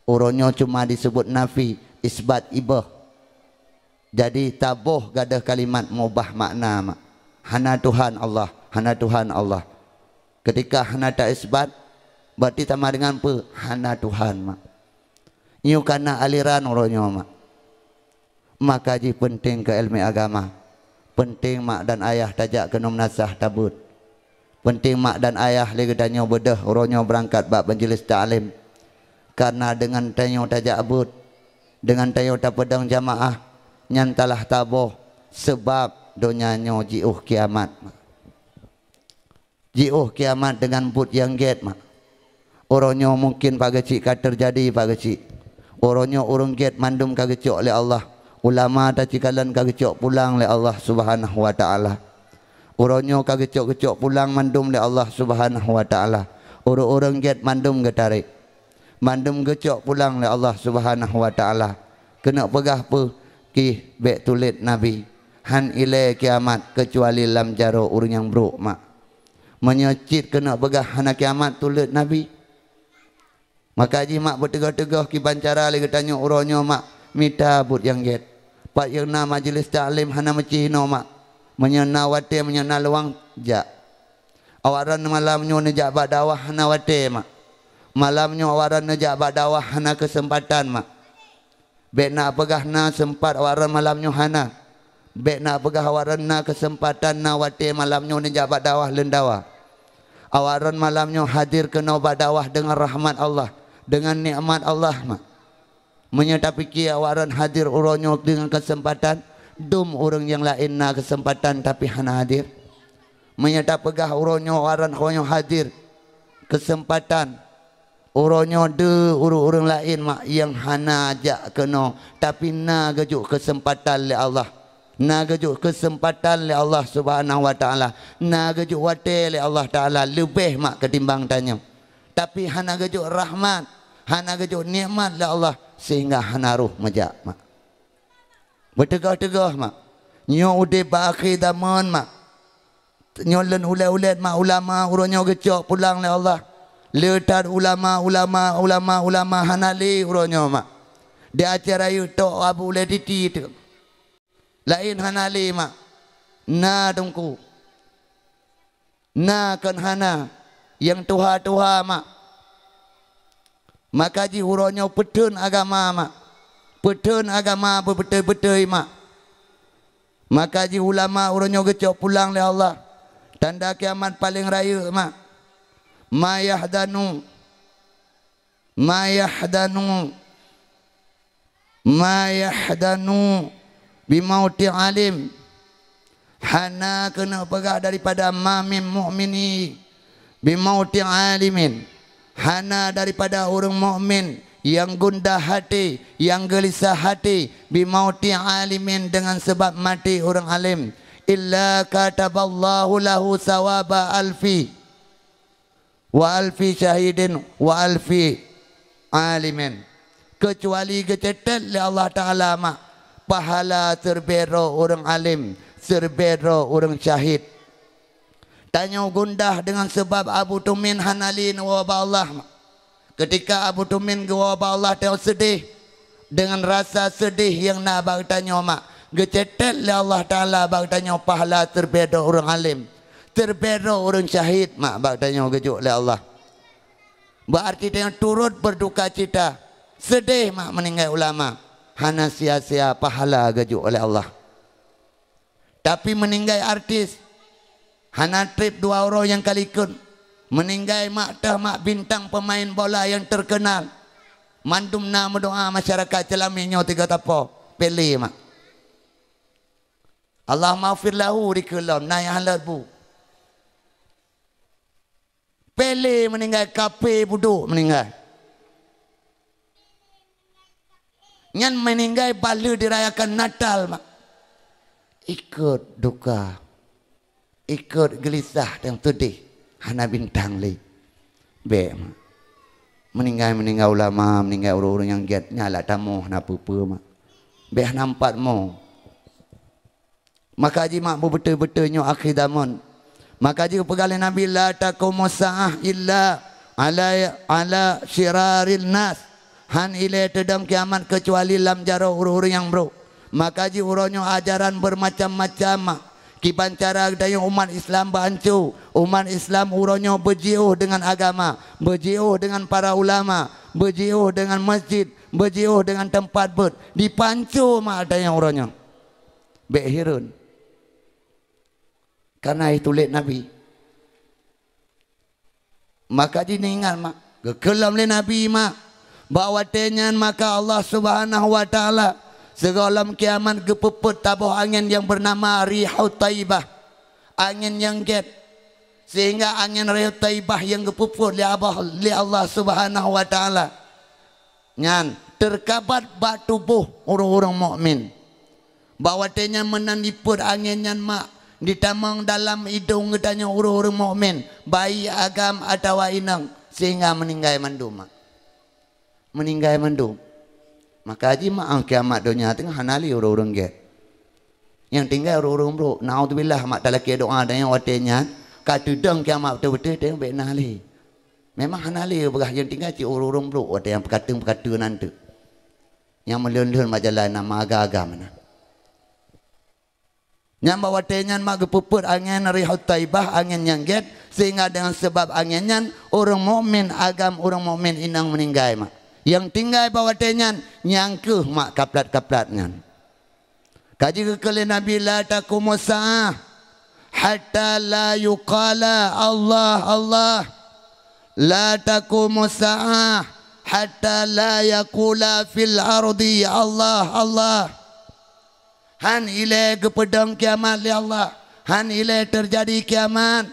Speaker 1: Orangnya cuma disebut nafi, isbat ibah. Jadi tabuh gadah kalimat mubah makna mak. Hana Tuhan Allah, hana Tuhan Allah. Ketika hana tak isbat, berarti sama dengan apa? Hana Tuhan mak. Iu karena aliran orangnya mak. Maka ji penting ke ilmu agama. Penting mak dan ayah tajak ke nasah tabut. Penting mak dan ayah lagi tanya bedah orangnya berangkat bab majlis ta'lim. Karena dengan tanya tajak abut, dengan tanya tak pedang jamaah, nyantalah taboh sebab donyanya jiuh kiamat mak. Jiuh kiamat dengan but yang get mak. Orangnya mungkin pagacik kan terjadi pagacik. Orangnya orang get mandum kagecok oleh Allah. Ulama tak cikalan kagecok pulang oleh Allah Subhanahu wa taala. Orangnya kagecok-kecok pulang mandum oleh Allah Subhanahu wa taala. Orang-orang get mandum getarik. Mandum gecok pulang oleh Allah Subhanahu wa taala. Kena pegah pe ki bek tulit Nabi. Han ile kiamat kecuali lam jaro urang yang buruk mak. Menyecit kena begah hana kiamat tulit Nabi. Maka haji mak bertegah-tegah ki bancara lagi tanya orangnya mak minta but yang get. Pak yang na majlis ta'lim hana mecihno mak. Menyena wate menyena luang jak. Awaran malamnya nejak badawah hana wate mak. Malamnya awaran nejak badawah hana kesempatan mak. Bek nak pegah na sempat awaran malamnya hana. Bek nak pegah awaran na kesempatan na wate malamnya nejak badawah lendawa. Awaran malamnya hadir kena badawah dengan rahmat Allah, dengan nikmat Allah mak. Menyatapi ki awaran hadir orangnya dengan kesempatan, dum orang yang lain na kesempatan tapi hana hadir. Menyata pegah orangnya awaran orangnya hadir kesempatan, orangnya de orang lain mak yang hana ajak kena tapi na gajuk kesempatan le Allah. Na gajuk kesempatan le Allah Subhanahu wa taala. Na gajuk wate le Allah taala lebih mak ketimbang tanya. Tapi hana gajuk rahmat, hana gajuk nikmat le Allah sehingga hana ruh majak mak. Bertegah-tegah mak. Nyo ude baakhir zaman mak. Nyo len ulad-ulad mak ulama urangnya gecok pulang le Allah. Letar ulama hana le urangnya mak. Di acara itu Abu Laditi tu. Lain hana le mak. Na tungku. Na kan hana yang tuha-tuha mak. Maka ji urangnya petun agama mak. Petun agama betul-betul mak. Maka ji ulama urangnya gecok pulang le Allah. Tanda kiamat paling raya mak. Ma yahdanu bimauti alim. Hana kena pegah daripada mamim mu'mini bimauti alimin. Hana daripada orang mukmin yang gundah hati, yang gelisah hati bimauti alimin dengan sebab mati orang alim. Illa kataballahu lahu sawaba alfi wa alfi syahidin wa alfi alimin. Kecuali kecetet oleh Allah Ta'ala mak pahala terbero orang alim, terbero orang syahid. Tanya gundah dengan sebab Abu Tumin hanalin wabah Allah mak. Ketika Abu Tumin ke wabah Allah tengok sedih dengan rasa sedih yang nak bagi tanya mak. Gecetet oleh Allah Ta'ala bagi tanya pahala terbero orang alim, terbero orang syahid mak bagi tanya gejuk oleh Allah. Berarti dia turut berduka cita, sedih mak meninggal ulama. Hana sia-sia pahala gejuk oleh Allah. Tapi meninggal artis, hana trip dua orang yang kali ikut. Meninggal mak dah mak bintang pemain bola yang terkenal. Mandum na mendoa masyarakat celaminya tiga tapo. Pilih mak. Allah maafir lahu di kelam na yang halal bu. Pilih meninggal kape buduk meninggal. Nyan meninggal bala dirayakan Natal mak. Ikut duka, ikut gelisah dan sedih. Hana bintang li. Be meninggal ulama, meninggal orang-orang yang get nyala tamuh na apa mak. Be nampak mo. Maka ji mak betul-betulnya akhir zaman. Maka ji pegalin Nabi la taqumu sa'ah illa ala syiraril nas. Han ile tedam kiamat kecuali lam jaro orang-orang yang bro. Maka ji uronyo ajaran bermacam-macam mak. Kiban cara daya umat Islam bancu, umat Islam uronyo berjiuh dengan agama, berjiuh dengan para ulama, berjiuh dengan masjid, berjiuh dengan tempat ber, dipancu mak daya uronyo. Behirun. Karena itu lek Nabi. Maka diningal mak, kekelam le Nabi mak, bahawa tenyan maka Allah Subhanahu wa taala segalam kiamat gepepet tabuh angin yang bernama Rihut Taibah. Angin yang get. Sehingga angin Rihut Taibah yang gepepet li Allah Subhanahu wa taala. Nyan terkabat batu buh orang-orang mukmin. Bahawa tenya menanipur angin yang mak ditamang dalam hidung gedanya orang-orang mukmin, bayi agam atau inang sehingga meninggal mandum. Meninggal mandum. Maka haji mak kiamat dunia tengah hanali orang-orang get. Yang tinggal orang-orang bro. Naudzubillah mak talaki doa dan yang watenya kata dang kiamat betul-betul dia baik nali. Memang hanali berah yang tinggal ci orang-orang bro ada yang perkata nanti. Yang melun-lun majalah nama agak-agak mana. Yang bawa tenyan mak gepuput angin Rihut Taibah, angin yang get, sehingga dengan sebab anginnya orang mukmin agam orang mukmin inang meninggal mak. Yang tinggal bawa tenyan nyangkuh mak kaplat-kaplatnya. Kaji kekali Nabi la taqumu sa'ah hatta la yuqala Allah Allah. La taqumu sa'ah hatta la yaqula fil ardi Allah Allah. Han ile kepedang kiamat li Allah. Han ile terjadi kiamat.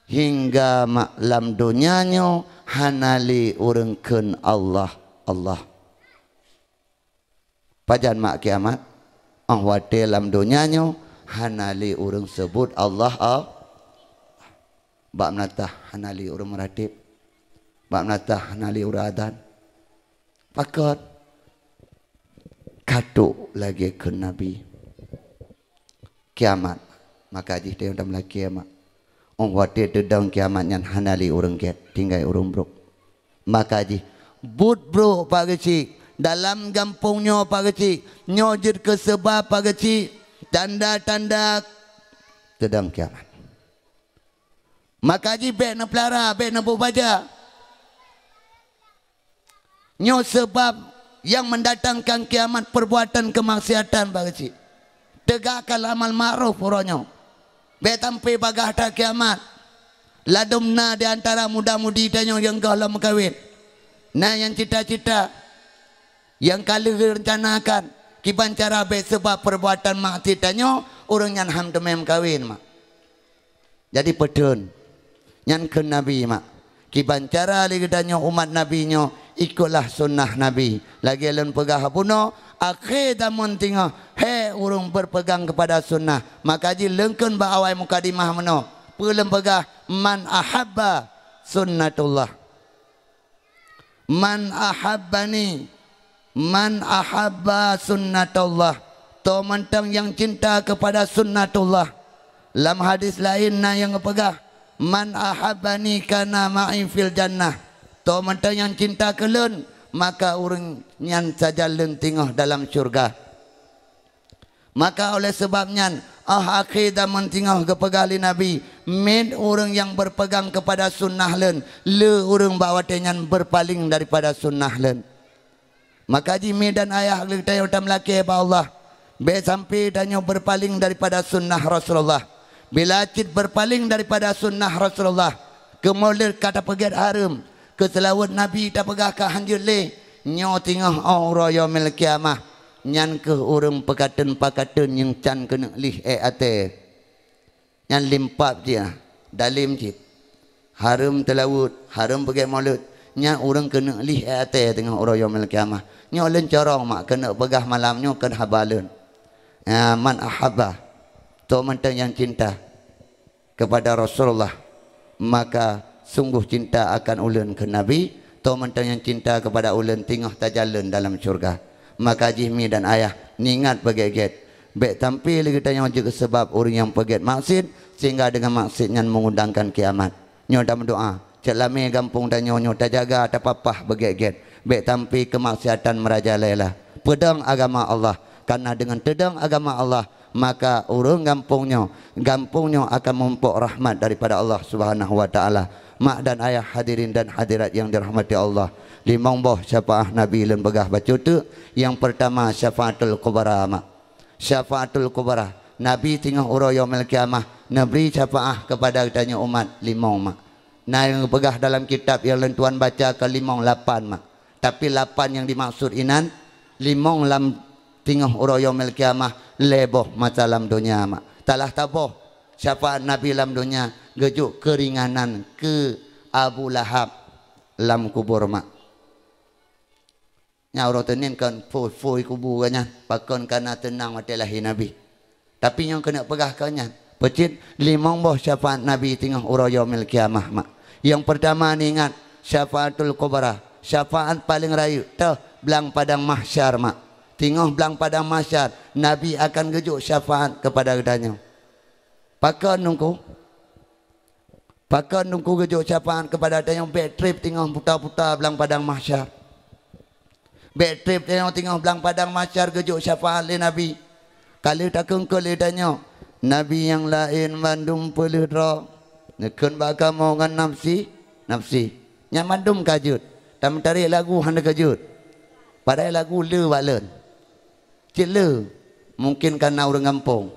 Speaker 1: Hingga maklam dunianya hanali urengkeun Allah Allah. Pajan mak kiamat ahwate lam dunianya hanali ureng sebut Allah Allah. Bak menatah hanali ureng meratib. Bak menatah hanali ureng adan. Pakot katuk lagi ke Nabi kiamat. Maka jih dia dalam lagi kiamat. Orang watir dedang kiamat yang hanali orang get tinggal orang bro. Maka jih but bro pak kecil dalam gampungnya pak kecil nyojir ke sebab pak kecil tanda-tanda dedang kiamat. Maka jih bek na pelara bek na baca nyo sebab yang mendatangkan kiamat perbuatan kemaksiatan pak kecil. Tegakkan amal ma'ruf orangnya. Betampai bagah tak kiamat. Ladumna di antara muda-mudi tanya yang galah mengkawin. Nah yang cita-cita yang kali rencanakan kiban cara be sebab perbuatan maksiat tanya orang yang ham temem kawin mak. Jadi pedun yang ke Nabi mak. Kiban cara li tanya umat nabinya ikutlah sunnah Nabi. Lagi len pegah puno akhir zaman tinggal he urung berpegang kepada sunnah. Maka ji lengkun ba awai mukadimah meno pelem pegah man ahabba sunnatullah man ahabbani man ahabba sunnatullah to mentang yang cinta kepada sunnatullah. Dalam hadis lain na yang pegah man ahabbani kana ma'i fil jannah to mentang yang cinta kelen maka orang yang saja lentingah dalam syurga. Maka oleh sebabnya akhir zaman tingah kepegali Nabi min orang yang berpegang kepada sunnah len le orang bawa tenyan berpaling daripada sunnah len. Maka ji medan ayah kita yang laki ba Allah be sampai danyo berpaling daripada sunnah Rasulullah. Bila cid berpaling daripada sunnah Rasulullah kemudian kata pegat haram keselawat Nabi tak pegah ke hanjur le nyo tingah aura yaumil kiamah nyan ke urang pekaten-pekaten yang can kena lih ate nyan limpap dia dalim cit haram telawut haram pegat maulud nyan urang kena lih ate tengah aura yaumil kiamah nyo len corong mak kena pegah malamnya kan habalun man ahabba to mentang yang cinta kepada Rasulullah maka sungguh cinta akan ulun ke Nabi, to mentang yang cinta kepada ulun tingah tajalan dalam syurga. Maka jihmi dan ayah ningat begeget. Bek tampil kita yang juga sebab orang yang peget maksud sehingga dengan maksudnya mengundangkan kiamat. Nyo dah berdoa, celame gampung dan nyo tak jaga tak papah begeget. Bek tampil kemaksiatan merajalela. Pedang agama Allah. Karena dengan pedang agama Allah, maka urung gampungnya akan memupuk rahmat daripada Allah Subhanahu wa taala. Mak dan ayah hadirin dan hadirat yang dirahmati Allah, limang boh syafaat Nabi lan begah baca tu. Yang pertama syafaatul kubra mak. Syafaatul kubra. Nabi tengah uro yaumil kiamah, Nabi syafaat kepada tanya umat limang mak. Nah yang begah dalam kitab yang tuan baca ke limang 8 mak. Tapi 8 yang dimaksud inan limang lam tingah uro yaumil kiamah leboh masalam dunia mak. Talah taboh syafaat Nabi lam dunia gejuk keringanan ke Abu Lahab lam kubur mak. Nya uro tenin kan foi kubur kanya pakon kana tenang mati lahir Nabi. Tapi yang kena pegah kanya pecit limang boh syafaat Nabi tingah uro yaumil kiamah mak. Yang pertama ni ingat syafaatul kubra, syafaat paling rayu tu belang padang mahsyar mak. Tengah belang padang mahsyar, Nabi akan gejuk syafaat kepada kedanya. Pakon nungku gejuk syafaat kepada kedanya. Back trip tengah putar-putar belang padang mahsyar. Back trip tengah belang padang mahsyar gejuk syafaat le Nabi. Kalau tak kengkol le tanya, Nabi yang lain mandum pelih dra. Nekun bakal mau ngan nafsi. Nya mandum kajut. Tak mentari lagu handa kajut. Padahal lagu le balen. Cila mungkin karena orang kampung.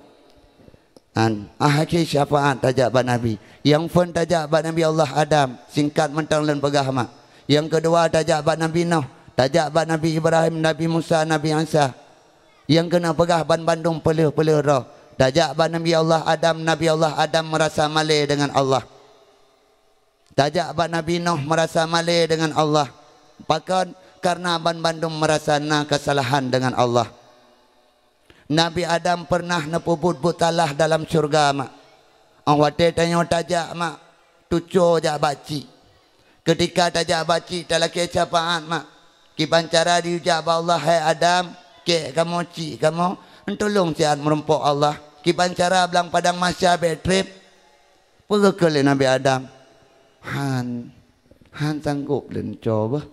Speaker 1: Akhir syafaat tajak ba Nabi. Yang fun tajak ba Nabi Allah Adam, singkat mentang dan pegah mak. Yang kedua tajak ba Nabi Nuh, tajak ba Nabi Ibrahim, Nabi Musa, Nabi Isa. Yang kena pegah ban Bandung pelih roh. Tajak ba Nabi Allah Adam, Nabi Allah Adam merasa malih dengan Allah. Tajak ba Nabi Nuh merasa malih dengan Allah. Bahkan karena ban Bandung merasa kesalahan dengan Allah. Nabi Adam pernah nepubut butalah dalam syurga mak. Awak tanya tajak mak, tuco jak baci. Ketika tajak baci dalam kecapan mak, kibancara diucap Allah, hai Adam, ke kamu ci kamu entolong siat merumpuk Allah. Kibancara belang padang mahsyar betrip. Pegekele Nabi Adam. Han sanggup len coba.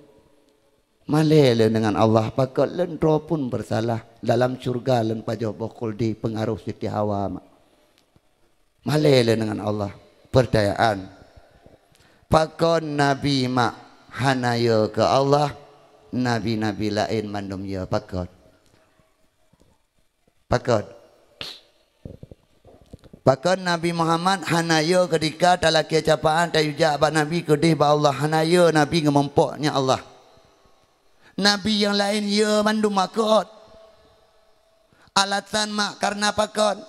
Speaker 1: Malih dengan Allah pakot len roh pun bersalah dalam syurga len pajoh bokul di pengaruh Siti Hawa mak. Malih dengan Allah percayaan pakon Nabi mak hanaya ke Allah, nabi-nabi lain mandum ya pakot Nabi Muhammad hanaya ketika dalam kecapaan tayujak ba Nabi kedih ba Allah hanaya Nabi ngemempoknya Allah. Nabi yang lain ya mandum makot. Alasan mak karena pakon.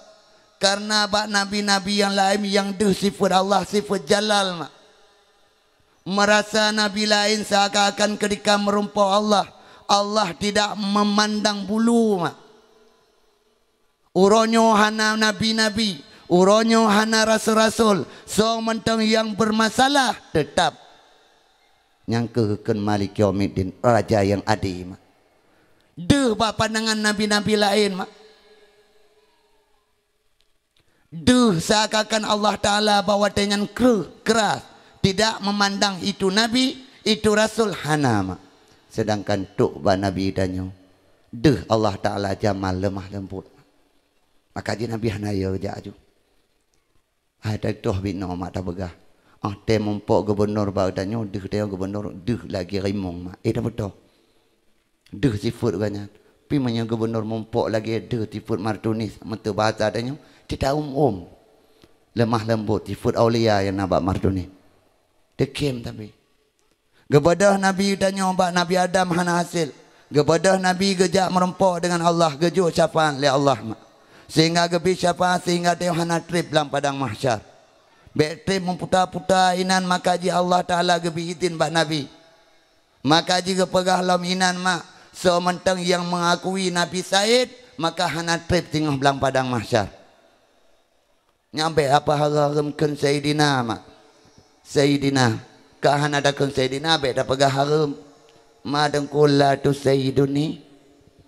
Speaker 1: Karena bak nabi-nabi yang lain yang deh sifat Allah, sifat jalal mak. Merasa nabi lain seakan-akan ketika merumpau Allah, Allah tidak memandang bulu mak. Uronyo hana nabi-nabi, uronyo hana rasul-rasul. So mentang yang bermasalah tetap yang kehekan Malik Yaumiddin, raja yang adil mak. Deh ba pandangan nabi-nabi lain mak. Deh seakan Allah Ta'ala bawa dengan keras, tidak memandang itu nabi, itu rasul hana mak. Sedangkan tuk ba nabi danyo deh Allah Ta'ala jamal lemah lembut. Maka je nabi hana ya jaju. Ada tuh bino mak tak begah. Dia mempok gubernur badannya, dia gubernur, dia lagi rimong mak. Dah betul. Dia sifat banyak. Tapi mana gubernur mempok lagi, dia sifat martunis, mata bahasa adanya. Tidak lemah lembut, sifat aulia yang nampak martunis. Dia kem tapi. Kepada Nabi tanya obat Nabi Adam hana hasil. Kepada Nabi gejak merempok dengan Allah, gejuk syafaat oleh Allah mak. Sehingga gebi syafaat, sehingga dia hana trip dalam padang mahsyar. Betrip memputar-putar inan maka ji Allah Ta'ala gebi izin bak Nabi. Maka jika pegah lam inan mak so mentang yang mengakui Nabi Said, maka hana trip tengah belang padang mahsyar. Nyampe apa haram ken Sayyidina mak. Sayyidina kahana dakun Sayyidina be da pegah harum madang kula tu sayyiduni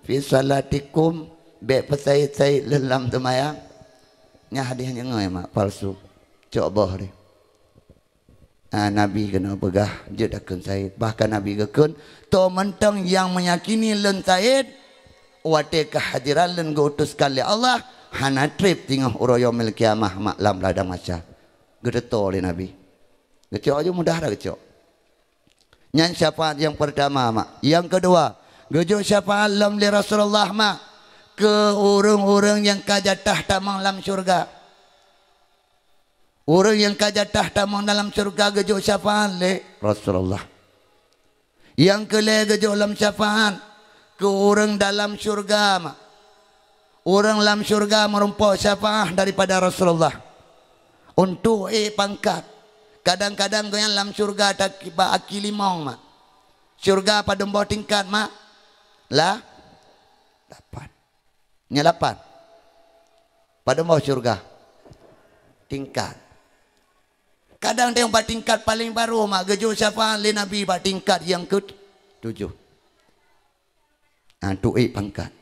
Speaker 1: fi salatikum be pesai lelam temayang nya hadis nya ngai mak palsu coba ni Nabi kena pegah je dakun Said bahkan Nabi gekun to mentang yang meyakini len Said wate kehadiran len geutuskan oleh Allah hana trip tingah uroyo mil kiamah maklam ladang maca gedeto oleh Nabi gecok aja mudah dah gecok nyan syafaat yang pertama mak yang kedua gejo syafaat lam li Rasulullah mak ke orang-orang yang kajatah tamang dalam syurga orang yang kajatah tamang dalam syurga gejo syafaat li Rasulullah yang kele gejo lam syafaat ke orang dalam syurga mak orang dalam syurga merumpok syafaat daripada Rasulullah untuk pangkat. Kadang-kadang goyang dalam syurga tak kiba akilimong mak. Syurga pada bawah tingkat mak. Lah 8. Nya 8. Pada bawah syurga. Tingkat. Kadang tengok pada tingkat paling baru mak gejo syafaat li Nabi pada tingkat yang ke-7. Tu pangkat.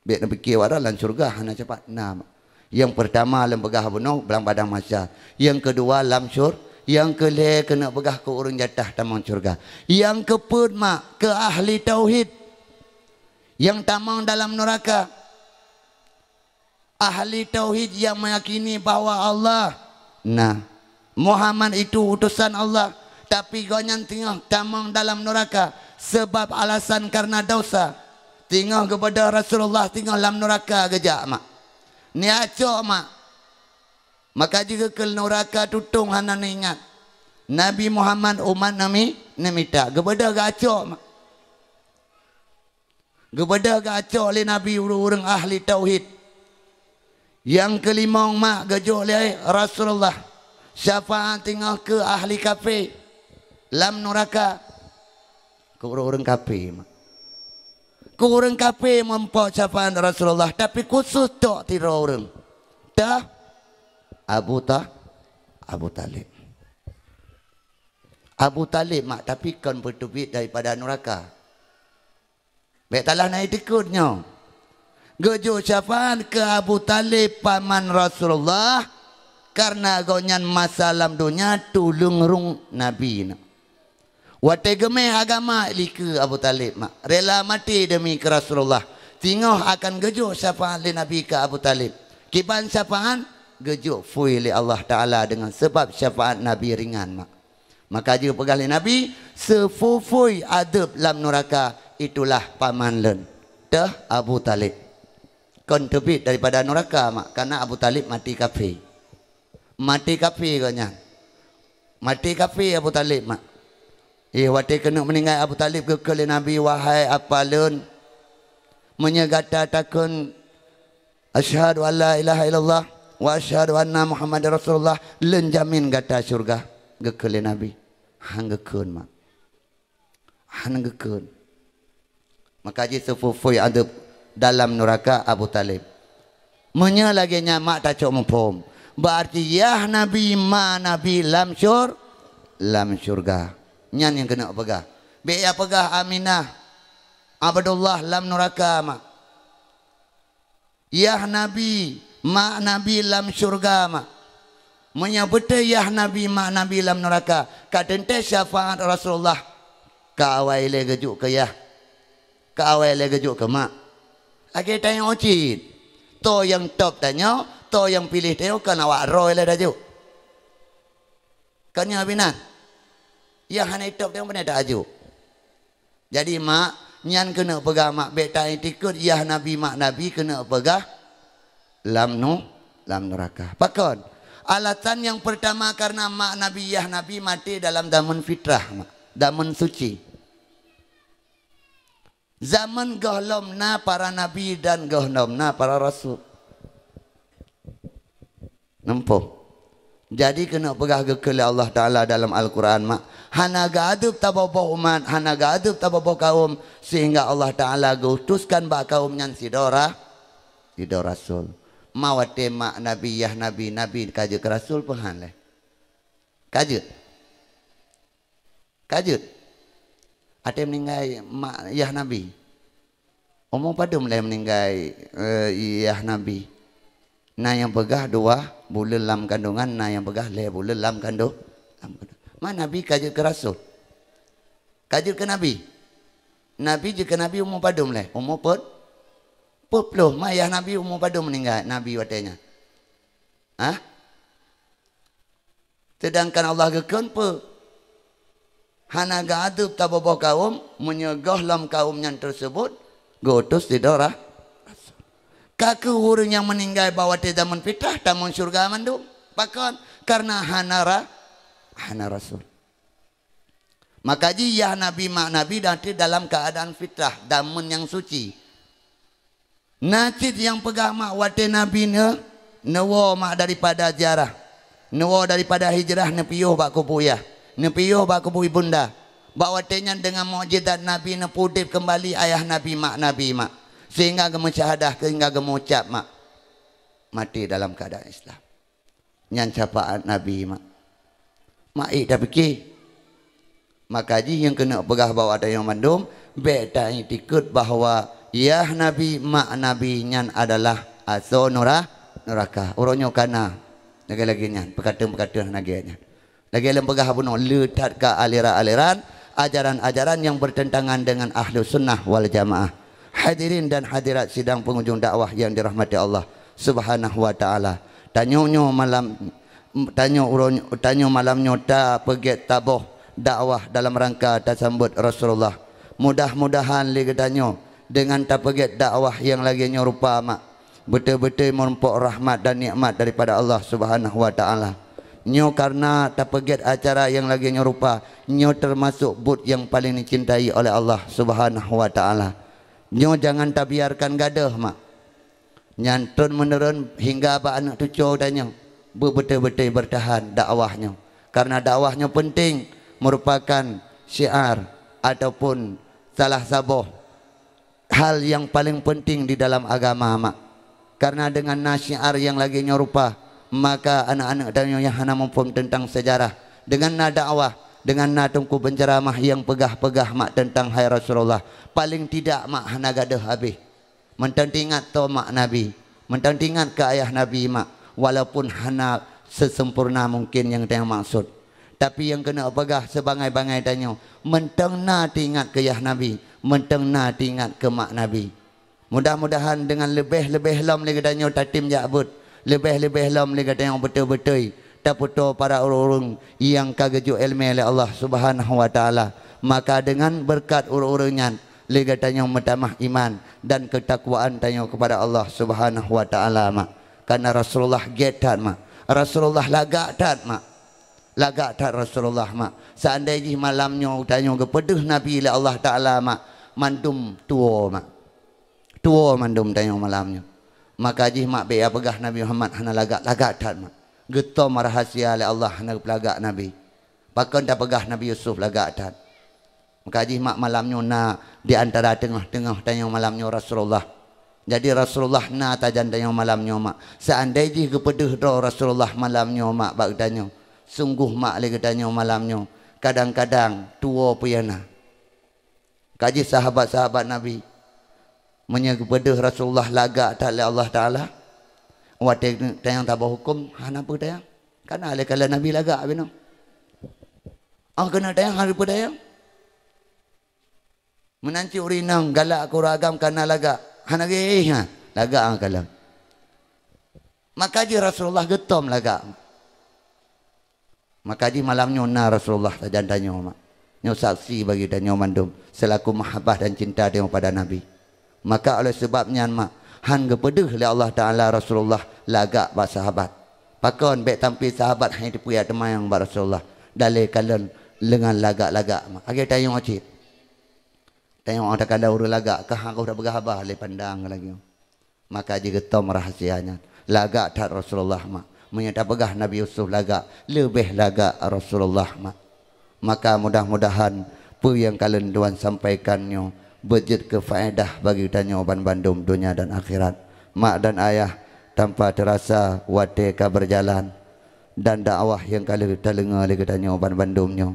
Speaker 1: Bek nak fikir wara lan syurga hana cepat 6. Yang pertama lam begah bunuh belang padang mahsyar. Yang kedua lam syur, yang kelih kena begah ke orang jatah tamang syurga. Yang keput mak ke ahli tauhid yang tamang dalam neraka. Ahli tauhid yang meyakini bahawa Allah Muhammad itu utusan Allah tapi gonyan tengah tamang dalam neraka sebab alasan karena dosa. Tinggal kepada Rasulullah tinggal dalam neraka gejak mak. Ni acok mak. Maka jika ke neraka tutung hana ingat. Nabi Muhammad umat nami nemita. Kepada gacok mak. Kepada gacok oleh Nabi orang ahli tauhid. Yang kelima mak gajok oleh Rasulullah. Syafaat tinggal ke ahli kafir. Dalam neraka. Ke orang kafir mak. Orang kafir mempunyai syafaat Rasulullah tapi khusus tok tira orang. Dah Abu Talib. Abu Talib mak tapi kan bertubik daripada neraka. Baik talah naik tikutnya. Gejo syafaat ke Abu Talib paman Rasulullah karena gonyan masalah dunia tulung rung Nabi nak. Wate gemeh agama lika Abu Talib mak. Rela mati demi ke Rasulullah. Tinggal akan gejuk syafaat li Nabi ke Abu Talib. Kiban syafaat gejuk fui li Allah Ta'ala dengan sebab syafaat Nabi ringan mak. Maka jika pegang li Nabi sefufui adab dalam neraka itulah paman len. Dah Abu Talib. Kon terbit daripada neraka mak. Karena Abu Talib mati kafir. Mati kafir katanya. Mati kafir Abu Talib mak. Wate kena meninggal Abu Talib ke Nabi wahai apalun menyegata takun asyhadu alla ilaha illallah wa asyhadu anna Muhammadar Rasulullah len jamin gata syurga ke Nabi hang gekeun mak hang gekeun maka ji sefufui ada dalam neraka Abu Talib menya lagi nyamak tak cok mempom berarti ya Nabi ma Nabi lam syurga nyan yang kena pegah. Biar pegah Aminah Abdullah lam neraka mak. Ya Nabi mak Nabi lam syurga mak. Menyebut ya Nabi mak Nabi lam neraka. Katente syafaat Rasulullah. Ka awai le gejuk ke ya. Ka awai le gejuk ke mak. Lagi tanya ocit. To yang top tanya, to yang pilih tanya kan awak roy le dajuk. Kan ya binat. Ya hanya itu yang benar tak aju. Jadi mak nyan kena pegah mak beta tikut ya Nabi mak Nabi kena pegah lam neraka. Pakon. Alasan yang pertama karena mak Nabi ya Nabi mati dalam zaman fitrah mak. Zaman suci. Zaman gahlomna para nabi dan gahlomna para rasul. Nampak. Jadi kena pegah gekele Allah Ta'ala dalam Al-Quran mak. Hana gadub tababoh umat. Hana gadub tababoh kaum. Sehingga Allah Ta'ala gutuskan bak kaum yang sidora rasul. Mawate mak Nabi Nabi kaja ke rasul pehan leh. Kajut. Kajut. Ada meninggal mak ayah Nabi. Umum pada mulai meninggal ayah Nabi. Nah yang pegah 2 bulan dalam kandungan, nah yang pegah 5 bulan dalam kandung. Mana Nabi kajut ke Rasul? Kajut ke Nabi? Nabi je ke Nabi umum pada mulai. Umum peluh. Mak ayah Nabi umum pada meninggal. Nabi watanya. Sedangkan Allah gekun pe hana gadub tababah kaum menyegahlam kaumnya tersebut gotus tidak rah kaku orang yang meninggal bawa ti zaman fitrah tamun syurga mandum pakon karena hana rasul. Maka ya Nabi mak Nabi nanti dalam keadaan fitrah damun yang suci. Nacid yang pegang mak wate Nabi newo mak daripada ziarah. Newo daripada hijrah nepiyuh bak kubuyah. Nepiyuh bak kubuy bunda. Bawatenya dengan mukjizat Nabi nepudip kembali ayah Nabi mak. Sehingga gemusyahadah sehingga gemucap mak. Mati dalam keadaan Islam. Nyan syafaat Nabi mak. Mak dah fikir. Maka yang kena pegah bawa ada yang mandum. Beta ikut bahawa ya Nabi mak Nabi nyan adalah aso neraka. Uronyo kana. Lagi-lagi nyan perkataan-perkataan lagi-lagi. Lagi dalam pegah bunuh letat ke aliran-aliran ajaran-ajaran yang bertentangan dengan ahlu sunnah wal jamaah. Hadirin dan hadirat sidang pengunjung dakwah yang dirahmati Allah Subhanahu wa taala. Tanyo malam nyota pergi tabuh dakwah dalam rangka tasambut Rasulullah. Mudah-mudahan li tanyo dengan tak pergi dakwah yang lagi nyerupa mak betul-betul menumpuk rahmat dan nikmat daripada Allah Subhanahu wa taala. Nyo karena tapeget acara yang lagi nyerupa, nyo termasuk but yang paling dicintai oleh Allah Subhanahu wa taala. Nyo jangan tak biarkan gadah mak. Nyantun menurun hingga ba anak cucu danyo betul-betul bertahan dakwahnya. Karena dakwahnya penting merupakan syiar ataupun salah satu hal yang paling penting di dalam agama mak. Karena dengan nasiar yang lagi nyerupa, maka anak-anak dan yang hana mumpung tentang sejarah dengan dakwah, dengan tungku penceramah yang pegah-pegah mak tentang hai Rasulullah, paling tidak mak hana gadah habis mentingat to mak Nabi, mentingat ke ayah Nabi mak, walaupun hana sesempurna mungkin yang tayang maksud, tapi yang kena pegah sebangai-bangai tanya mentengna tingat ke ayah Nabi, mentengna tingat ke mak Nabi. Mudah-mudahan dengan lebih-lebih lam lagi danyo tatim jabut, lebih-lebih lam lagi danyo betul-betul taputo para orang yang kageju ilmu oleh Allah Subhanahu wa taala. Maka dengan berkat orang-orangnya lagi danyo menambah iman dan ketakwaan danyo kepada Allah Subhanahu wa taala mak. Karena Rasulullah getat mak. Rasulullah lagak tat mak. Lagak tat Rasulullah mak. Seandainya malamnya danyo kepeduh Nabi oleh Allah taala mak, mandum tua mak. Tua mandum tanya malamnya. Maka jih mak beya pegah Nabi Muhammad hana lagak tat mak. Getom rahasia oleh Allah hana pelagak Nabi. Pakon dah pegah Nabi Yusuf lagak tat. Maka jih mak malamnya na di antara tengah-tengah tanya malamnya Rasulullah. Jadi Rasulullah na tajan tanya malamnya mak. Seandainya jih kepeduh do Rasulullah malamnya mak bak tanya. Sungguh mak lagi tanya malamnya. Kadang-kadang tua puyana. Kaji sahabat-sahabat Nabi menyebut Rasulullah lagak tak oleh Allah Ta'ala. Waktu tayang tabah hukum hana apa tayang? Karena oleh kala Nabi lagak bino. Kena tayang hari apa tayang? Menanci urinang galak kuragam karena lagak. Hana gih lagak kala. Maka ji Rasulullah getom lagak. Maka ji malamnya na Rasulullah tajan danyo mak. Nyo saksi bagi danyo mandum selaku mahabbah dan cinta dia pada Nabi. Maka oleh sebabnya mak han gepeduh oleh Allah Taala Rasulullah lagak ba sahabat. Pakon baik tampil sahabat hai dipuya temayang ba Rasulullah. Dalil kalen lengan lagak-lagak mak. Agi tayong acit. Tayong ada kala urang lagak kah kau dah bergahabah le pandang lagi. Maka ji getom rahasianya. Lagak tat Rasulullah mak. Menyata pegah Nabi Yusuf lagak, lebih lagak Rasulullah mak. Maka mudah-mudahan apa yang kalian tuan sampaikannya berjid ke faedah bagi tanya ban bandum dunia dan akhirat. Mak dan ayah tanpa terasa wateka berjalan dan dakwah yang kali kita dengar di katanya ban bandumnya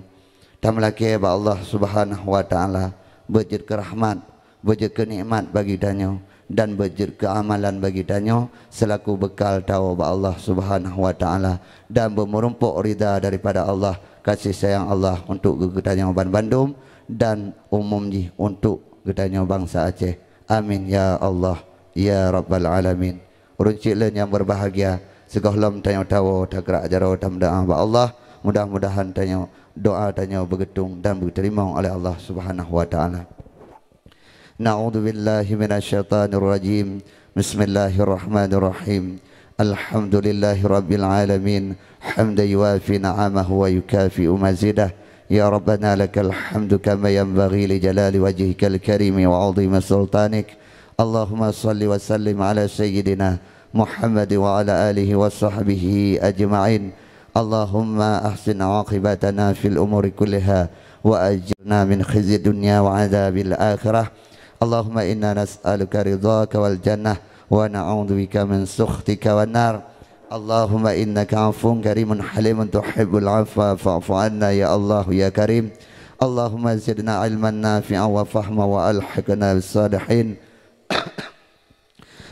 Speaker 1: tamlake ba Allah Subhanahu wa taala bejir ke rahmat bejir ke nikmat bagi danyo dan bejir ke amalan bagi danyo selaku bekal tahu ba Allah Subhanahu wa taala dan merumpuk ridha daripada Allah kasih sayang Allah untuk gegedanyo ban bandum dan umumnya untuk gegedanyo bangsa Aceh. Amin ya Allah ya rabbal alamin. Runciklah yang berbahagia segohlom tanyo tawo takrak jaro tamda ba Allah mudah-mudahan tanyo doa tanyo bergetung dan diterima oleh Allah Subhanahu wa taala. Na'udzu billahi minasyaitonir rajim. Bismillahirrahmanirrahim. Alhamdulillahi rabbil alamin. Hamdan yuwafi na'amahu wa yukafi'u mazidah. Ya Rabbana lakal hamdu kama yanbaghi li jalali wajhikal karim wa 'azimi sultanik. Allahumma salli wa sallim ala sayyidina Muhammad wa ala alihi wa sahbihi ajma'in. Allahumma ahsin 'aqibatana fil umuri kulliha wa ajirna min khizyi dunya wa 'adzabil akhirah. Allahumma inna nas'aluka ridhaka wal jannah wa na'udzubika min sukhtika wan nar. Allahumma innaka 'afuwun karimun halimun tuhibbul 'afwa fa'fu 'anna ya Allah ya Karim. Allahumma zidna 'ilman nafi'an wa fahma wa alhiqna bis salihin.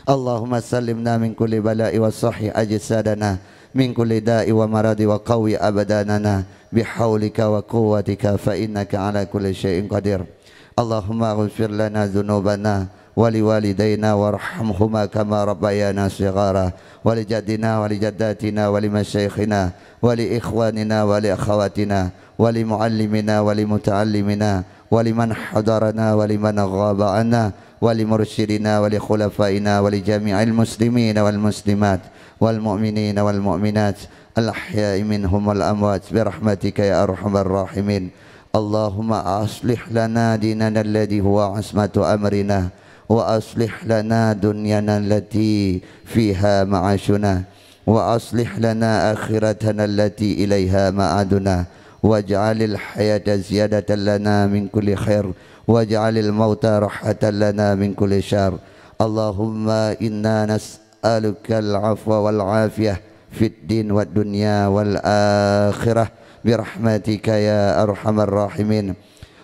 Speaker 1: Allahumma sallimna min kulli bala'i wa sahih ajsadana min kulli da'i wa maradi wa qawi abadanana bihaulika wa quwwatika fa innaka 'ala kulli syai'in qadir. Allahumma ighfir lana dhunubana wa liwalidayna warhamhuma kama rabbayana shighara wa lijaddina wa lijaddatina wa limasyayikhina wa liikhwanina wa liakhawatina wa limuallimina wa limuta'allimina wa liman hadarana wa liman ghaba anna wa limursyidina wa likhulafaina wa lijami'il muslimina wal muslimat wal mu'minina wal mu'minat al ahya'i minhum wal amwat birahmatika ya arhamar rahimin. Allahumma aslih lana dinana alladhi huwa asmatu amrina wa aslih lana dunyana allati fiha ma'ashuna wa aslih lana akhiratana allati ilaiha ma'aduna waj'alil hayata ziyadatan lana min kulli khair waj'alil mauta rahatan lana min kulli syarr. Allahumma inna nas'aluka al-'afwa wal 'afiyah fid din wad dunya wal akhirah birahmatika ya arhamar rahimin.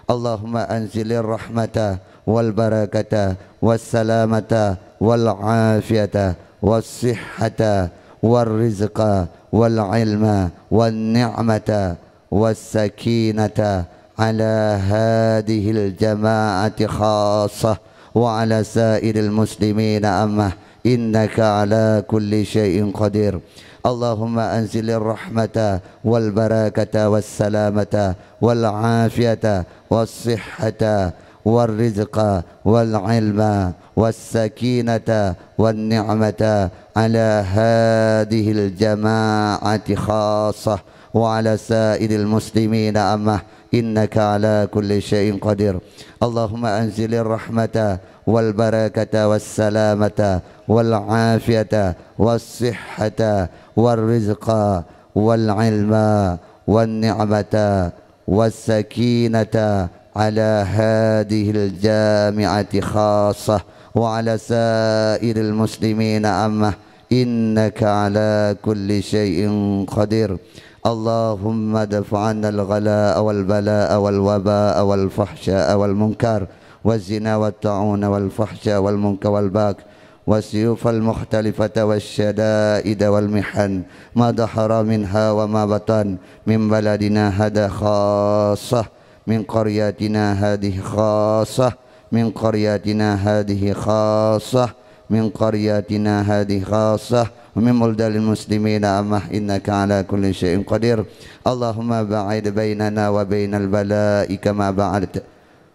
Speaker 1: Allahumma anzilir rahmata wal barakata was salamata wal afiyata was sihhata wal rizqa wal ilma wan ni'mata was sakinata ala hadhil jama'ati khassah wa ala sairil muslimina amma innaka ala kulli syai'in qadir. Allahumma anzilir rahmata wal barakata was salamata wal afiyata was sihhata wal rizqa wal ilma was sakinata wan ni'mata ala hadhil jama'ati khassah wa ala sairil muslimina amma innaka ala kulli syai'in qadir. Allahumma anzilir rahmata wal barakata was salamata wal afiyata was sihhata wal rizqa wal ilma wan ni'mata was sakinata ala hadhil jami'ati khassah wa ala sairil muslimina amma innaka ala kulli syai'in qadir. Allahumma daf'anna al-ghalaa wal balaa wal wabaa wal fahsyaa wal munkar والزنا والطاعون والفحشاء والمنكر والبغي والسيوف المختلفة والشدائد والمحن ما ظهر منها وما بطن من بلدنا هذا خاصة من قريتنا هذه خاصة من قريتنا هذه خاصة من قريتنا هذه خاصة ومن بلدان المسلمين أما إنك على كل شيء قدير. اللهم باعد بيننا وبين البلاء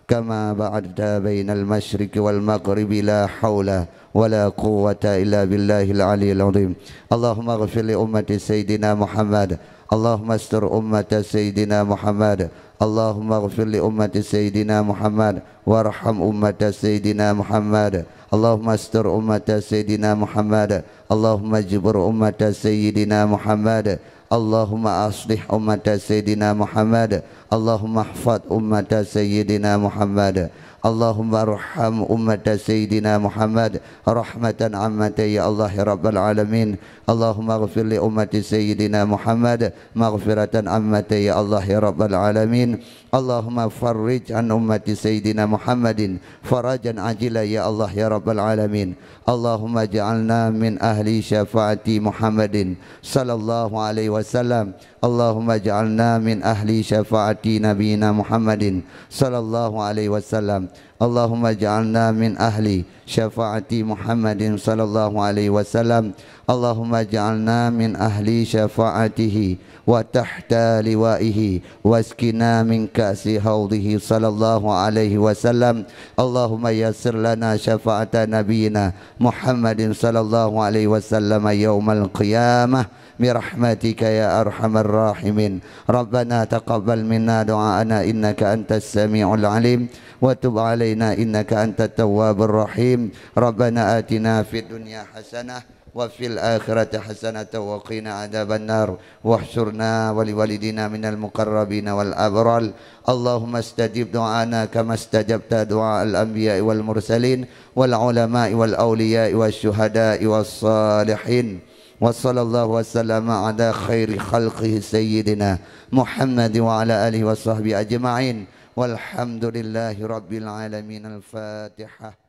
Speaker 1: كما بعدت بين المشرق والمغرب لا حول ولا قوة إلا بالله العلي العظيم. اللهم اغفر لأمة سيدنا محمد. اللهم استر أمة سيدنا محمد. اللهم اغفر لأمة سيدنا محمد وارحم أمة سيدنا محمد. اللهم استر أمة سيدنا محمد. اللهم اجبر أمة سيدنا محمد. اللهم أصلح أمة سيدنا محمد. اللهم احفظ أمة سيدنا محمد. Allahumma arham ummata Sayyidina Muhammad rahmatan ammatan ya Allah ya Rabbal Alamin. Allahumma ghafir li ummati Sayyidina Muhammad maghfiratan ammatan ya Allah ya Rabbal Alamin. Allahumma farrij an ummati Sayyidina Muhammadin farajan ajila ya Allah ya Rabbal Alamin. Allahumma ja'alna min ahli syafaati Muhammadin sallallahu alaihi wasallam. Allahumma ja'alna min ahli syafaati nabiyina Muhammadin sallallahu alaihi wasallam. Allahumma ja'alna min ahli syafaati Muhammadin sallallahu alaihi wasallam. Allahumma ja'alna min ahli syafaatihi wa tahta liwaihi waskina min ka'si haudihi sallallahu alaihi wasallam. Allahumma yassir lana syafaata nabiyina Muhammadin sallallahu alaihi wasallam yaumal qiyamah birahmatika ya arhamar rahimin. Rabbana taqabbal minna du'aana innaka antas sami'ul alim wa tub alaina innaka antat tawwabur rahim. Rabbana atina fid dunya hasanah wa fil akhirati hasanatan wa qina adzaban nar wahsyurna wa liwalidina minal muqarrabin wal abrar. Allahumma istajib du'ana kama istajabta du'a al anbiya wal mursalin wal ulama wal awliya was syuhada was salihin. Wa sallallahu wasallama ala khairi khalqihi sayyidina Muhammad wa ala alihi wa sahbihi ajma'in walhamdulillahi rabbil alamin. Al-Fatihah.